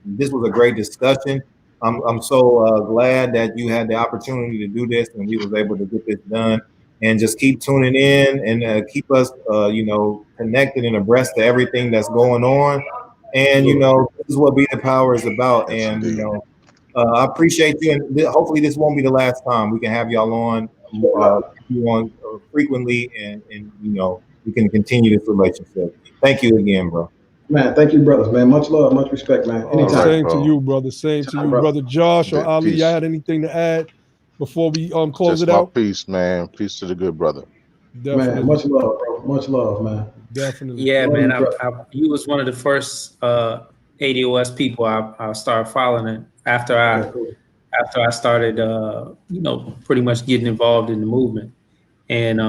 this was a great discussion. I'm so glad that you had the opportunity to do this and we was able to get this done. And just keep tuning in and keep us, connected and abreast to everything that's going on. And, this is what Be the Power is about. And, I appreciate you. And hopefully this won't be the last time we can have y'all on, frequently. And, we can continue this relationship. Thank you again, bro. Man, thank you, brothers, man. Much love, much respect, man. Anytime. Same to you, brother. Same to you, brother Josh or Ali. Peace. You had anything to add before we close Just it out? Peace, man. Peace to the good brother. Definitely. Man, much love, bro. Much love, man. Definitely. Yeah, man. You was one of the first ADOS people I started following after I started, pretty much getting involved in the movement. And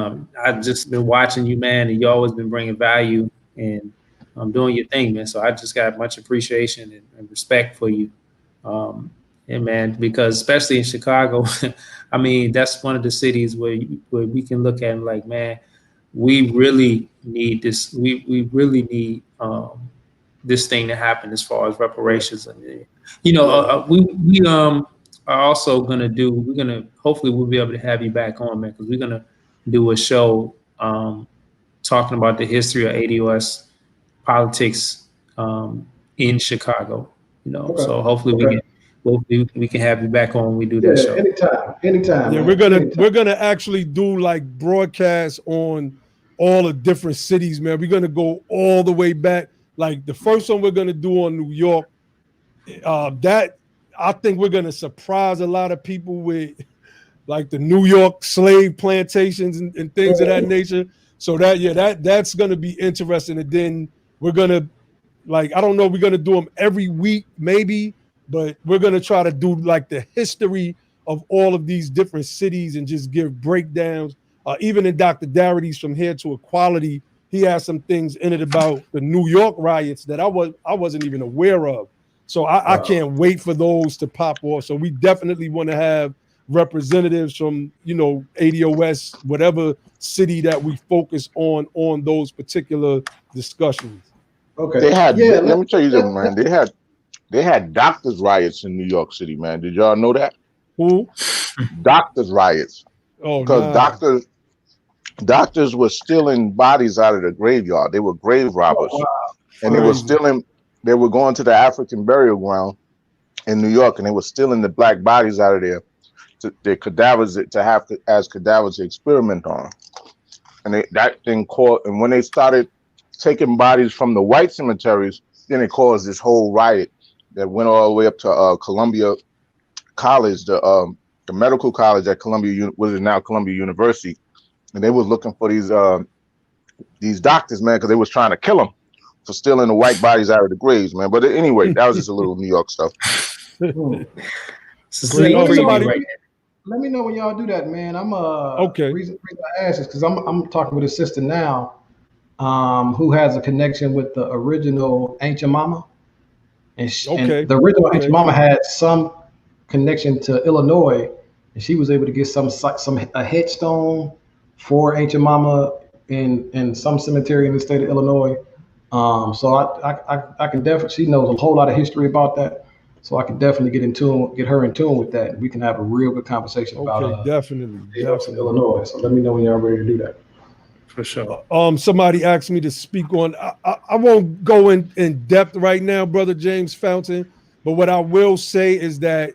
I've just been watching you, man, and you always been bringing value and doing your thing, man. So I just got much appreciation and respect for you. And man, because especially in Chicago, I mean, that's one of the cities where we can look at and like, man, we really need this. We really need this thing to happen as far as reparations. And we are also hopefully we'll be able to have you back on, man, because we're gonna do a show talking about the history of ADOS politics in Chicago. Okay. So hopefully we can have you back on when we do that show. Anytime. Yeah, we're gonna actually do like broadcasts on all the different cities, man. We're gonna go all the way back. Like the first one we're gonna do on New York, that I think we're gonna surprise a lot of people with like the New York slave plantations and things of that nature. So that's gonna be interesting. And then we're gonna, like, I don't know, we're gonna do them every week, maybe, but we're gonna try to do like the history of all of these different cities and just give breakdowns. Even in Dr. Darrity's From Here to Equality, he has some things in it about the New York riots that I wasn't even aware of. So I can't wait for those to pop off. So we definitely want to have representatives from, you know, ADOS, whatever city that we focus on those particular discussions. Okay. They had. Yeah, Let me tell you something, man. They had doctors' riots in New York City, man. Did y'all know that? Who? Doctors' riots. Oh, because doctors were stealing bodies out of the graveyard. They were grave robbers, and they were stealing. They were going to the African burial ground in New York, and they were stealing the black bodies out of there, their cadavers to have as cadavers to experiment on. And that thing caught. And when they started taking bodies from the white cemeteries, then it caused this whole riot that went all the way up to Columbia College, the medical college at Columbia, what is now Columbia University, and they was looking for these doctors, man, because they was trying to kill them for stealing the white bodies out of the graves, man. But anyway, that was just a little New York stuff. Let me know when y'all do that, man. I'm okay. Reason I ask is because I'm talking with a sister now, who has a connection with the original Ancient Mama, and the original Ancient Mama had some connection to Illinois, and she was able to get a headstone for Ancient Mama in some cemetery in the state of Illinois. So I can definitely, she knows a whole lot of history about that. So I can definitely get her in tune with that. We can have a real good conversation about definitely Illinois. So let me know when y'all ready to do that. For sure. Somebody asked me to speak on. I won't go in depth right now, Brother James Fountain. But what I will say is that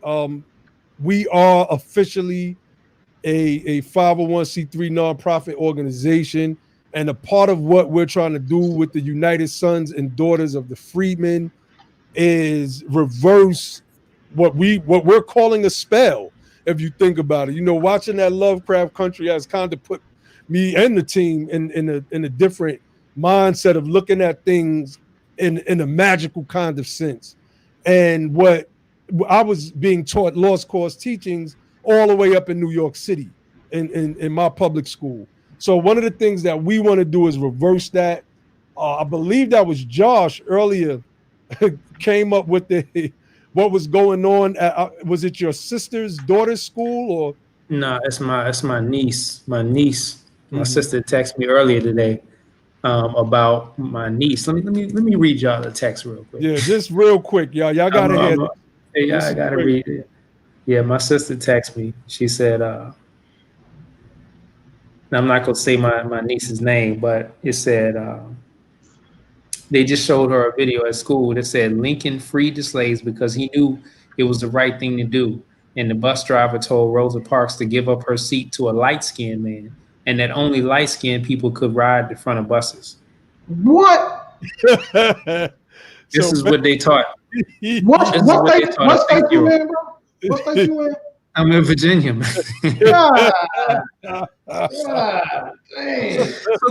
we are officially a 501c3 nonprofit organization, and a part of what we're trying to do with the United Sons and Daughters of the Freedmen is reverse what we're calling a spell. If you think about it, you know, watching that Lovecraft Country has kind of put me and the team in a different mindset of looking at things in a magical kind of sense. And what I was being taught lost cause teachings all the way up in New York City in my public school. So one of the things that we want to do is reverse that. I believe that was Josh earlier came up with what was going on. Was it your sister's daughter's school or? No, it's my niece. My sister texted me earlier today about my niece. Let me read y'all the text real quick. Yeah, just real quick, y'all. Y'all gotta hear this. Yeah, I gotta read it. Yeah, my sister texted me. She said, I'm not gonna say my niece's name, but it said they just showed her a video at school that said Lincoln freed the slaves because he knew it was the right thing to do. And the bus driver told Rosa Parks to give up her seat to a light-skinned man, and that only light-skinned people could ride the front of buses. What? This is what they taught. What state you in, bro? What state you in? I'm in Virginia, man. God, so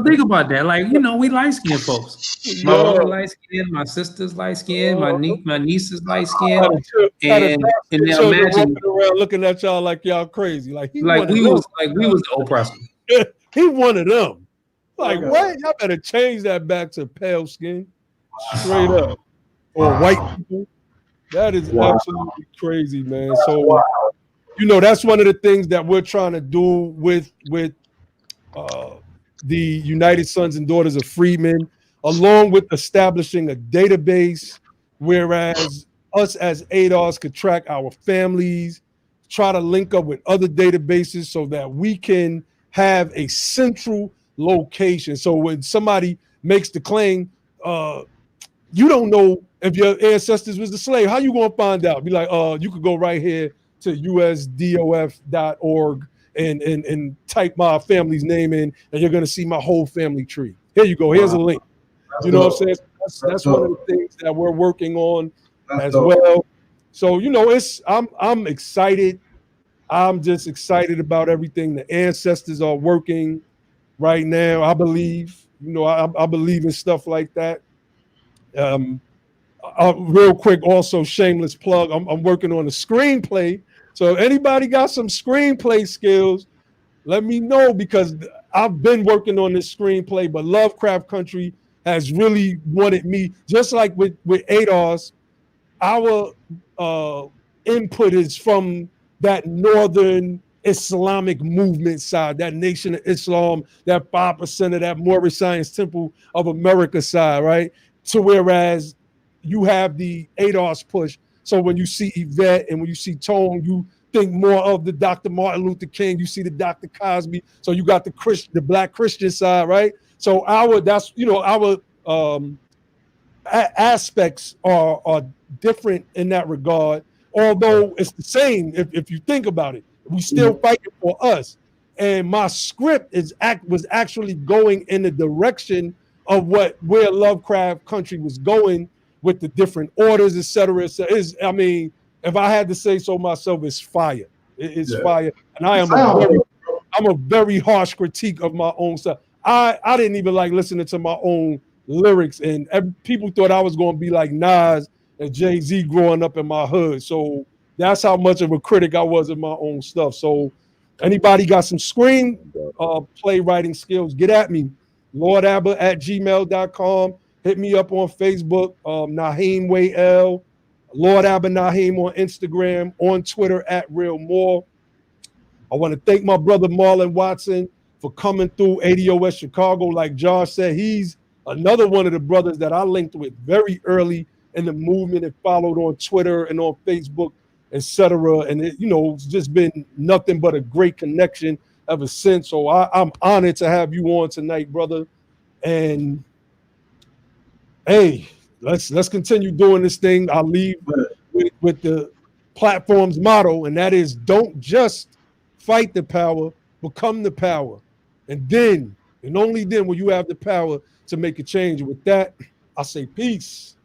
think about that. Like, you know, we light-skinned folks. My mother light-skinned, my sister's light-skinned, my niece is light-skinned. And now imagine around looking at y'all like y'all crazy. Like we was the oppressor. He one of them. Like, what? Y'all better change that back to pale skin. Straight up. Or white people. That is absolutely crazy, man. So you know, that's one of the things that we're trying to do with the United Sons and Daughters of Freedmen, along with establishing a database, whereas us as ADOS could track our families, try to link up with other databases so that we can have a central location. So when somebody makes the claim, you don't know if your ancestors was the slave, how you gonna find out? Be like, you could go right here to usdof.org and type my family's name in, and you're gonna see my whole family tree. Here you go. Here's a link. You know what I'm saying? That's one of the things that we're working on as well. So, you know, I'm excited. I'm just excited about everything. The ancestors are working right now. I believe, you know, I believe in stuff like that. Real quick, also shameless plug. I'm working on a screenplay. So if anybody got some screenplay skills, let me know, because I've been working on this screenplay, but Lovecraft Country has really wanted me, just like with ADOS, our input is from that northern Islamic movement side, that Nation of Islam, that 5% of that Moorish Science Temple of America side, right? So whereas you have the ADOS push. So when you see Yvette and when you see Tone, you think more of the Dr. Martin Luther King, you see the Dr. Cosby. So you got the Black Christian side, right? So that's, you know, our aspects are different in that regard, although it's the same if you think about it. We still fighting for us. And my script was actually going in the direction of where Lovecraft Country was going, with the different orders, etc. I mean, if I had to say so myself, it's fire. It's fire. And I'm a very harsh critique of my own stuff. I didn't even like listening to my own lyrics, and people thought I was going to be like Nas and Jay-Z growing up in my hood. So that's how much of a critic I was of my own stuff. So anybody got some playwriting skills, get at me. LordAbba@gmail.com. Hit me up on Facebook, Naheem Wayel, Lord Abba Naheem on Instagram, on Twitter @RealMore. I want to thank my brother Marlon Watson for coming through ADOS Chicago. Like Josh said, he's another one of the brothers that I linked with very early in the movement and followed on Twitter and on Facebook, etc. And it's just been nothing but a great connection ever since. So I'm honored to have you on tonight, brother. And hey, let's continue doing this thing. I'll leave with the platform's motto, and that is, don't just fight the power, become the power. And then, and only then, will you have the power to make a change. With that, I say peace.